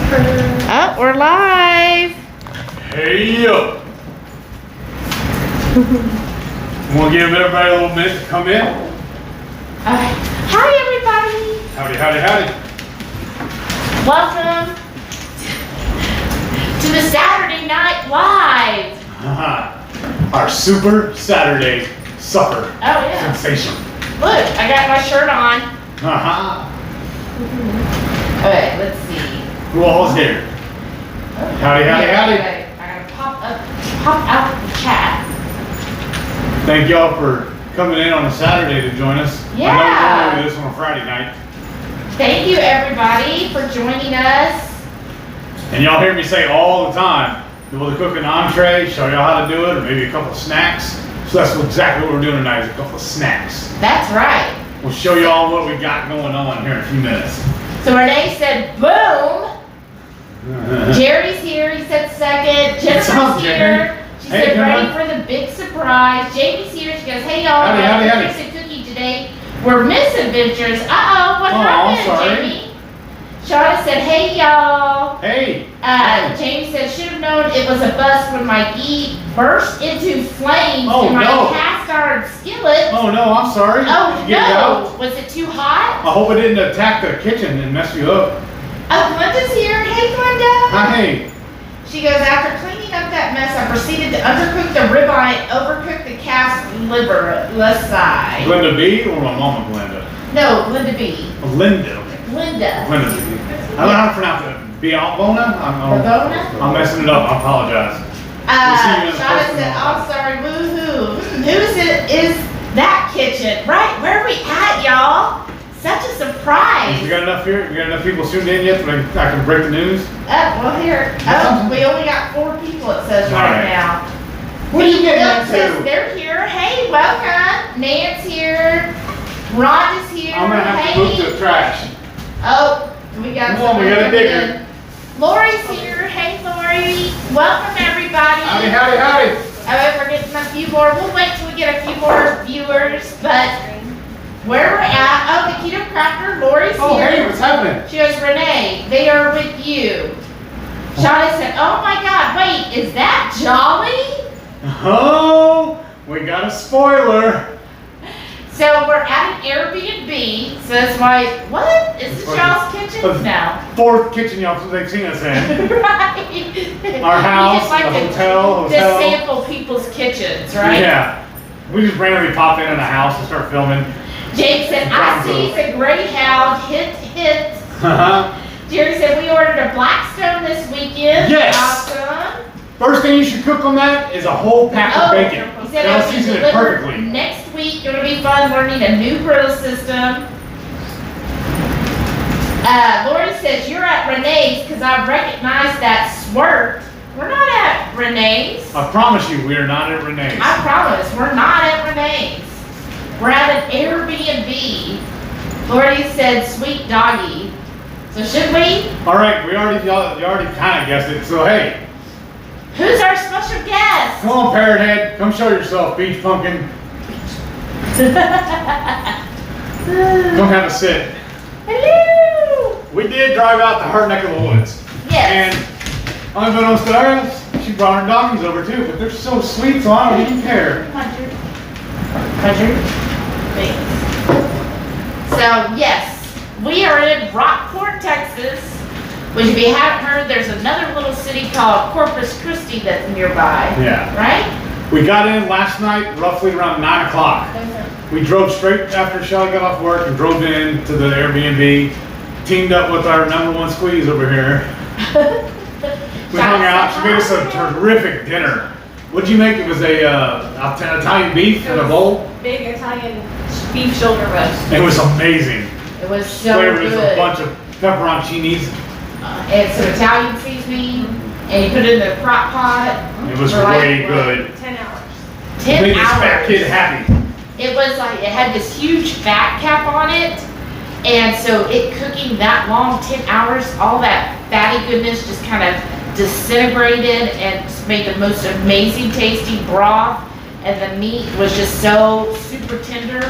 Oh, we're live. Hey yo! Want to give everybody a little minute to come in? Hi everybody. Howdy, howdy, howdy. Welcome to the Saturday Night Live. Our Super Saturday Supper. Oh yeah. Sensation. Look, I got my shirt on. Okay, let's see. Who all is here? Howdy, howdy, howdy. I gotta pop out the chat. Thank y'all for coming in on a Saturday to join us. Yeah. I know we're doing this on a Friday night. Thank you everybody for joining us. And y'all hear me say all the time, we'll cook an entree, show y'all how to do it, or maybe a couple of snacks. So that's exactly what we're doing tonight, is a couple of snacks. That's right. We'll show y'all what we got going on here in a few minutes. So Renee said, boom. Jerry's here, he said second. Jennifer's here. She said ready for the big surprise. Jamie's here, she goes, hey y'all, Howdy, I'm fixing cookie today. We're misadventures. Uh-oh, what happened, sorry. Jamie? Shauna said, hey y'all. Hey. Jamie said, should have known it was a bust when my ghee burst into flames in my cast iron skillet. Oh no, I'm sorry. Oh Did you get it no, out? was it too hot? I hope it didn't attack the kitchen and mess you up. Glenda's here. Hey Glenda. Hi, hey. She goes, after cleaning up that mess, I proceeded to undercook the ribeye and overcook the calf's liver left side. Glenda B or my mama Glenda? No, Glenda B. Oh, Linda. Glenda. Glenda B. I don't know how to pronounce it. Bialbona? I'm messing it up. I apologize. Shauna said, oh sorry, woohoo. Is that kitchen? Right, where are we at, y'all? Such a surprise. We got enough here? We got enough people tuned in yet that I can break the news? Well here. Oh, we only got 4 people, it says right now. What are you getting into? They're here. Hey, welcome. Nance here. Rhonda's here. I'm gonna have to move the trash. Oh, we got Come on, we got a digger. Lori's here. Hey, Lori. Welcome, everybody. Howdy, howdy, howdy. Oh, we're getting a few more. We'll wait till we get a few more viewers, but where we're at, the Keto Cracker, Lori's here. Oh, hey, what's happening? She goes, Renee, they are with you. Shauna said, oh my God, wait, is that Jolly? Oh, we got a spoiler. So we're at an Airbnb, so that's why, what? Is this y'all's kitchen? No. 4th kitchen y'all they've seen us in. Right. Our house, We just like the hotel. Just sample people's kitchens, right? Yeah. We just randomly pop in the house and start filming. Jake said, I see the Greyhound, hit. Uh-huh. Jerry said, we ordered a Blackstone this weekend. Yes. Awesome. First thing you should cook on that is a whole pack of bacon. He said That'll season it perfectly. Next week, it'll be fun learning a new grill system. Lori says, you're at Renee's because I recognize that swirt. We're not at Renee's. I promise you, we are not at Renee's. I promise, we're not at Renee's. We're at an Airbnb. Lori said, sweet doggy. So should we? All right, you already kind of guessed it. So hey. Who's our special guest? Come on, Parrot Head. Come show yourself, Beach Pumpkin. Come have a sit. Hello. We did drive out to her neck of the woods. Yes. And unbeknownst to us, she brought her doggies over too, but they're so sweet, so I don't even care. Pleasure. Thanks. So, yes, we are in Rockport, Texas. Which, if you haven't heard, there's another little city called Corpus Christi that's nearby. Yeah. Right? We got in last night roughly around 9 o'clock. We drove straight after Shelly got off work and drove in to the Airbnb, teamed up with our #1 squeeze over here. We hung out. She made us a terrific dinner. What'd you make? It was a Italian beef in a bowl? Big Italian beef shoulder roast. It was amazing. It was so Flavored good. with a bunch of pepperoncinis. And some Italian seasoning, and you put it in the crock pot. It was for really good. 10 hours. 10 Made this hours. fat kid happy. It was like, it had this huge fat cap on it. And so it cooking that long, 10 hours, all that fatty goodness just kind of disintegrated and just made the most amazing tasting broth. And the meat was just so super tender.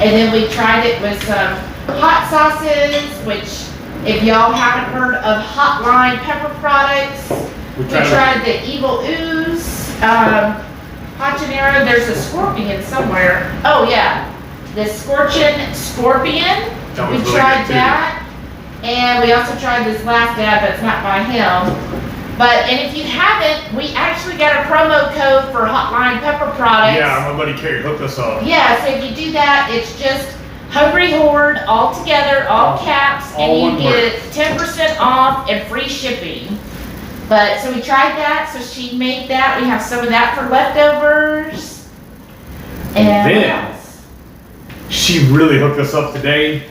And then we tried it with some hot sauces, which If y'all haven't heard of Hotline Pepper Products, we tried the Evil Ooze, Habanero. There's a scorpion somewhere. Oh yeah, the Scorchin' Scorpion. We tried that. And we also tried this last ad, but it's not by him. And if you haven't, we actually got a promo code for Hotline Pepper Products. Yeah, my buddy Carrie hooked us up. Yeah, so if you do that, it's just Hungry Horde all together, all caps, and you get 10% off and free shipping. So we tried that, so she made that. We have some of that for leftovers. And then, she really hooked us up today.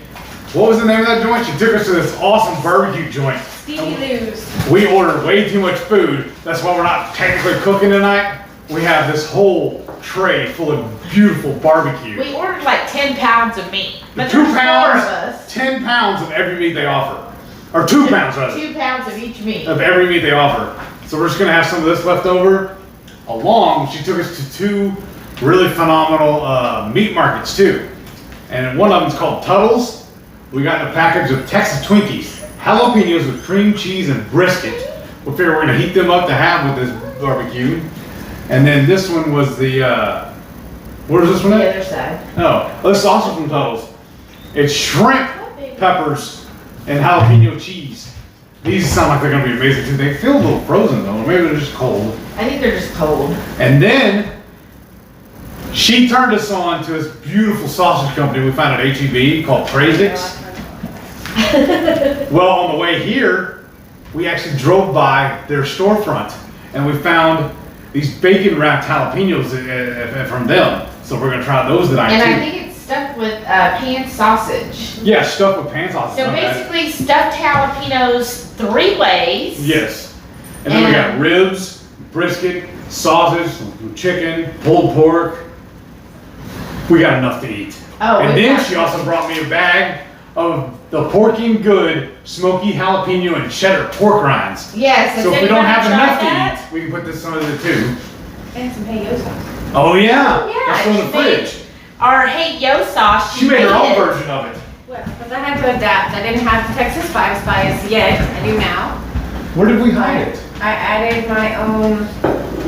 What was the name of that joint? She took us to this awesome barbecue joint. Stevie Lou's. We ordered way too much food. That's why we're not technically cooking tonight. We have this whole tray full of beautiful barbecue. We ordered like 10 pounds of meat. But 2 there's 4 of pounds, us. 10 pounds of every meat they offer. Or 2 pounds rather. 2 pounds of each meat. Of every meat they offer. So we're just gonna have some of this left over. She took us to 2 really phenomenal meat markets too. And one of them's called Tuttle's. We got a package of Texas Twinkies, jalapenos with cream cheese and brisket. We figure we're gonna heat them up to have with this barbecue. And then this one was the, where is this one The at? other side. Oh, this is also from Tuttle's. It's shrimp, peppers, and jalapeno cheese. These sound like they're gonna be amazing too. They feel a little frozen though, maybe they're just cold. I think they're just cold. And then, she turned us on to this beautiful sausage company we found at HEB called Trazix. Well, on the way here, we actually drove by their storefront and we found these bacon wrapped jalapenos from them. So we're gonna try those tonight And too. I think it's stuffed with pan sausage. Yeah, stuffed with pan sausage. So basically stuffed jalapenos 3 ways. Yes. And then we got ribs, brisket, sausage, chicken, pulled pork. We got enough to eat. Oh, and then she also brought me a bag of the Porking Good smoky jalapeno and cheddar pork rinds. Yes. So if we don't have enough to eat, we can put this some of it too. And some Hey-Yo sauce. Oh yeah. Oh, yeah. That's in the She made fridge. Our Hey-Yo sauce. She made her own version of it. Well, because I had to adapt. I didn't have Texas 5 Spice yet. I do now. Where did we hide it? I added my own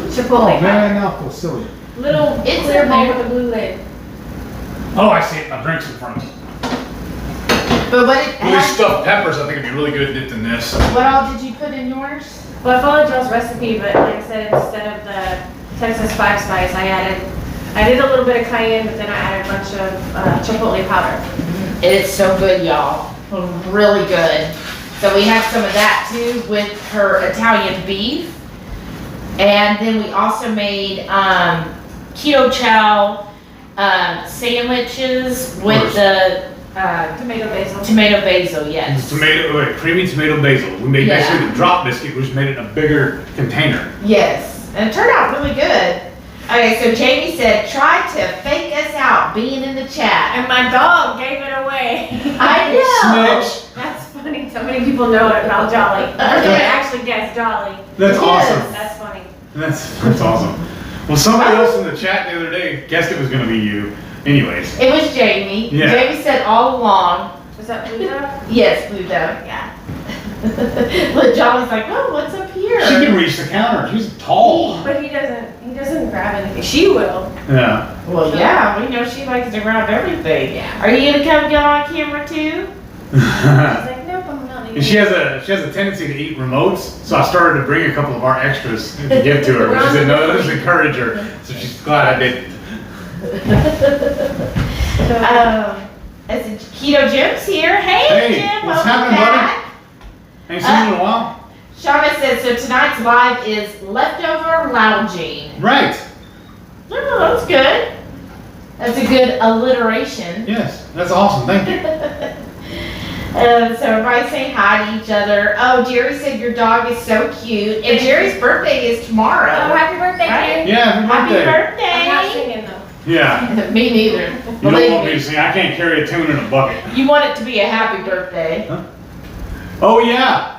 chipotle. Oh man, I now feel silly. Little It's clear in bowl there. with a blue lid. Oh, I see it. My drink's in front of me. But what These stuffed peppers, I think it'd be really good dipped in this. what all did you put in yours? Well, I followed Joe's recipe, but like I said, instead of the Texas 5 Spice, I did a little bit of cayenne, but then I added a bunch of chipotle powder. It's so good, y'all. Really good. So we have some of that too with her Italian beef. And then we also made keto chow sandwiches with the tomato basil, yes. Creamy tomato basil. We made basically the drop biscuit, which made it in a bigger container. Yes, and it turned out really good. Okay, so Jamie said, try to fake us out being in the chat. And my dog gave it away. I know. Snitch. That's funny. So many people know it about Jolly. I didn't actually guess Jolly. That's Yes. awesome. That's funny. That's awesome. Well, somebody else in the chat the other day guessed it was going to be you. Anyways. It was Jamie. Yeah. Jamie said all along. Was that Blue Dog? Yes, Blue Dog. Yeah. But Jolly's like, oh, what's up here? She can reach the counter. She's tall. But he doesn't grab anything. She will. Yeah. Well, yeah, we know she likes to grab everything. Yeah. Are you gonna come get on camera too? She's like, nope, I'm not eating. And she has a tendency to eat remotes, so I started to bring a couple of our extras to give to her. But she said, no, let's encourage her. So she's glad I didn't. It's Keto Jim's here. Hey, Jim, what's welcome happening, back. buddy? Ain't seen you in a while. Shauna said, so tonight's live is leftover lounging. Right. Oh, that's good. That's a good alliteration. Yes, that's awesome. Thank you. So everybody saying hi to each other. Oh, Jerry said your dog is so cute. And Jerry's birthday is tomorrow. Oh, happy birthday, Right? kid. Yeah, happy Happy birthday. I'm not birthday. singing though. Yeah. Me neither. You don't Believe want me me. to sing. I can't carry a tune in a bucket. You want it to be a happy birthday. Oh, yeah.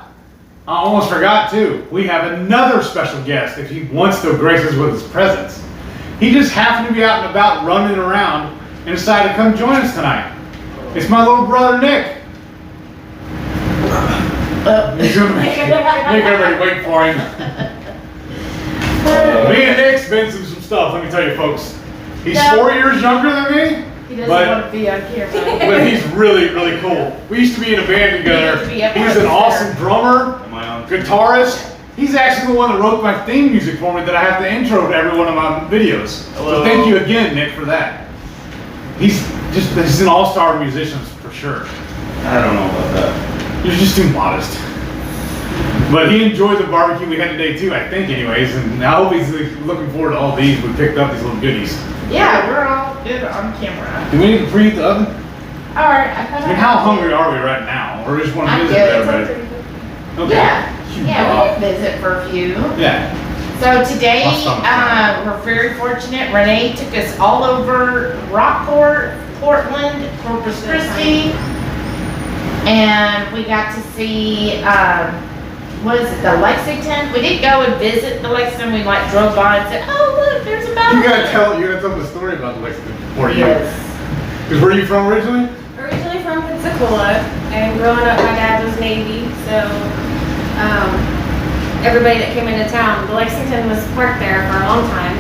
I almost forgot, too. We have another special guest if he wants to grace us with his presence. He just happened to be out and about running around and decided to come join us tonight. It's my little brother, Nick. He's gonna make everybody wait for him. Me and Nick's been through some stuff, let me tell you folks. He's No. 4 years younger than me, He doesn't But- want to be on camera. but he's really, really cool. We used to be in a band together. He's an awesome drummer, Am I on? guitarist. He's actually the one that wrote my theme music for me that I have to intro to every one of my videos. Hello. So thank you again, Nick, for that. He's an all-star musician for sure. I don't know about that. You're just too modest. But he enjoyed the barbecue we had today too, I think anyways, and I hope he's looking forward to all these. We picked up these little goodies. Yeah, we're all good on camera. Do we need to preheat the oven? Alright, I mean, how hungry are we right now? Or just want to I'm visit good. everybody? Okay. Yeah, You yeah, rock. we did visit for a few. Yeah. So today, My stomach's we're very fortunate. Renee took us all over Rockport, Portland, Corpus Christi, and we got to see, what is it, the Lexington? We didn't go and visit the Lexington. We like drove by and said, "Oh look, there's a mountain." You gotta tell the story about the Lexington before you. Yes. Because where are you from originally? Originally from Pensacola, and growing up, my dad was Navy, so everybody that came into town, the Lexington was parked there for a long time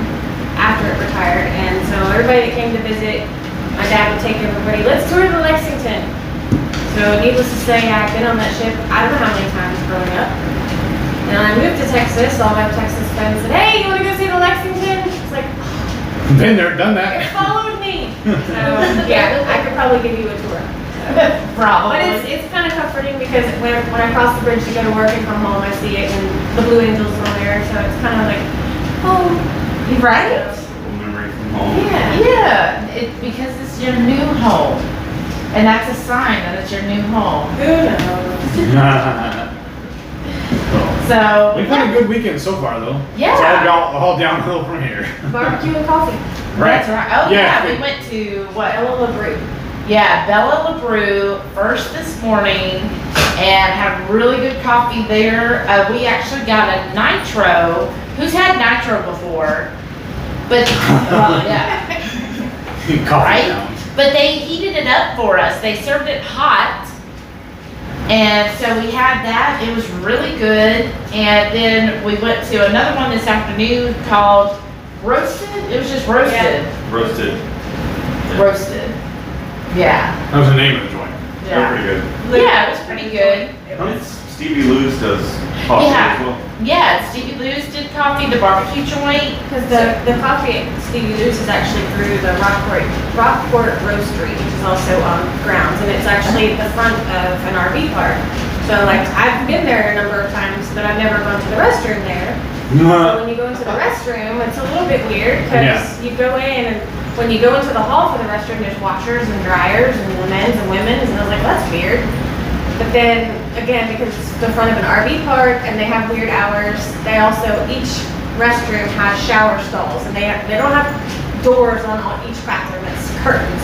after it retired, and so everybody that came to visit, my dad would take everybody, let's tour the Lexington. So needless to say, I've been on that ship, I don't know how many times growing up. And when I moved to Texas, all my Texas friends said, hey, you wanna go see the Lexington? It's like, Been there, done it that. followed me. So, yeah, I could probably give you a tour. Probably. But it's kind of comforting because when I cross the bridge to go to work and come home, I see it and the Blue Angels are there, so it's kind of like, oh, You right? A memory from home. yeah. Yeah, because it's your new home. And that's a sign that it's your new home. Who knows? So, We've had a good weekend so far though. Yeah. It's all downhill from here. Barbecue and coffee. That's right. Oh Yeah. yeah, we went to what? Ella LaBrue. Yeah, Bella LaBrue first this morning and had really good coffee there. We actually got a nitro. Who's had nitro before? But yeah, Coffee Right? down. but they heated it up for us. They served it hot, and so we had that. It was really good. And then we went to another one this afternoon called Roasted. It was just roasted. Yeah. Roasted. Roasted. Yeah. That was the name of the joint. They're Yeah. pretty good. Yeah, it was pretty good. It was. Stevie Lou's does coffee Yeah. as well. Yeah, Stevie Lou's did coffee, the barbecue joint. Because the coffee at Stevie Lou's is actually through the Rockport Roastery, which is also on grounds, and it's actually the front of an RV park. So like, I've been there a number of times, but I've never gone to the restroom there. So when you go into the restroom, it's a little bit weird, because you go in, and when you go into the hall for the restroom, there's washers and dryers, and the men's and women's, and I was like, that's weird. But then, again, because it's the front of an RV park and they have weird hours, they also, each restroom has shower stalls and they don't have doors on each bathroom, it's curtains.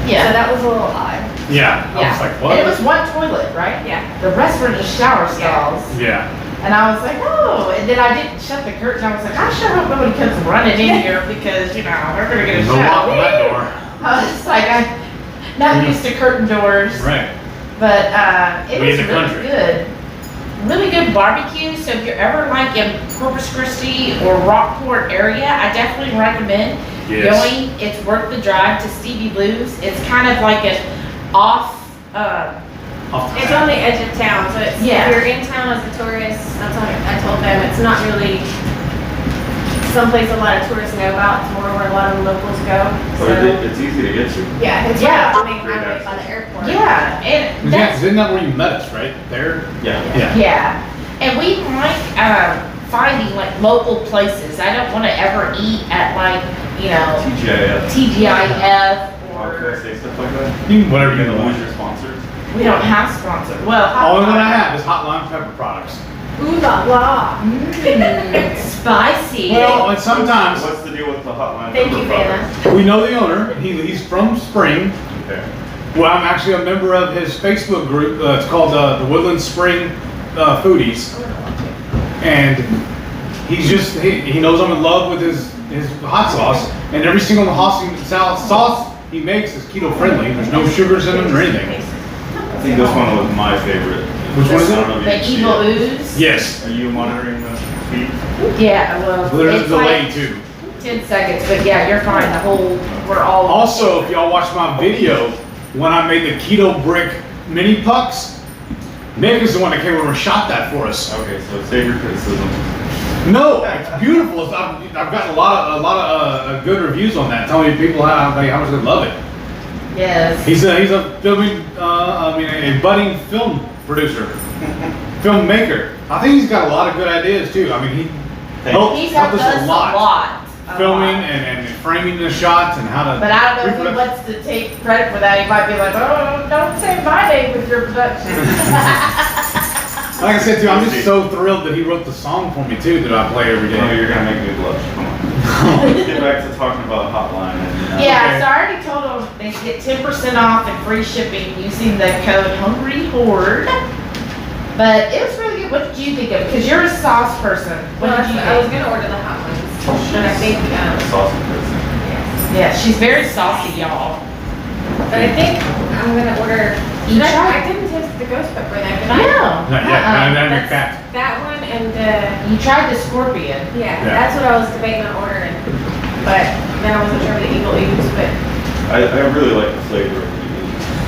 So Yeah. that was a little odd. Yeah. I Yeah. was like, And what? it was one toilet, right? Yeah. The rest were just shower stalls. Yeah. And I was like, oh, and then I didn't shut the curtain. I was like, I sure hope nobody comes running in here because, you know, they're gonna get a No lock on that shower. door. I was like, I'm not used to curtain doors. Right. But it We was in the really country. good. Really good barbecue. So if you're ever like in Corpus Christi or Rockport area, I definitely recommend Yes. going. It's worth the drive to Stevie Lou's. It's kind of like an off. Off the It's bat. on the edge of town, so it's, Yeah. if you're in town as a tourist, that's what I told them, it's not really someplace a lot of tourists know about, it's more where a lot of the locals go. But So, it's easy to get to. yeah, it's Yeah. right on the main Great highway access. by the airport. Yeah, and Yeah, that's 'cause isn't that where you met us, right? There? Yeah. Yeah. yeah, and we like finding like local places. I don't want to ever eat at like TGIF. TGIF How can I or say stuff like that? You can whatever You're you gonna lose want. your sponsors. we don't have sponsors. Well, Only one I have is hot lime pepper products. Ooh la la. Spicy. Well, and sometimes What's the deal with the hotline? Thank you, Vanna. we know the owner. He's from Spring. Okay. Well, I'm actually a member of his Facebook group. It's called the Woodland Spring Foodies. And he knows I'm in love with his hot sauce. And every single sauce he makes is keto friendly. There's no sugars in them or anything. I think this one was my favorite. Which one is I don't know it? if you The can see evil it. ooze. Yes. Are you monitoring the speed? Yeah, well, There's a it's delay like too. 10 seconds, but yeah, you're fine. The whole, we're all. Also, if y'all watch my video, when I made the keto brick mini pucks, Nick is the one that came over and shot that for us. Okay, so save your criticism. No, it's beautiful. I've gotten a lot of good reviews on that, telling people how much they love it. Yes. He's a filming, a budding film producer, filmmaker. I think he's got a lot of good ideas too. I mean, he He's helped us a lot. filming and framing the shots and how to. But I don't know if he wants to take credit for that. He might be like, oh, don't say my name with your production. Like I said too, I'm just so thrilled that he wrote the song for me too that I play every Oh, day. you're gonna make me blush. Come on. Let's get back to talking about Hotline. Yeah, Okay. so I already told them they get 10% off and free shipping using the code HungryHorde. But it was really good. What did you think of it? Because you're a sauce person. What did you I was think? gonna order the hot ones. And I think, Sauce and person. yes. Yeah, she's very saucy, y'all. But I think I'm gonna order, You I tried? didn't taste the ghost pepper there, did I? No. Not yet, and then your That's- cat. That one and the, You tried the scorpion. yeah, Yeah. that's what I was debating on ordering. But then I wasn't sure of the evil ooze, but I really like the flavor of the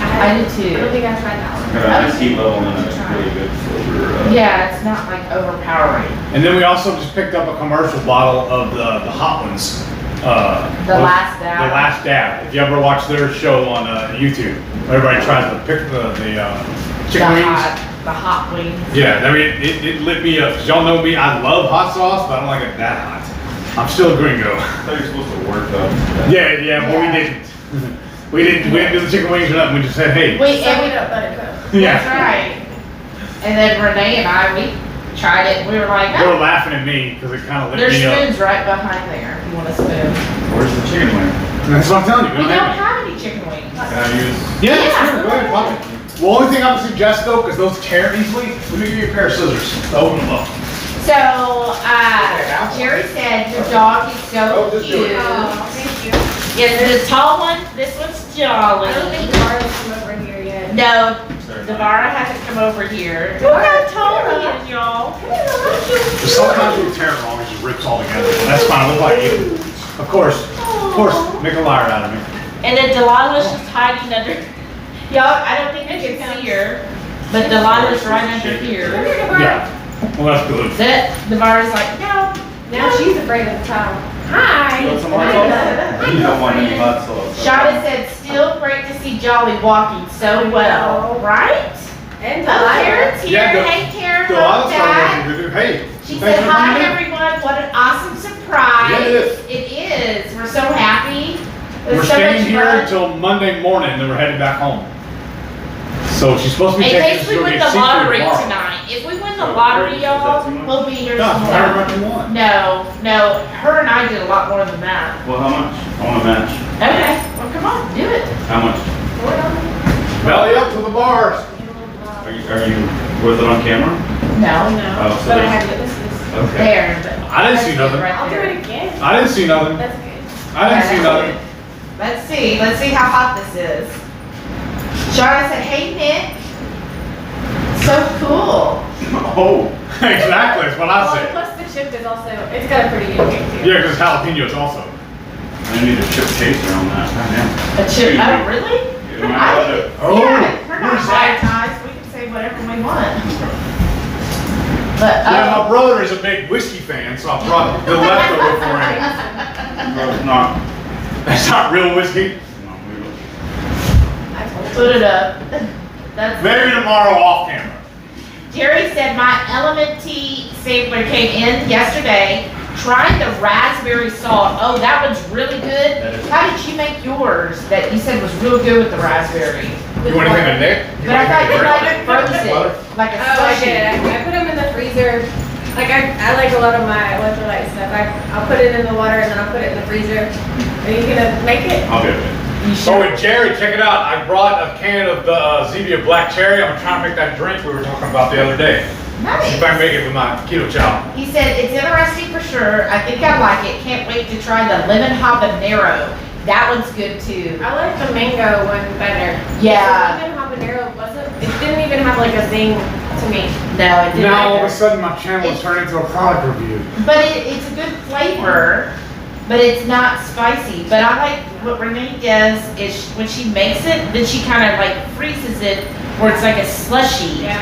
I do too. I don't think I tried that one. Got a nice heat level and a really good flavor. Yeah, it's not like overpowering. And then we also just picked up a commercial bottle of the hot ones. The Last Dab. The Last Dab. If you ever watch their show on YouTube, everybody tries to pick the chicken wings. The hot wings. Yeah, I mean, it lit me up. 'Cause y'all know me, I love hot sauce, but I don't like it that hot. I'm still a gringo. I thought you were supposed to work up. Yeah, but we didn't. We didn't do the chicken wings or nothing. We just said, hey. Wait, and we Soak it up, let it cook. That's Yeah. right. And then Renee and I, we tried it. We were like, They were oh, laughing at me because it kind of lit there's me up. spoons right behind there. If you want a spoon. Where's the chicken wing? That's what I'm telling you. We We don't don't have have any chicken wings. Can I use? it. Yeah, Yeah. sure. Go ahead, pop it. Well, only thing I would suggest though, because those tear easily, let me give you a pair of scissors to open them up. So, Jerry said your dog is so just do it. cute. Oh, thank you. Yes, the tall one, this one's Jolly. I don't think Mara's come over here yet. No, Sorry. Devara hasn't come over here. Look how tall he is, y'all. But sometimes we tear it wrong, it just rips all together. That's fine. Look like you. Of course, make a liar out of me. And then Delilah's just hiding under. Y'all, I don't think you can see her, but Delilah's right under here. Yeah. Well, that's good. That Devara's like, no. Now she's afraid of the child. Hi. You want some hot sauce? You don't want any hot sauce. Shada said, still great to see Jolly walking so well, right? And Oh, Delilah. Tara's here. Yeah, Hey, Tara, So I come was back. starting to do, hey. She thanks said, for hi, coming in." everyone. What an awesome surprise. Yeah, it is. It is. We're so happy. It We're was so staying much here fun. until Monday morning, then we're headed back home. So she's supposed to be In taking case us we to go win get the seafood lottery tomorrow. tonight. If we win the lottery, y'all, we'll be here No, I tomorrow. remember one. No, her and I did a lot more than that. Well, how much? I want a match. Okay, well, come on, do it. How much? Belly up to the bars. Are you with it on camera? No, Oh, so But I there's- have witnesses. Okay. there. but I didn't see that's it nothing. right I'll do there. it again. I didn't see nothing. That's good. I didn't see Yeah, nothing. Let's see how hot this is. Shara said, hey, Nick. So cool. Oh, exactly. That's what I Well, said. plus the chip is also, it's got a pretty good kick too. Yeah, because jalapenos also. I need a chip chaser on that. God A chip, oh, really? damn. Am I allowed to? Oh, Yeah, we're not where's that? baptized, we can say whatever we want. But, Yeah, my brother is a big whiskey fan, so I brought the leftover for him. No, it's not. That's not real whiskey. No, we don't. I told you. put it up. That's. Maybe tomorrow off camera. Jerry said my element tea sampler came in yesterday. Tried the raspberry salt. Oh, that one's really good. That is- How did you make yours that you said was real good with the raspberry? You want anything to Nick? But I thought you like frozen, like a Oh, I slushy. did. I put them in the freezer. Like I like a lot of my electrolyte stuff. I'll put it in the water and then I'll put it in the freezer. Are you gonna make it? I'll get it. You So sure? with Jerry, check it out. I brought a can of the Xevia Black Cherry. I'm trying to make that drink we were talking about the other day. See Nice. if I can make it with my keto chow. He said, it's interesting for sure. I think I like it. Can't wait to try the lemon habanero. That one's good too. I like the mango one better. Yeah. The lemon habanero wasn't. It didn't even have like a zing to me. No, it didn't. Now all of a either. sudden my channel has turned into a product review. But it's a good flavor, but it's not spicy. But I like what Renee does is when she makes it, then she kind of like freezes it where it's like a slushy. Yeah.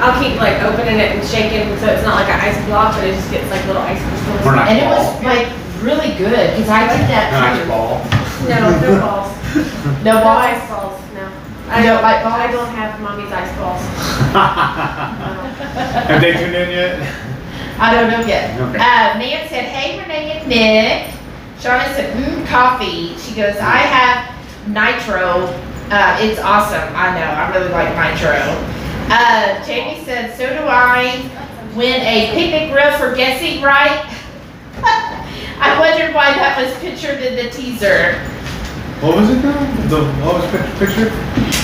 I'll keep like opening it and shaking so it's not like an ice block, but it just gets like little ice crystals. We're not- And it was like really good because I did that Nice too. ball. No, no balls. No No balls? ice balls, no. You don't like balls? I don't have mommy's ice balls. Have they tuned in yet? I don't know yet. Okay. Nan said, hey Renee and Nick. Shauna said, coffee. She goes, I have nitro. It's awesome. I know. I really like nitro. Jamie said, so do I. Win a picnic grill for guessing right. I wondered why that was pictured in the teaser. What was it now? What was the picture?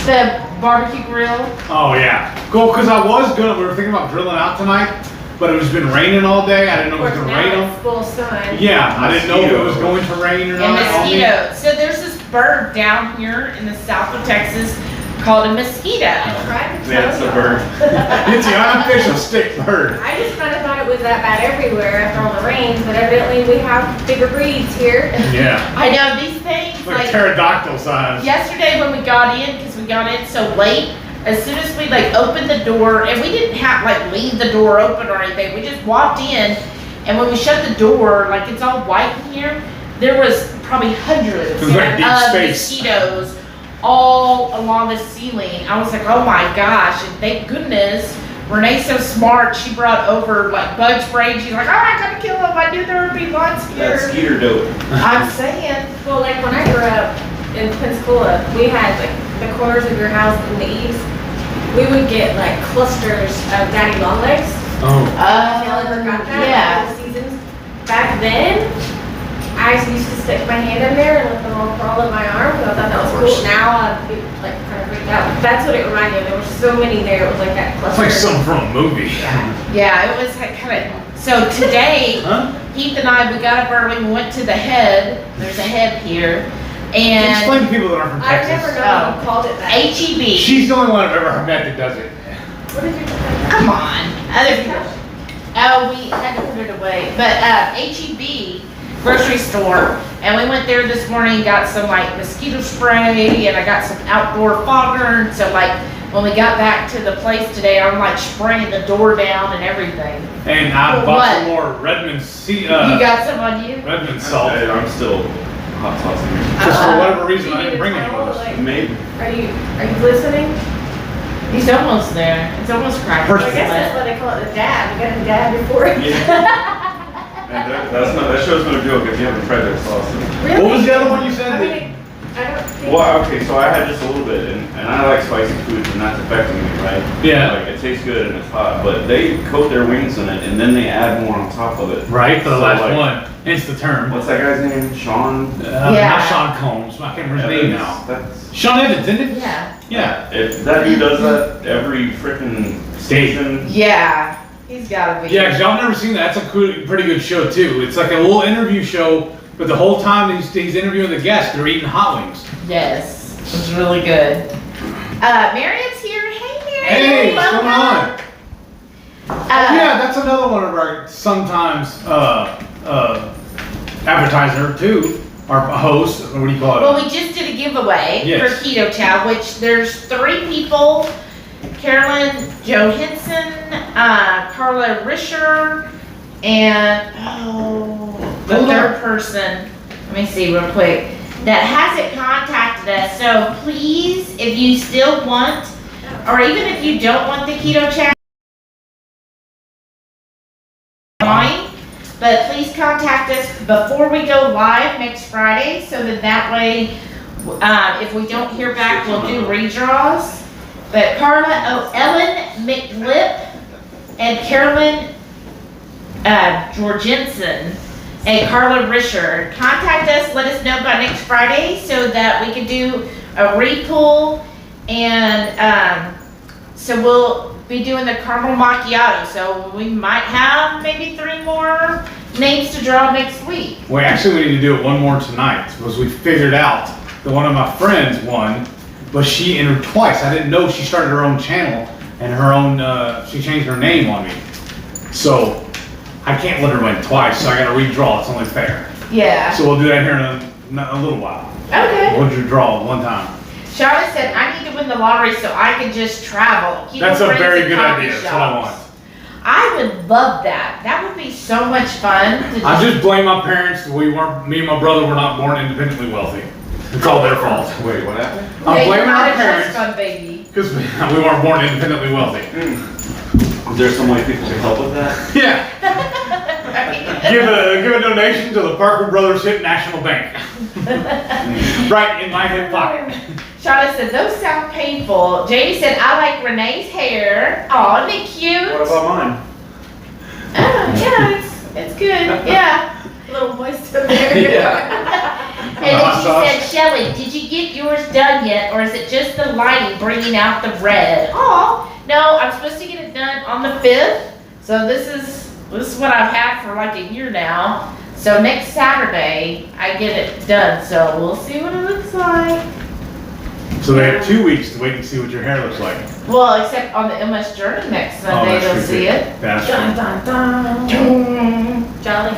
The barbecue grill. Oh yeah. Cool, because we were thinking about drilling out tonight, but it was been raining all day. I didn't know Of if it was course, going to rain now them. it's full sun. Yeah, I didn't know if it was going to rain or And not. mosquitoes. So there's this bird down here in the south of Texas called a mosquito. Right? That's a bird. It's the unofficial stick bird. I just kind of thought it was that bad everywhere after all the rains, but evidently we have bigger breeds here. Yeah. I know these things, Like pterodactyl size. yesterday when we got in, because we got in so late, as soon as we like opened the door, and we didn't have like leave the door open or anything, we just walked in, and when we shut the door, like it's all white in here, there was probably hundreds It was like deep of space. mosquitoes all along the ceiling. I was like, oh my gosh, and thank goodness Renee's so smart, she brought over like bug spray, and she's like, I'm not gonna kill them, I knew there would be lots That's here. skeeter dope. I'm saying, Well, like when I grew up in Pensacola, we had like the corners of your house and the eaves. We would get like clusters of daddy longlegs. Oh. Y'all ever got that? yeah. All the seasons. Back then, I used to stick my hand in there and let them all crawl in my arm. So I thought that was cool. Now I'd be like kind of freaked out. That's what it reminded me of. There were so many there. It was like that It's cluster. like something from a movie. yeah, it was like kind of, so today, Huh? Heath and I, we got up early, we went to the head, there's a head here, and Explain to people that aren't from I've Texas. never known you called it that. HEB. She's the only one I've ever met that does it. What did you say? Come on, other people. Oh, we had to put it away, but HEB grocery store, and we went there this morning and got some like mosquito spray, and I got some outdoor fogger, and so like when we got back to the place today, I'm like spraying the door down and everything. And I For bought what? some more Redmond You got some on you? Redmond salt. I'm still hot saucing here. Just for Uh-uh. whatever reason, I You didn't bring need any a towel, with us. like- Maybe. Are you listening? He's almost there. It's almost cracked. I guess that's why they call it the dab. You got a dab before it. And that show's no joke if you haven't tried their sauce. Really? What was the other one you said? I mean, I don't think. Well, okay, so I had just a little bit, and I like spicy foods, and that's affecting me, right? Yeah. Like, it tastes good and it's hot, but they coat their wings in it, and then they add more on top of it. Right, for the So, last like, one. Hence the term. What's that guy's name? Sean? Yeah. Not Sean Combs. I can't remember his name now. That's, Sean Evans, isn't it? Yeah. Yeah. if that dude does that every freaking season, Yeah. He's gotta be. Yeah, because y'all never seen that. That's a pretty good show too. It's like a little interview show, but the whole time he's interviewing the guests, they're eating hot wings. Yes. It's really good. Marion's here. Hey, Marion. Hey, what's going on? Yeah, Uh, that's another one of our sometimes advertiser too, our host. What do you call it? well, we just did a giveaway Yes. for Keto Chow, which there's 3 people. Carolyn Johansson, Carla Risher, and the Hold on. third person, let me see real quick, that hasn't contacted us. So please, if you still want, or even if you don't want the Keto Chow, fine, but please contact us before we go live next Friday, so that way, if we don't hear back, we'll do redraws. But Ellen McLip and Carolyn Jorgensen and Carla Risher, contact us, let us know by next Friday so that we can do a repull, and so we'll be doing the caramel macchiato. So we might have maybe 3 more names to draw next week. Well, actually, we need to do it one more tonight because we figured out that one of my friends won, but she entered twice. I didn't know she started her own channel, and her own, she changed her name on me. So I can't let her win twice, so I gotta redraw, it's only fair. Yeah. So we'll do that here in a little while. Okay. We'll just draw one time. Charlotte said, I need to win the lottery so I can just travel. Keep That's my a friends very at good coffee idea, that's what I shops." want. I would love that. That would be so much fun. To I just blame my parents, me and my brother were not born independently wealthy. It's all their fault. Wait, what happened? Yeah, I'm you're blaming not our a trust parents, fund baby. because we weren't born independently wealthy. Is there some way people can help with that? Yeah. Give a donation to the Parker Brothers Hip National Bank. Right in my hip pocket. Charlotte said, those sound painful. Jamie said, I like Renee's hair. Aw, isn't it cute? What about mine? Oh, yeah, it's good. Yeah. A little moist up there. Yeah. And then Hot she sauce. said, Shelly, did you get yours done yet, or is it just the lighting bringing out the red? Oh, no, I'm supposed to get it done on the 5th. So this is what I've had for like a year now. So next Saturday, I get it done. So we'll see what it looks like. So they have 2 weeks to wait and see what your hair looks like. Well, except on the MS Journey next Sunday, that's they'll true, see too. it. That's Dun, true. dun, dun. Jolly.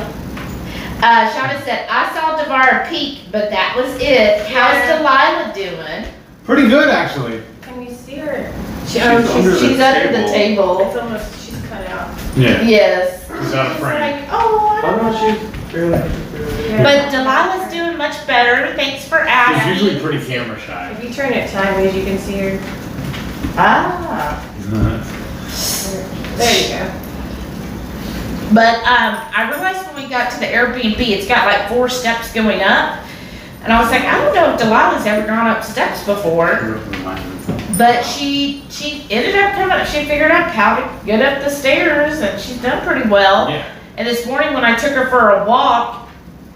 Shauna said, I saw Devara peek, but that was it. How's Yeah. Delilah doing? Pretty good, actually. Can you see her? She's under the She's under the It's table. almost, she's cut out. Yeah. Yes. She's out of frame. Like, oh, I Oh, don't no, know. she's fairly. But Delilah's doing much better. Thanks for She's asking. usually pretty camera shy. If you turn it sideways, you can see her. Ah. There you go. But I realized when we got to the Airbnb, it's got like 4 steps going up. And I was like, I don't know if Delilah's ever gone up steps before. But she ended up coming, she figured out how to get up the stairs, and she's done pretty well. Yeah. And this morning when I took her for a walk,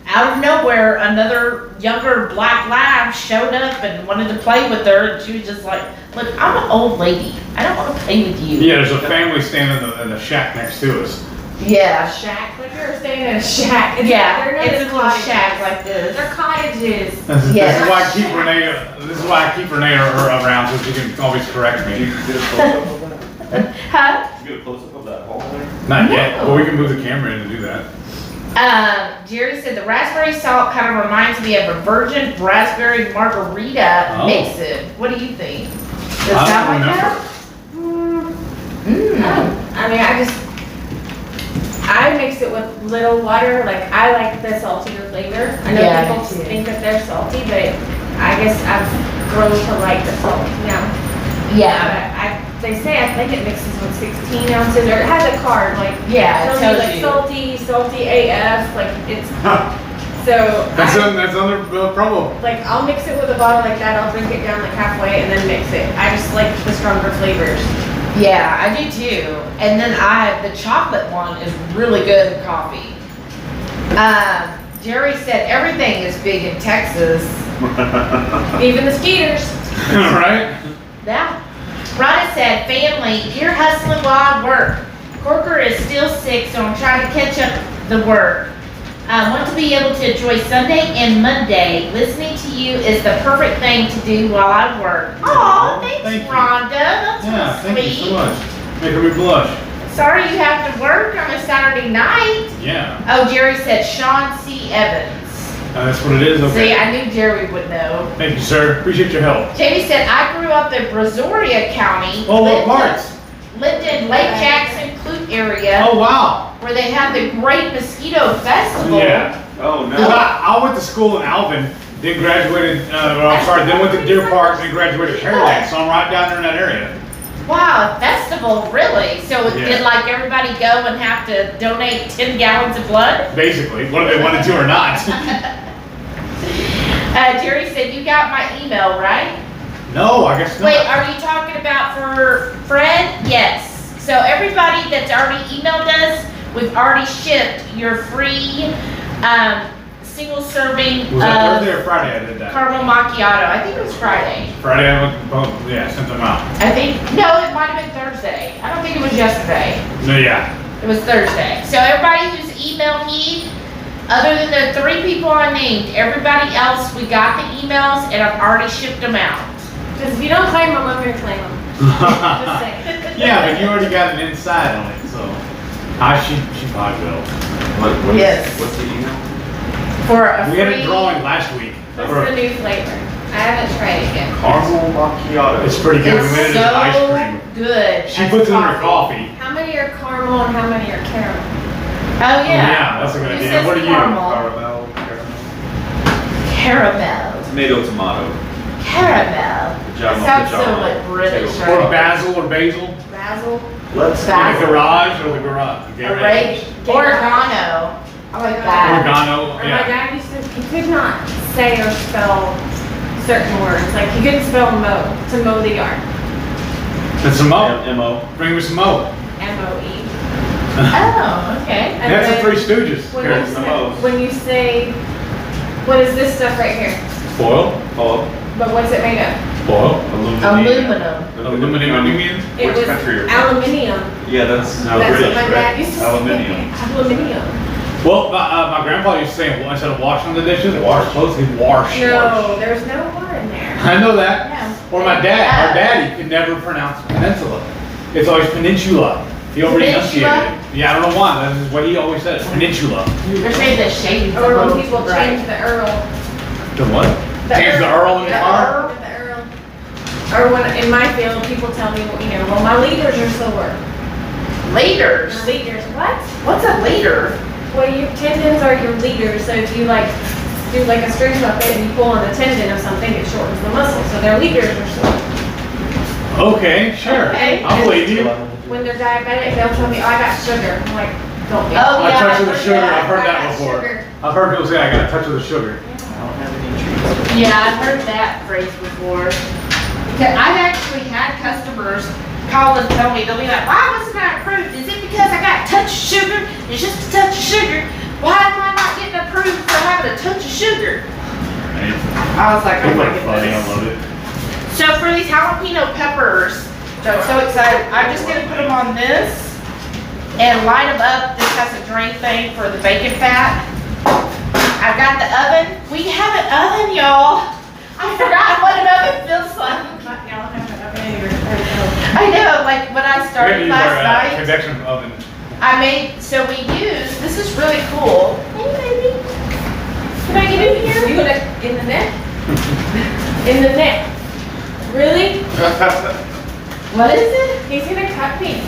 out of nowhere, another younger black lab showed up and wanted to play with her, and she was just like, look, I'm an old lady. I don't want to play with you. Yeah, there's a family standing in the shack next to us. Yeah. Shack, like you're staying in a shack. Yeah, they're not it's a just little cottages. shack like this. They're cottages. This Yeah. is why I keep Renee. This is why I keep Renee around so she can always correct Did you me. get a close-up of that? Huh? Did you get a close-up of that hall there? Not yet, No. but we can move the camera in to do that. Jerry said the raspberry salt kind of reminds me of a virgin raspberry margarita Oh. mix it. What do you think? Does it I sound don't like remember. that? Mm. I mean, I mix it with little water. Like, I like the saltier flavor. I know Yeah, people me too. think that they're salty, but I guess I've grown to like the salt now. Yeah. They say, I think it mixes with 16 ounces, or it has a card, like, Yeah, it tells you, tells like, you. salty AF, like, it's, so, That's I, on their promo. like, I'll mix it with a bottle like that, I'll drink it down like halfway, and then mix it. I just like the stronger flavors. Yeah, I do too. And then the chocolate one is really good in coffee. Jerry said everything is big in Texas. Even the skeeters. Right? Yeah. Rhonda said, family, you're hustling while I work. Corker is still sick, so I'm trying to catch up the work. I want to be able to enjoy Sunday and Monday. Listening to you is the perfect thing to do while I work. Aw, thanks, Thank you. Rhonda. That's Yeah, so thank you sweet. so much. Making me blush. Sorry you have to work on a Saturday night. Yeah. Oh, Jerry said Sean C. Evans. That's what it is. See, Okay. I knew Jerry would know. Thank you, sir. Appreciate your help. Jamie said, I grew up in Brazoria County. Oh, what lived in- parts? Lived in Lake Jackson, Clute area, Oh, wow. where they have the Great Mosquito Festival. Yeah. Oh, Because no. I went to school in Alvin, then graduated, then went to Deer Park, then graduated Pearland, so I'm right down there in that area. Wow, a festival, really? So Yeah. did like everybody go and have to donate 10 gallons of blood? Basically, whether they wanted to or not. Jerry said, you got my email, right? No, I guess not. Wait, are you talking about for Fred? Yes. So everybody that's already emailed us, we've already shipped your free single serving Was that of Thursday or Friday I did that? caramel macchiato. I think it was Friday. Friday I went, sent them out. I think, no, it might have been Thursday. I don't think it was yesterday. No, yeah. It was Thursday. So everybody who's emailed me, other than the 3 people I named, everybody else, we got the emails and I've already shipped them out. Because if you don't claim them, I'm going to claim them. Just saying. Yeah, but you already got an inside on it, so. She probably will. What's the email? For a We had a free, drawing last week. What's the new flavor? I haven't tried it yet. Caramel macchiato. It's pretty good. We made it's it as ice so cream. good. She as puts it in her coffee. How many are caramel and how many are caramel? Oh, yeah. Yeah, that's a good Who idea. says What are you? caramel? Caramel. Tomato. Caramel. Pajama, It sounds so pajama. like British, Potato. Or right? basil or basil? Basil? Let's In Basil. the garage or the garage? The garage. Oregano. I like that. Oregano, Or my yeah. dad used to, he could not say or spell certain words. Like he couldn't spell to mow the yard. And some mo. M.O. Bring me some mo. M-O-E. Oh, okay. And That's the then Three Stooges. When Here. you, say, when you say, what is this stuff right here? Foil. But what's it made of? Foil. Aluminum. Aluminum. It Which was country are you from? aluminium. Yeah, that's That's what British, my right? dad used to say. Aluminium. Aluminium. Well, my grandpa used to say, well, instead of washing the dishes, wash clothes, he'd wash. No, there's no water in there. I know that. No. Or my dad, our daddy could never pronounce peninsula. It's always peninsula. He over enunciated Peninsula? it. Yeah, I don't know why. That's just what he always said. Peninsula. They're saying the shading's a Or little when people too bright. change the Earl. The what? Change the Earl in the car? The Earl. Or when, in my field, people tell me, well, my leaders are sore. Leaders. My leaders, what? What's a leader? Well, your tendons are your leaders, so if you like do like a string puppet and you pull on the tendon of something, it shortens the muscle, so their leaders are sore. Okay, sure. Okay. I believe you. When they're diabetic, they'll tell me, oh, I got sugar. I'm like, don't be. Oh, A yeah, touch of I've the heard sugar. that. I've heard I that got before. sugar. I've heard people say I got a touch of the sugar. Yeah, I've heard that phrase before. Because I've actually had customers call and tell me, they'll be like, why wasn't I approved? Is it because I got a touch of sugar? It's just a touch of sugar. Why am I not getting approved for having a touch of sugar? I was like, oh my goodness. love it. So for these jalapeno peppers, I'm so excited. I'm just gonna put them on this and light them up. This has a drain thing for the bacon fat. I've got the oven. We have an oven, y'all. I forgot what an oven feels like. Y'all have an oven in your- I know, like when I started last night, convection oven. I made, so we use, this is really cool. Hey baby, can I get in here? You gonna, in the net? In the net. Really? What is it? He's gonna cut me.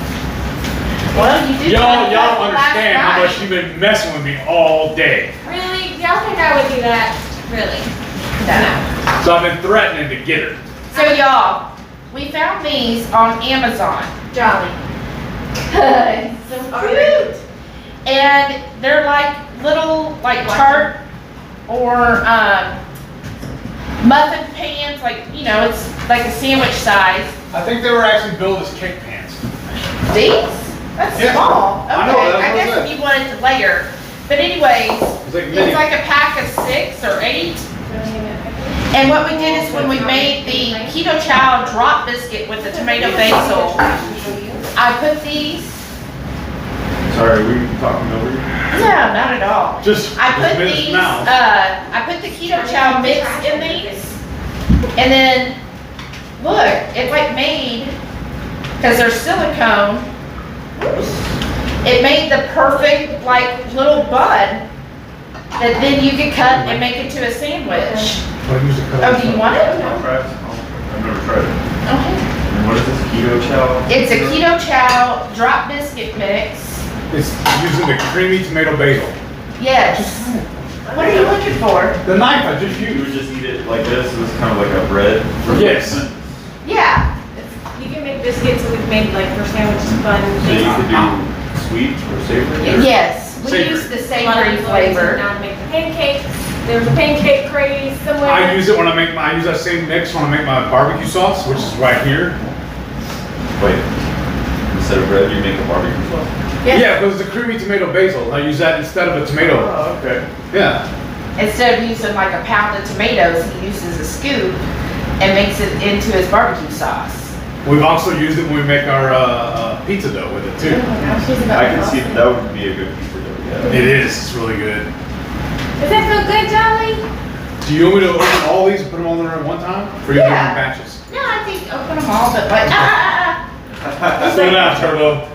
Well, you did. Y'all don't one last understand how much night. you've been messing with me all day. Really? Y'all think I would do that? Really? No. So I've been threatening to get her. So y'all, we found these on Amazon. Jolly. So cute. And they're like little, like tart or muffin pans, like, you know, it's like a sandwich size. I think they were actually billed as cake pans. These? That's Yeah. small. Okay, I know, that's I what guess it if you wanted to layer. But anyways, It's like it's mini. like a pack of 6 or 8. And what we did is when we made the keto chow drop biscuit with the tomato basil, I put these, Sorry, we talking over you? no, not at all. Just I put minutes these, now. I put the keto chow mix in these. And then, look, it like made, because they're silicone, it made the perfect like little bun that then you could cut and make into a sandwich. Oh, do you want it? I'll try it. I've never tried it. Okay. And what is this, keto chow? It's a keto chow drop biscuit mix. It's using the creamy tomato basil. Yes. What are you looking for? The knife I just You would used. just eat it like this, so it's kind of like a bread. Yes. Yeah. You can make biscuits that we've made like for sandwiches, buns. So you could do sweet or savory? Yes. We Savory. use the savory flavor. Now to make the pancakes. There's a pancake craze somewhere. I use it when I use that same mix when I make my barbecue sauce, which is right here. Wait, instead of bread, you make a barbecue sauce? Yeah, because it's a creamy tomato basil. I use that instead of a tomato. Oh, okay. Yeah. Instead of using like a pound of tomatoes, he uses a scoop and makes it into his barbecue sauce. We've also used it when we make our pizza dough with it too. I can see that would be a good pizza dough, yeah. It is. It's really good. Does that feel good, Jolly? Do you want me to open all these and put them on there at one time? Or you Yeah. in batches? No, I think open them all, but like, Slow down, Turbo.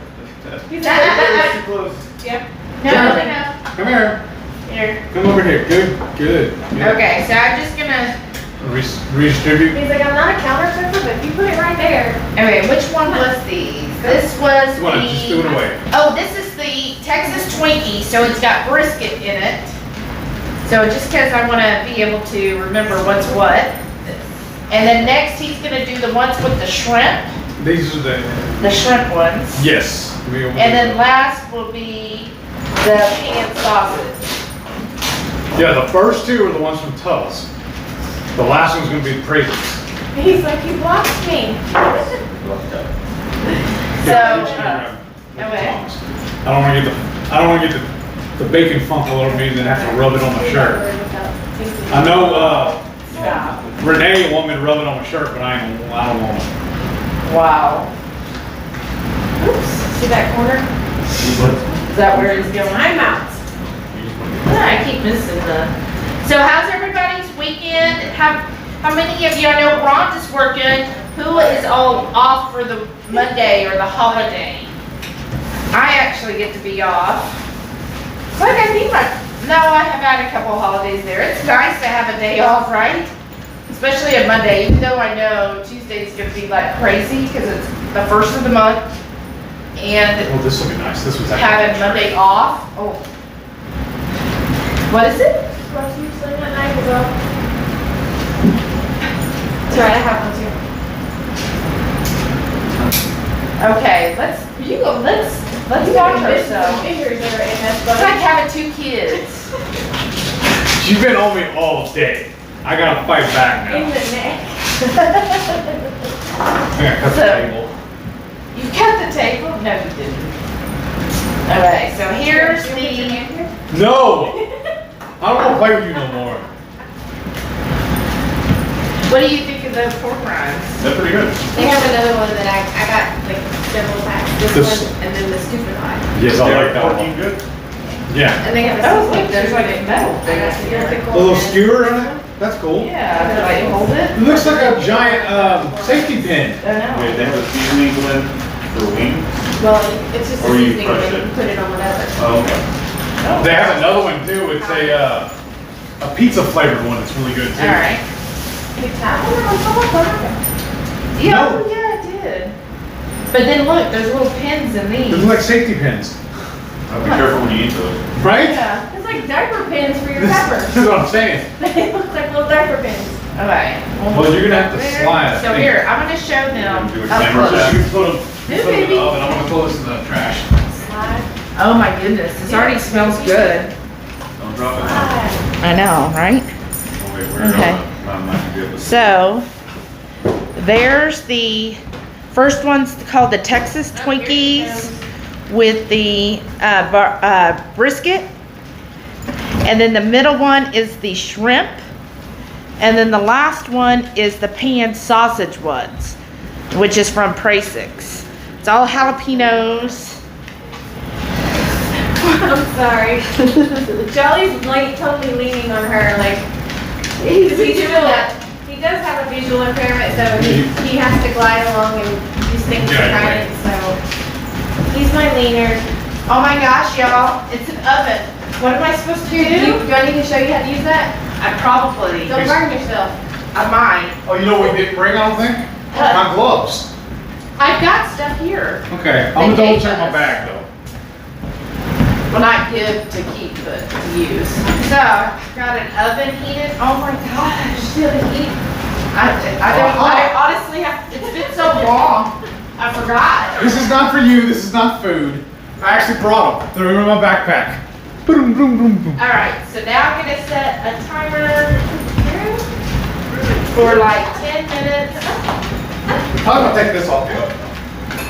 He's Too close. Yep. No, Come here. here. Come over here. Good. Good. Okay, so I'm just gonna, Redistribute. He's like, I'm not a counterfeiter, but if you put it right there. okay, which one was these? This was Come on, just do it the, away. oh, this is the Texas Twinkie, so it's got brisket in it. So just because I wanna be able to remember what's what. And then next, he's gonna do the ones with the shrimp, These are the shrimp ones. yes. And then last will be the pan sausage. Yeah, the first two are the ones from Tubbs. The last one's gonna be the Praisers. He's like, you blocked me. So, I don't wanna get the bacon funk all over me and then have to rub it on my shirt. I know, stop. Renee want me to rub it on my shirt, but I don't want it. Wow. Oops, see that corner? Is that where it's going? I'm out. I keep missing the. So how's everybody's weekend? How many of you, I know Rhonda's working, who is all off for the Monday or the holiday? I actually get to be off. Like I think no, I have had a couple holidays there. It's nice to have a day off, right? Especially a Monday, even though I know Tuesday's gonna be like crazy because it's the first of the month. And Oh, this will be nice. This was having Monday off. Oh. What is it? What's usually that night as well? It's alright, I have one too. Okay, let's watch ourselves. Fingers that are in this It's like having two kids. She's been on me all day. I gotta fight back in now. the neck. Yeah, cut the So- table. You cut the table? No, you didn't. Okay, so here's the, No! I don't wanna play with you no more. what do you think of those pork rinds? They're pretty good. They have another one that I got like several packs. This This- one and then the stupid one. Yes, I like that Working one. good. Yeah. And they have a Oh, seasoning. look, there's like a metal I thing. got the pickle The little and- skewer on it? That's cool. Yeah, did I hold it? It looks like a giant safety pin. I don't Wait, they know. have a seasoning blend for wings? Well, it's just a Or you seasoning crush and it. you put it on whatever. Oh, okay. They have another one too. It's a pizza flavored one. It's really good too. All right. It's that one or something? Yeah, No. oh, yeah, I did. But then look, there's little pins in They these. look like safety pins, Be careful when you eat those. right? Yeah. It's like diaper pins for your This peppers. is what I'm saying. They look like little diaper pins. Okay. Well, you're gonna have to There. slide. I So think. here, I'm gonna show them Do a up camera close. shot. You put them Hey, in the baby. oven. I'm gonna throw this in the trash. Slide. Oh my goodness, this already smells good. Don't drop it. Slide. I know, right? Oh, wait, where Okay. I'm not gonna be able to. So, there's the first one's called the Texas Twinkies with the brisket. And then the middle one is the shrimp. And then the last one is the pan sausage ones, which is from Prasix. It's all jalapenos. I'm sorry. Jolly's like totally leaning on her, like He's he doing that. He does have a visual impairment, so he has to glide along and use things to Yeah, guide it. So he's my leaner. Oh my gosh, y'all, it's an oven. What am I supposed to do? Do I need to show you how to use that? I probably, Don't burn yourself. I might. Oh, you know what we didn't bring? I don't think. What? My gloves. I've got stuff here. Okay, I'm They gonna double gave check my us. bag though. Well, not give to keep, but to use. So, I've got an oven heated. Oh my gosh, still heat. I honestly have, it's been so long. I forgot. This is not for you. This is not food. I actually brought them. They're in my backpack. Boom, boom, boom, boom. All right, so now I'm gonna set a timer for like 10 minutes. I'm gonna take this off the oven.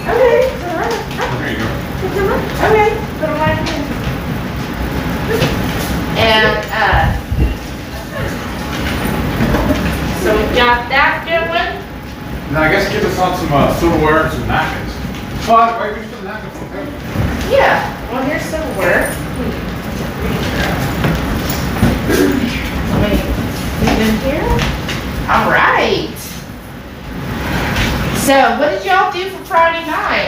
Okay, There you go. okay, put them right in. And, so we got that going. Now I guess give us on some silverware and some napkins. Oh, wait, we should put the napkins on the table. Yeah, well, here's silverware. Wait, is in here? All right. So, what did y'all do for Friday night?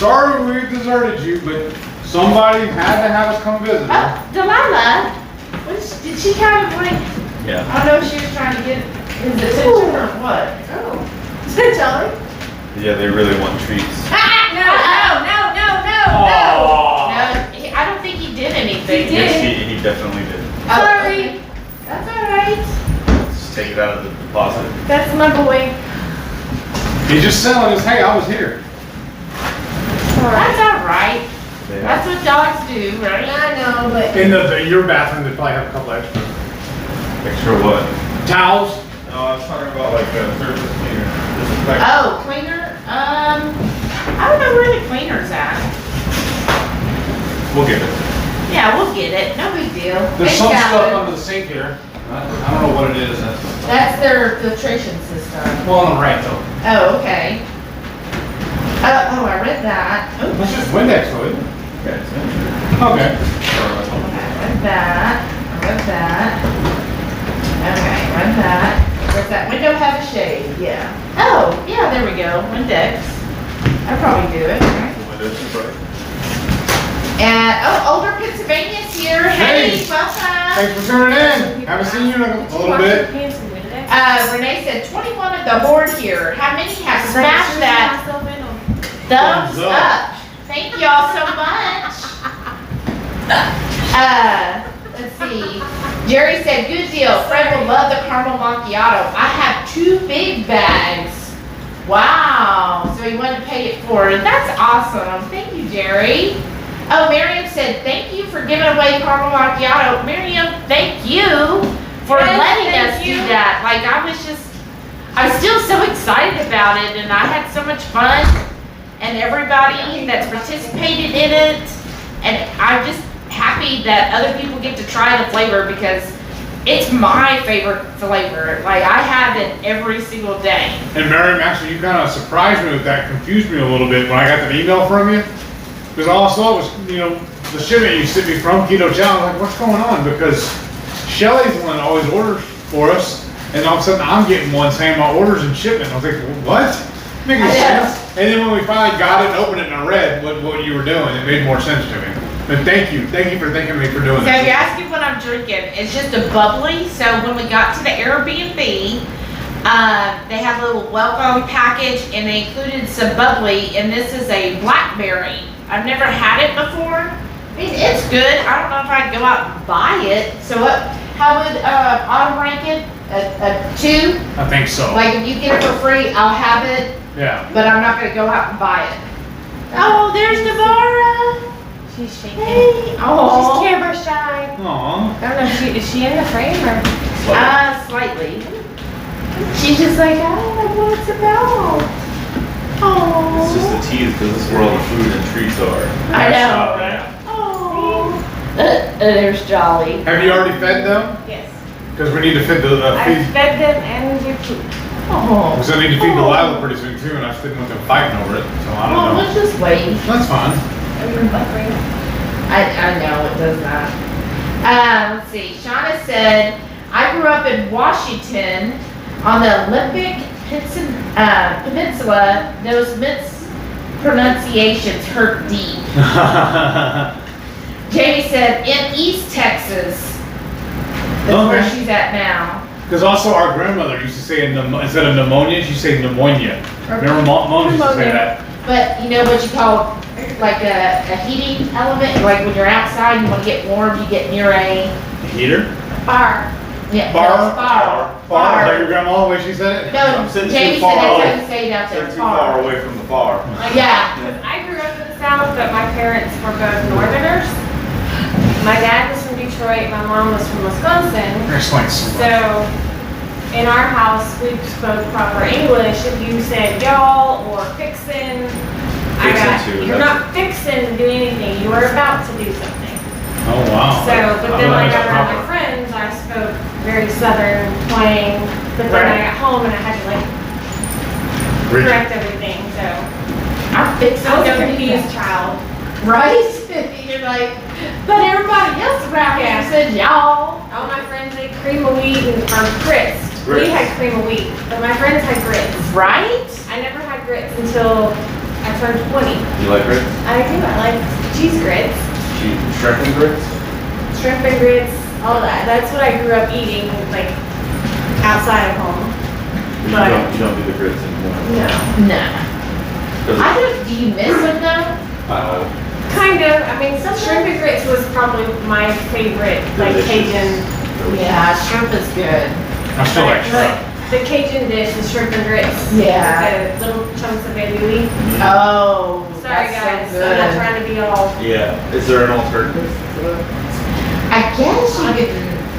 sorry we deserted you, but somebody had to have us come visit her. Oh, Delilah, did she kind of like, Yeah. I don't know if she was trying to get his attention or what? Oh. Tell me. Yeah, they really want treats. No. Aww. No, I don't think he did anything. He did. Yes, he definitely did. Oh, Sorry. okay. That's all right. Just take it out of the deposit. That's my boy. He's just telling us, hey, I was here. That's all right. They That's have what dogs do, right? I know, but In your bathroom, they probably have a couple extra extra what? towels. No, I was talking about like a surface cleaner. Disinfectant. Oh, cleaner? I don't know where the cleaner's at. We'll get it. Yeah, we'll get it. No big deal. There's Hey, some Calvin. stuff under the sink here. I don't know what it is. That's their filtration system. Well, on the right though. Oh, okay. Oh, I read that. Oh, That's just Windex, though, isn't it? Okay, so Okay. I read that. Okay, read that. Does that window have a shade? Yeah. Oh, yeah, there we go. Windex. I'd probably do it, right? windows are bright. And, Older Pennsylvania's here. Hey, welcome. Thanks for tuning in. Haven't seen you in a little bit. Renee said 21 at the horde here. How many have smashed that thumbs up? Thank y'all so much. Let's see. Jerry said, good deal. Fred will love the caramel macchiato. I have 2 big bags. Wow. So he wanted to pay it forward. That's awesome. Thank you, Jerry. Oh, Miriam said, thank you for giving away caramel macchiato. Miriam, thank you for Yes, letting thank us you. do that. Like, I was still so excited about it, and I had so much fun, and everybody that's participated in it, and I'm just happy that other people get to try the flavor because it's my favorite flavor. Like, I have it every single day. And Miriam, actually, you kind of surprised me with that, confused me a little bit when I got that email from you. Because all I saw was, the shipment you sent me from Keto Challenge. I was like, what's going on? Because Shelly's the one that always orders for us. And all of a sudden, I'm getting one saying my order's in shipment. I was like, what? Making sense. And then when we finally got it and opened it and I read what you were doing, it made more sense to me. But thank you for thanking me for doing So this. if you're asking what I'm drinking, it's just a bubbly. So when we got to the Airbnb, they had a little welcome package and they included some bubbly, and this is a blackberry. I've never had it before. I mean, it's good. I don't know if I'd go out and buy it. So how would Autumn rank it? A 2? I think so. Like if you get it for free, I'll have it, Yeah. but I'm not gonna go out and buy it. Oh, there's Navarra. She's shaking. Hey. Oh. She's camera shy. Aw. I don't know, is she in the frame or? Slightly. She's just like, I don't know what it's about. Oh. It's just a tease because this is where all the food and treats are. I know. Yeah. Oh. There's Jolly. Have you already fed them? Yes. Because we need to feed the I feed. fed them and their food. Oh. Because I need to feed Delilah pretty soon too, and I didn't want them fighting over it. So I Well, don't know. let's just wait. That's fine. I know it does that. Let's see. Shauna said, I grew up in Washington on the Olympic Peninsula. Those mispronunciations hurt deep. Jamie said, in East Texas. That's where Okay. she's at now. Because also our grandmother used to say instead of pneumonia, she'd say pneumonia. Remember mom used to say that. But you know what you call like a heating element? Like when you're outside, you want to get warm, you get near a Heater? Bar. yeah, Bar? Bar. Bar. Is that your grandma the way she said it? No, I'm sitting Jamie too said far that's away. how you say it out there. They're too far away from the bar. Yeah. I grew up in the South, but my parents were both Northerners. My dad was from Detroit, my mom was from Wisconsin. Explain some. So, in our house, we spoke proper English. If you said y'all or fixin', you're not fixin' to do anything. You are about to do something. Oh wow. So, but then when I got around my proper. friends, I spoke very Southern twang. But then I got home and I had to like correct everything. So, I'm fixing I was a to confused child. right? You're like, but everybody else around here said y'all. All my friends ate cream of wheat and grits. We Grits. had cream of wheat, but my friends had grits. Right? I never had grits until I I turned 20. You like grits? I do, I like cheese grits, Shrimp and grits? shrimp and grits, all that. That's what I grew up eating, like, outside of home. But, You don't do the grits anymore. no. No. I don't, do you miss them though? Kind of, I mean, shrimp and grits was probably my favorite, like, Delicious. Cajun. Yeah, shrimp is good. I still like shrimp. The Cajun dish, the shrimp and grits. Yeah. The little chunks of baby leaf. Oh, Sorry that's guys, so I'm not good. trying to be all. Yeah. Is there an alternative to that? I guess you could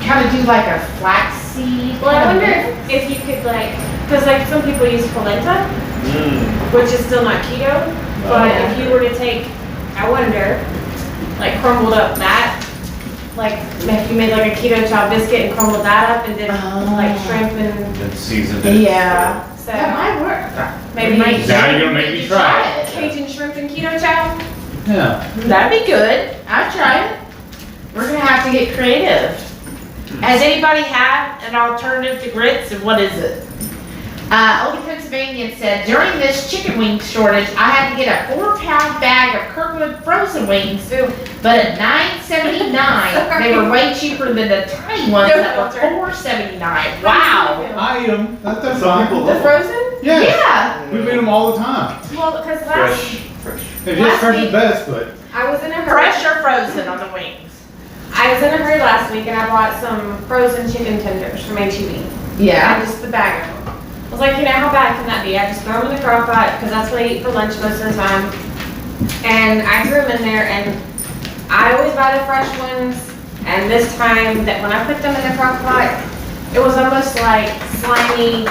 kind of do like a flaxseed. Well, I kind of wonder mix. if you could like, because like some people use polenta, which is still not keto, but yeah. if you were to take, I wonder, like crumbled up that, like if you made like a keto chow biscuit and crumbled that up and did like shrimp and And seasoned it. Yeah. so That might work. maybe Now you're gonna make me try it. Cajun shrimp and keto chow. Yeah. That'd be good. I'd try it. We're gonna have to get creative. Has anybody had an alternative to grits, and what is it? Old Pennsylvania said, during this chicken wing shortage, I had to get a 4-pound bag of Kirkland frozen wings, but at $9.79, they were way cheaper than the tiny ones that were $4.79. Wow. I eat them. That's Some people The love frozen? Yeah. Yeah. We eat them all the time. Well, because fresh. They're just fresh at best, but I was in a hurry. Fresh or frozen on the wings? I was in a hurry last week and I bought some frozen chicken tenders from H-E-B. Yeah. And just the bag of them. I was like, how bad can that be? I just throw them in the crock pot because that's what I eat for lunch most of the time. And I threw them in there and I always buy the fresh ones. And this time that when I put them in the crock pot, it was almost like slimy,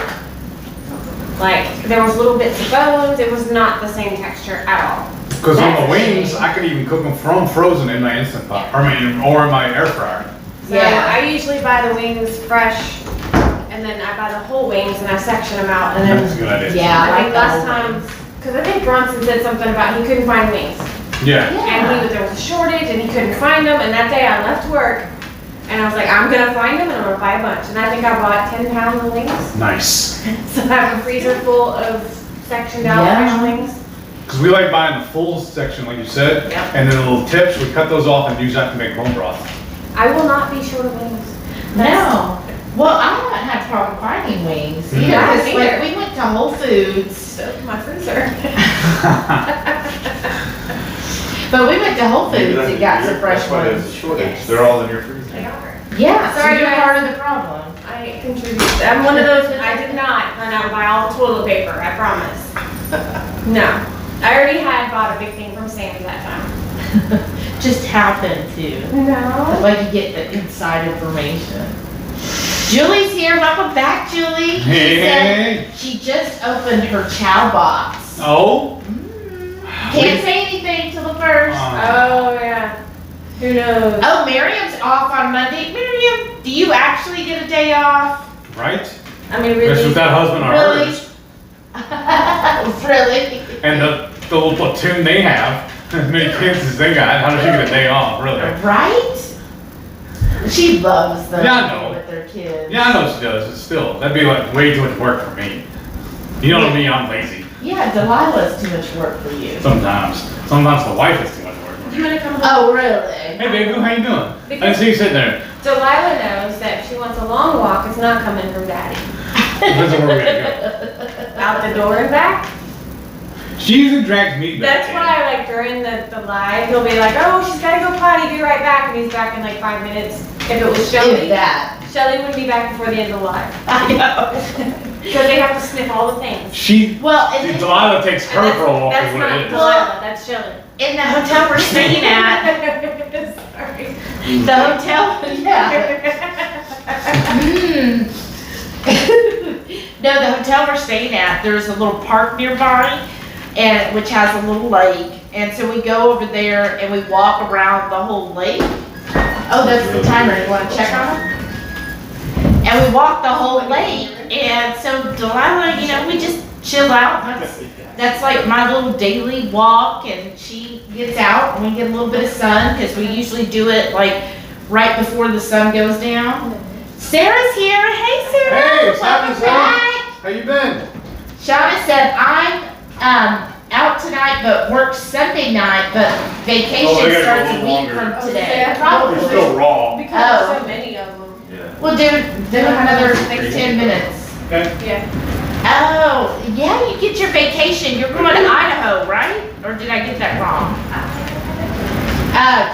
like there was little bits of bones. It was not the same texture at all. because on the That's wings, interesting. I could even cook them from frozen in my Instant Pot, or in my air fryer. So Yeah. I usually buy the wings fresh, and then I buy the whole wings and I section them out, and That's a then good idea. Yeah. I I like think the last whole time, wings. because I think Bronson said something about he couldn't find wings, Yeah. and there was a shortage and he couldn't find them, and that day I left work, and I was like, I'm gonna find them and I'm gonna buy a bunch, and I think I bought 10 pounds of wings, Nice. so I have a freezer full of sectioned out Yeah. fresh wings. Because we like buying the full section, like you said, Yep. and then the little tips, we cut those off and use that to make bone broth. I will not be short of wings. No. Well, I haven't had problem finding wings. You know, I haven't 'cause, like, either. we went to Whole Foods, So my freezer. but we went to Whole Maybe Foods that's and got your- some fresh that's why there's a ones. shortage. Yes. They're all in your freezer. They are. Yeah, so Sorry, you're guys. part of the problem. I contribute. I'm one of those, I did not run out and buy all the toilet paper, I promise. No. I already had bought a big thing from Sam's that time. Just happened to. No. Like you get the inside information. Julie's here. Welcome back, Julie. Hey, She said hey. she just opened her chow box. Oh? Can't say anything till the first. Oh, yeah. Who knows? Oh, Miriam's off on Monday. Miriam, do you actually get a day off? Right? I mean, That's really. what that husband of Really? hers. Really? And the little platoon they have, as many kids as they got, how does she get a day off, really? Right? She loves them Yeah, I know. with their kids. Yeah, I know she does, but still, that'd be like way too much work for me. You know me, I'm lazy. Yeah, Delilah's too much work for you. Sometimes. Sometimes the wife is too much work for me. You wanna come home? Oh, really? Hey baby, how you doing? I didn't see you sitting there. Delilah knows that if she wants a long walk, it's not coming from daddy. Depends on where we gotta Out the door and back. go. She usually drags me back. That's why, like, during the live, he'll be like, oh, she's gotta go potty, be right back, and he's back in like 5 minutes. If it was If Shelly, that. Shelly would be back before the end of the live. I know. Because they have to sniff all the things. She, Well, and then Delilah takes her for a walk That's is what not it is. Delilah, that's Shelly. in the hotel we're staying at, Sorry. the hotel, yeah. Mm. No, the hotel we're staying at, there's a little park nearby, and which has a little lake, and so we go over there and we walk around the whole lake. Oh, that's the timer. You want to check on it? And we walk the whole lake, and so Delilah, you know, we just chill out. That's like my little daily walk, and she gets out and we get a little bit of sun because we usually do it like right before the sun goes down. Sarah's here. Hey, Sarah. Hey, what's happening, Welcome Sarah? back. How you been? Shauna said, I'm out tonight, but works Sunday night, but Oh, vacation they gotta go a starts a little week longer. from I was today. gonna say, We're Probably. still raw. Because there's Oh. so many of them. Yeah. Well, do another like 10 minutes. Okay. Yeah. Oh, yeah, you get your vacation. You're going to Idaho, right? Or did I get that wrong?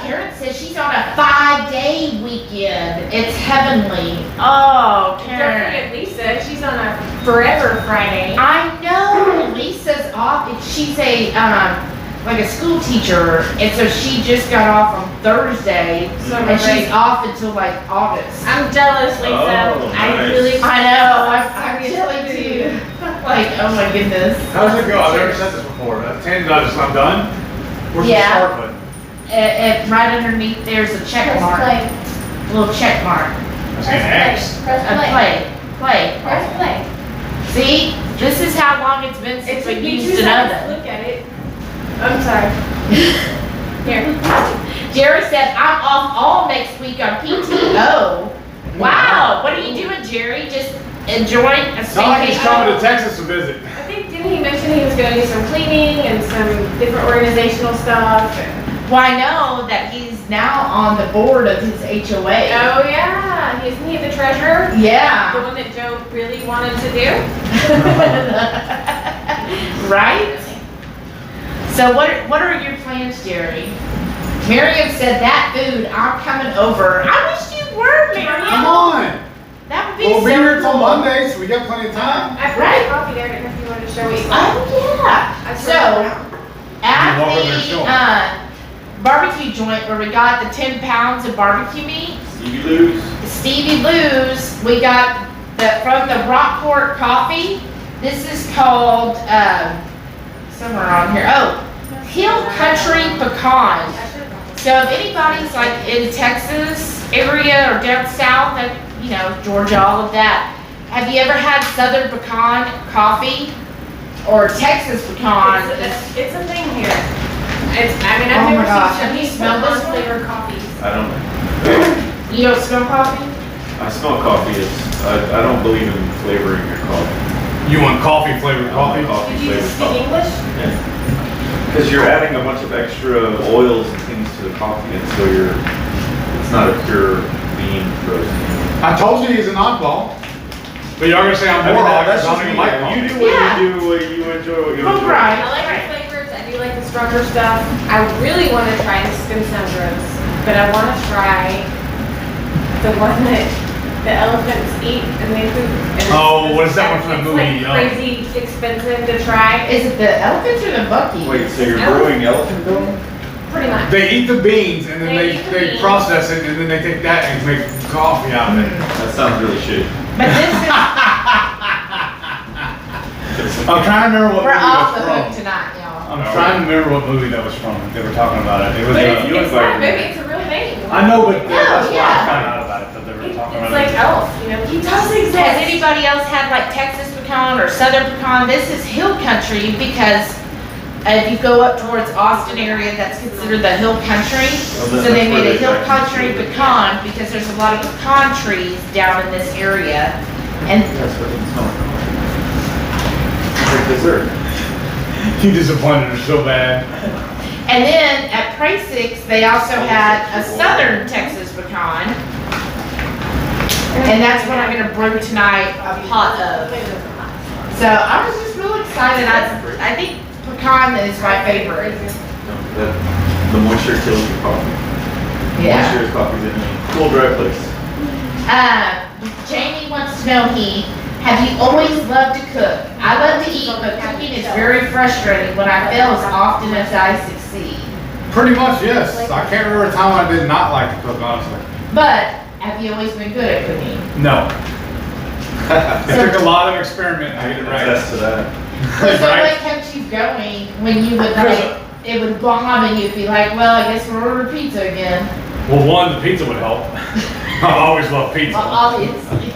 Karen says she's on a 5-day weekend. It's heavenly. Oh, Don't Karen. forget Lisa, she's on a forever Friday. I know Lisa's off. She's a like a school teacher, and so she just got off on Thursday, Summer and she's break. off until like August. I'm jealous, Lisa. Oh, I nice. really. I know. I'm Serious telling too. you. Like, oh my goodness. How's it go? I've never said this before. That 10 does, I'm done. Where's the Yeah. start button? Right underneath there's a check Press mark, play. a little check mark. I say an X. Press A play. play. Press play. See, this is how long it's been It since we took me used 2 an seconds to oven. look at it. I'm sorry. Here. Jerry said, I'm off all next week on PTO. Wow, what are you doing, Jerry? Just enjoying a It's not like he's coming to vacation? Texas to visit. I think, didn't he mention he was gonna do some cleaning and some different organizational stuff? Well, I know that he's now on the board of his HOA. Oh, yeah. Isn't he the treasurer? The Yeah. one that Joe really wanted to do? Right? So what are your plans, Jerry? Miriam said that food, I'm coming over. I wish you were, Come Miriam. on. That would be We'll so be here till cool. Monday, so we got plenty of time. I put Right. a coffee there. I didn't know if you wanted to show what you got. Oh, yeah. I turned So, it around. at You walk over there and show 'em. the barbecue joint where we got the 10 pounds of barbecue meat, You lose. Stevie Lou's, we got from the Rockport Coffee. This is called, somewhere on here, Hill Country Pecan. I should've gone. So if anybody's like in Texas area or down south, and you know, Georgia, all of that, have you ever had Southern Pecan coffee? Or Texas pecan? It's a thing here. I've Oh my never gosh, seen have you Chinese smelled this one? flavored coffees. I don't. You don't smell coffee? I smell coffee. I don't believe in flavoring your coffee. You want coffee flavored coffee? Coffee Did you just flavored speak coffee. English? Because you're adding a bunch of extra oils and things to the coffee, and so it's not a pure bean roast. I told you he's an oddball. But y'all gonna say I'm more odd because I don't even like coffee. You do what Yeah. you do, what you enjoy, what you Oh, enjoy. right. I like the flavors. I do like the stronger stuff. I really want to try the skim roast, but I want to try the one that the elephants eat and they poop. And Oh, what is that one from the it's movie? like crazy expensive to try. Is it the elephants or the buckies? Wait, so you're brewing elephant milk? Pretty much. They eat the beans and then They they eat the beans. process it and then they take that and make coffee out of it. That sounds really shitty. But this is, I'm trying to remember what we're movie off the that hook was from. tonight, y'all. I'm trying to remember what movie that was from. They were talking about it. It was. But you it's not a invited me. movie, it's a real name. I know, but that's why yeah. I found out about it. That they were talking It's about like it. Elf, you know, he does exist. Has anybody else had like Texas pecan or Southern pecan? This is hill country because if you go up towards Austin area, that's considered the hill country. Oh, So that's they where made a they hill like country to do it. pecan because there's a lot of pecan trees down in this area. And That's what it smells like. It's like dessert. You disappointed her so bad. And then at Prasix, they also had a Southern Texas pecan. And that's what I'm gonna brew tonight, a pot of. So I was just real excited. I think pecan is my favorite. The moisture kills your coffee. Yeah. Moisture is coffee's enemy. Cool, dry place. Jamie wants to know, have you always loved to cook? I love to eat, but cooking is very frustrating when I fail as often as I succeed. Pretty much, yes. I can't remember a time I did not like to cook, honestly. But have you always been good at cooking? No. It took a lot of experiment to I get can it right. attest to that. So Right? what kept you going when you would like, it would bomb and you'd be like, well, I guess we'll order pizza again? Well, one, the pizza would help. I always love pizza. Well, obviously.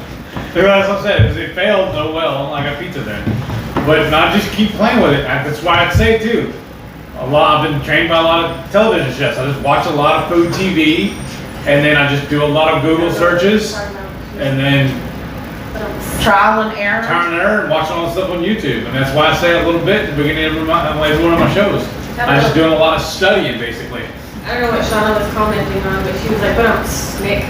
That's what I said. If it failed, oh well, I got pizza then. But not just keep playing with it. And that's why I'd say too. I've been trained by a lot of television chefs. I just watch a lot of food TV, and then I just do a lot of Google searches, and then Trial and error. trial and error and watching all the stuff on YouTube. And that's why I say a little bit at the beginning of every one of my shows. I'm just doing a lot of studying, basically. I don't know what Shauna was commenting on, but she was like, but I'm Nick.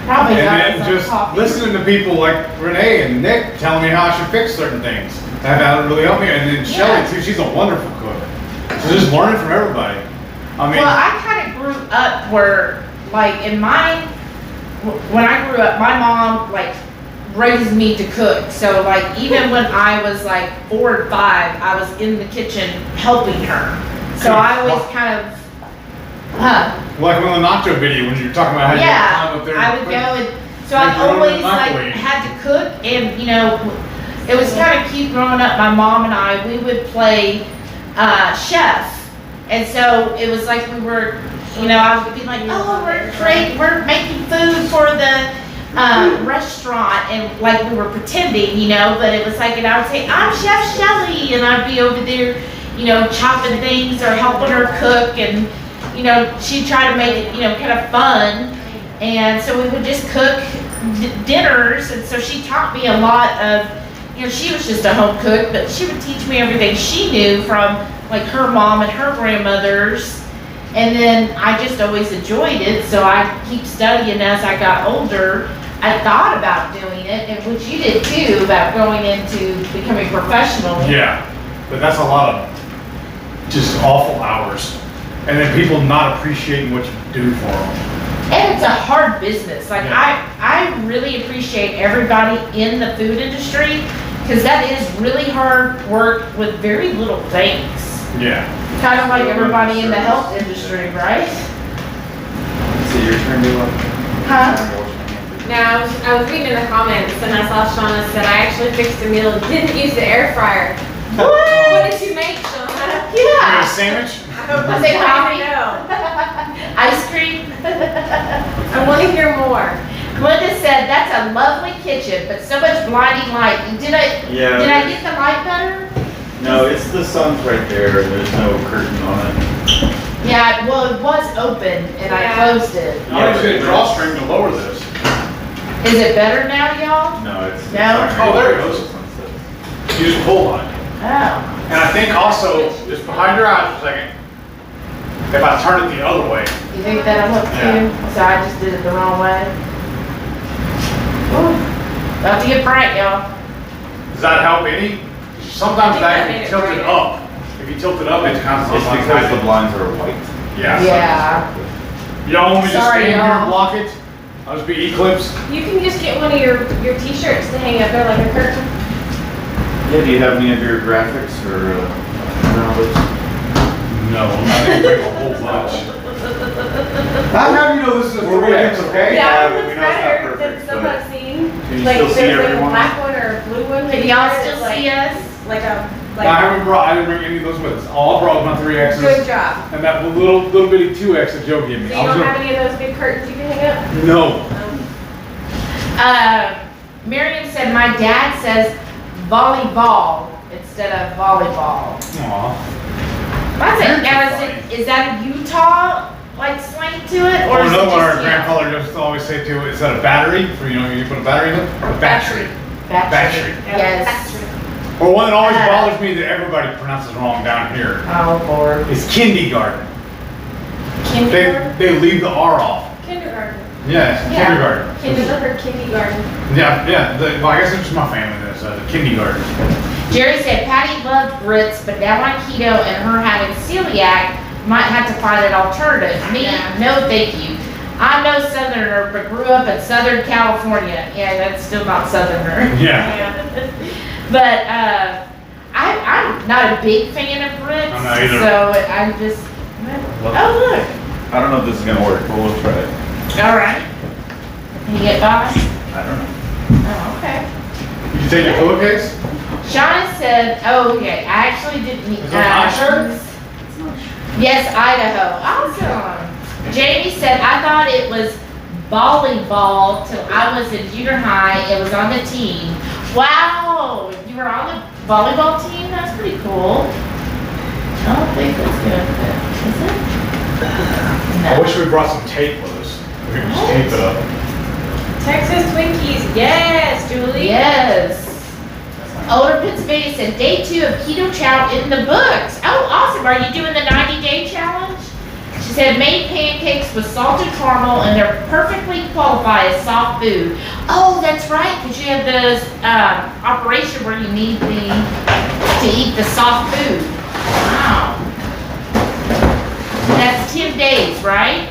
Probably And not then some just coffee. listening to people like Renee and Nick telling me how I should fix certain things. That really helped me. And then Shelly too, she's a wonderful cook. So just learning from everybody. I mean, Well, I kind of grew up where, like, when I grew up, my mom, like, raised me to cook. So, like, even when I was, like, 4 or 5, I was in the kitchen helping her. So I always kind of, like on the nacho video when you're talking about how you climb up there. I would go and, so I Make your own always, like, microwave. had to cook. And, you know, it was kind of cute growing up. My mom and I, we would play chef. And so it was like we were, you know, I would be like, oh, we're making food for the restaurant, and like we were pretending, you know, but it was like, and I would say, I'm Chef Shelly, and I'd be over there, you know, chopping things or helping her cook, and, you know, she'd try to make it, you know, kind of fun. And so we would just cook dinners, and so she taught me a lot of, you know, she was just a home cook, but she would teach me everything she knew from like her mom and her grandmothers. And then I just always enjoyed it, so I keep studying as I got older. I thought about doing it, and which you did too, about going into becoming professional. Yeah, but that's a lot of just awful hours. And then people not appreciating what you do for them. And it's a hard business. Like I really appreciate everybody in the food industry, because that is really hard work with very little thanks. Yeah. Kind of like everybody in the health industry, right? So your turn to what? Huh? Now, I was reading the comments and I saw Shauna said, I actually fixed a meal and didn't use the air fryer. What did you make, Shauna? You Yeah. a sandwich? I say coffee. No. Ice cream. I want to hear more. Glenda said, that's a lovely kitchen, but so much blinding light. Did I Yeah. get the light better? No, it's the sun's right there, and there's no curtain on it. Yeah, well, it was open and I Yeah. closed it. I was gonna drawstring to lower this. Is it better now, y'all? No, it's. No? Oh, there it goes. You just pull on it. Oh. And I think also, just behind your eyes for a second, if I turn it the other way, You think that'll help too? So I just did it the wrong way? Ooh. About to get bright, y'all. does that help any? Sometimes I think that that if made you it tilt it brighter. up, if you tilt it up, it's kind of It's because the blinds are white. Yeah. Yeah. Y'all want me to just Sorry, stand here y'all. and block it? I'll just be eclipse. You can just get one of your t-shirts to hang up there like a curtain. Yeah, do you have any of your graphics or graphics? No, I didn't bring a whole bunch. How do you know this is a 3X, okay? Yeah, but it we looks know it's not better than perfect, some but- I've seen. Can you Like still see there's like a everyone? black one or a blue one. Can y'all still It's see us? Like a, No, I didn't bring any of those with us. All I brought was my 3Xs. good job. And that little bitty 2X that Joe gave me. So I you was don't gonna- have any of those big curtains you can hang up? No. Miriam said, my dad says volleyball instead of volleyball. Aw. That's it. Parents Now, are is that a Utah, like, slang to it? Or is it another one, our just, grandfather used to always say too, is that a battery? For, you know, you put a battery in it? A battery. Battery. Yes. Or one that always bothers me that everybody pronounces wrong down here Oh, Lord. is kindergarten. Kindergarten? They leave the R off. Kindergarten. Yes, Yeah. kindergarten. Kindergarten. Yeah, well, I guess it's just my family that says it, kindergarten. Jerry said Patty loved grits, but now on keto and her having celiac, might have to find an alternative. Me, no thank you. I'm no southerner, but grew up in Southern California. Yeah, that's still not southerner. Yeah. But I'm not a big fan of grits, I'm not either. so I'm just. Oh I don't know if this is gonna work, but we'll try it. look! All right. Can you get by? I don't know. Oh, okay. Did you take your pillowcase? Shauna said, "Oh, okay. I actually didn't meet." Is that my shirt? Yes, Idaho. Awesome. Jamie said, "I thought it was volleyball till I was in junior high. It was on the team." Wow, you were on the volleyball team? That's pretty cool. I don't think that's gonna fit. Is it? I wish we brought some tape with us. We could just tape it up. Texas Twinkies, yes, Julie. Yes. Older Pennsylvania said day 2 of keto chow in the books. Oh, awesome. Are you doing the 90-day challenge? She said made pancakes with salted caramel and they're perfectly qualify as soft food. Oh, that's right, because you have the operation where you need to eat the soft food. Wow. That's 10 days, right?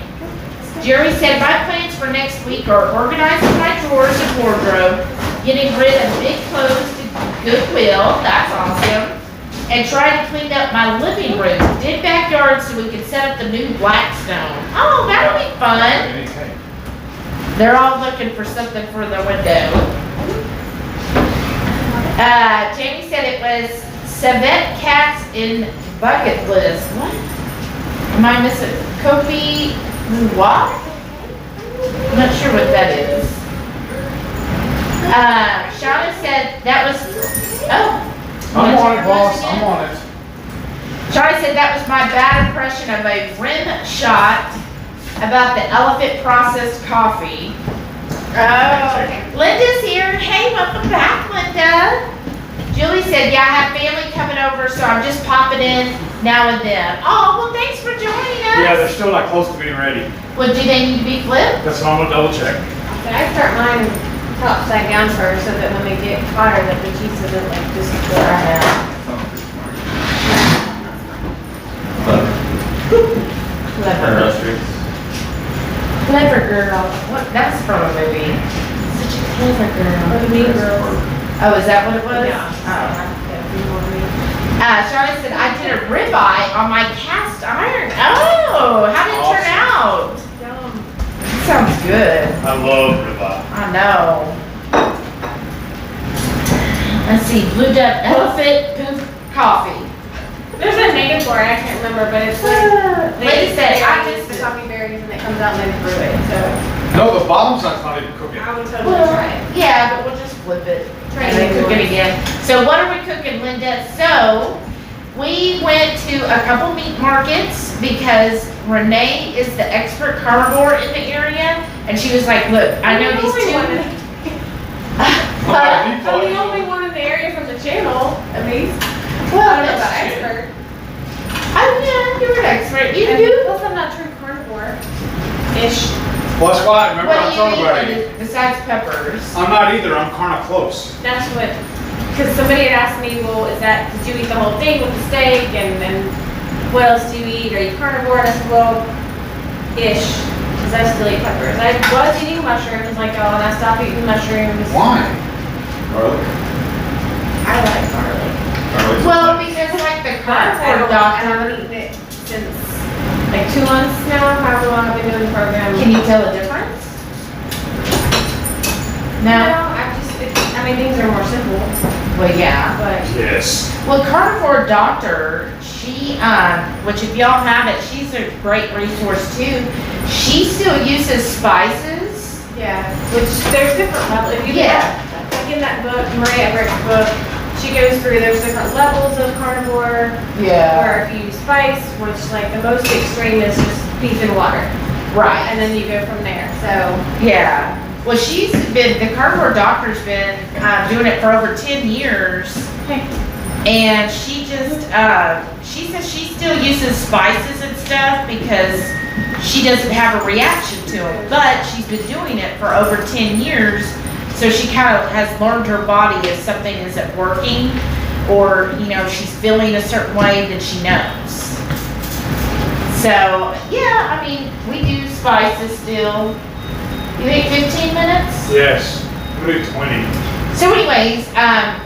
Jerry said my plans for next week are organizing my drawers and wardrobe, getting rid of big clothes to Goodwill, that's awesome, and trying to clean up my living room, dig backyard so we can set up the new Blackstone. Oh, that'll be fun. They're all looking for something for the window. Jamie said it was Xevia cats in bucket list. What? Am I missing? Kofi what? I'm not sure what that is. Shauna said that was, I'm on it, boss, I'm on it. Shauna said that was my bad impression of a rim shot about the elephant processed coffee. Oh, Linda's here. Hey, welcome back, Linda. Julie said, yeah, I have family coming over, so I'm just popping in now and then. Oh, well, thanks for joining us. Yeah, they're still not close to being ready. Well, do they need to be flipped? That's what I'm gonna double check. I start mine upside down first so that when they get hotter that the cheese doesn't like disappear. Clever. Clever girl. What? That's from a movie. Such a clever girl. Or the Mean Girls. Oh, is that what it was? Yeah. Oh. Charlotte said, I did a ribeye on my cast iron. Oh, how did it turn out? Yum. Sounds good. I love ribeye. I know. Let's see, Blue Duck Elephant Poop Coffee. There's a name for it, I can't remember, but it's like, Lady said, I mix just, the coffee berries and it comes out and then brew it, so No, the bottom side's not even cooking. I would totally try it. yeah, but we'll just flip it Try and then it cook it once. again. So what are we cooking, Linda? So, we went to a couple meat markets because Renee is the expert carnivore in the area, and she was like, look, I know these two. I'm the only one in the area from the channel, at least. Well, I don't know about that's true. expert. Oh, yeah, you're an expert. You And do. plus I'm not true carnivore-ish. Well, that's why, remember What I do told you everybody, eat besides peppers? I'm not either, I'm kinda close. That's what, because somebody had asked me, well, did you eat the whole thing with the steak, and then what else do you eat? Are you carnivore? And I said, well, ish, because I still eat peppers. I was eating mushrooms like y'all, and I stopped eating mushrooms. Why? Garlic. I like garlic. Garlic's Well, fine. because like the But I carnivore haven't doctor, eaten it since like 2 months now, however long I've been doing the program. can you tell the difference? No, No? I mean, things are more simple, Well, yeah. but Yes. Well, carnivore doctor, she, which if y'all have it, she's a great resource too. She still uses spices. yeah, which there's different levels. If you look Yeah. at, like in that book, Maria Everett's book, she goes through, there's different levels of carnivore, where if you use spice, which like the most extreme is just beef and water, Right. and then you go from there, so. Yeah. Well, the carnivore doctor's been doing it for over 10 years. And she just, she says she still uses spices and stuff because she doesn't have a reaction to them. But she's been doing it for over 10 years. So she kind of has learned her body if something isn't working or, she's feeling a certain way, then she knows. So, yeah, I mean, we do spices still. You think 15 minutes? Yes, we do 20. So anyways,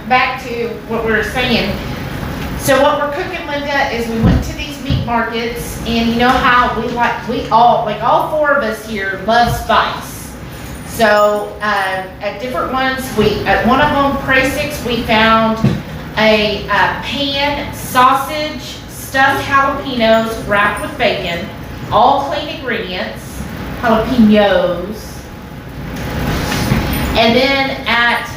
back to what we were saying. So what we're cooking, Linda, is we went to these meat markets, and you know how all 4 of us here love spice. So at different ones, at one of them, Prey 6, we found a pan sausage stuffed jalapenos wrapped with bacon, all clean ingredients, jalapenos. And then at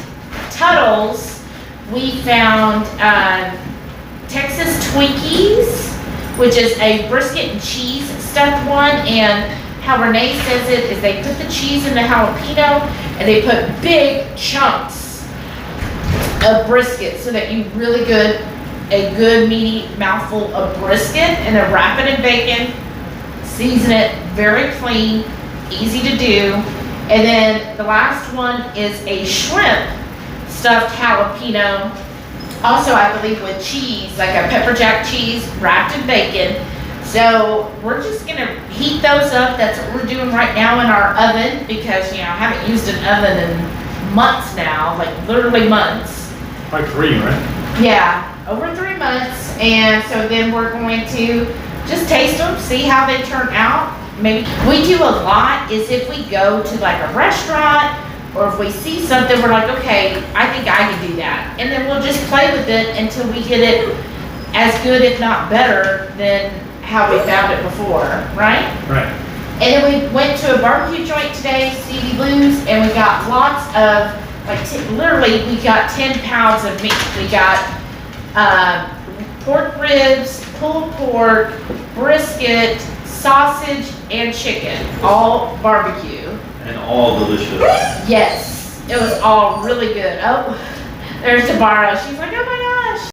Tuttle's, we found Texas Twinkies, which is a brisket and cheese stuffed one, and how Renee says it is they put the cheese in the jalapeno and they put big chunks of brisket so that you really good, a good meaty mouthful of brisket, and then wrap it in bacon, season it very clean, easy to do. And then the last one is a shrimp stuffed jalapeno, also I believe with cheese, like a pepper jack cheese wrapped in bacon. So we're just gonna heat those up. That's what we're doing right now in our oven because, you know, I haven't used an oven in months now, like literally months. Like 3, right? Yeah, over 3 months. And so then we're going to just taste them, see how they turn out. Maybe we do a lot is if we go to like a restaurant or if we see something, we're like, okay, I think I can do that. And then we'll just play with it until we get it as good, if not better, than how we found it before, right? Right. And then we went to a barbecue joint today, Stevie Lou's, and we got lots of, like, literally, we got 10 pounds of meat. We got pork ribs, pulled pork, brisket, sausage, and chicken, all barbecue. And all delicious. Yes, it was all really good. Oh, there's Tabara. She's like, oh my gosh.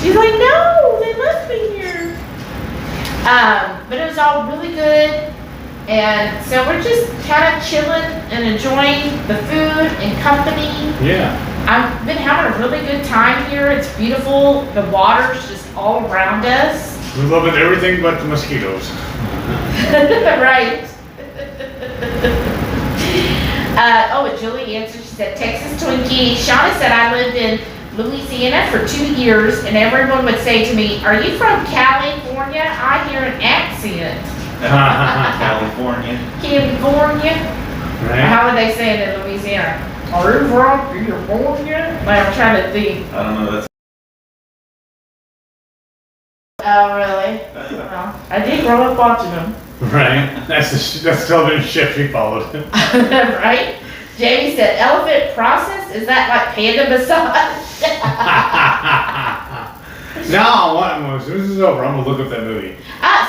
She's like, no, they must be here. But it was all really good. And so we're just kind of chilling and enjoying the food and company. Yeah. I've been having a really good time here. It's beautiful. The water's just all around us. We love it, everything but the mosquitoes. Right. And Julie answered, she said, Texas Twinkie. Shauna said, I lived in Louisiana for 2 years, and everyone would say to me, are you from California? I hear an accent. California. California? Right? How would they say it in Louisiana? Are you from California? Like, I'm trying to think. I don't know, that's. Oh, really? Well, I did grow up watching them. Right. That's the television shift we followed. Right? Jamie said, elephant process? Is that like panda massage? Now, as soon as this is over, I'm gonna look up that movie.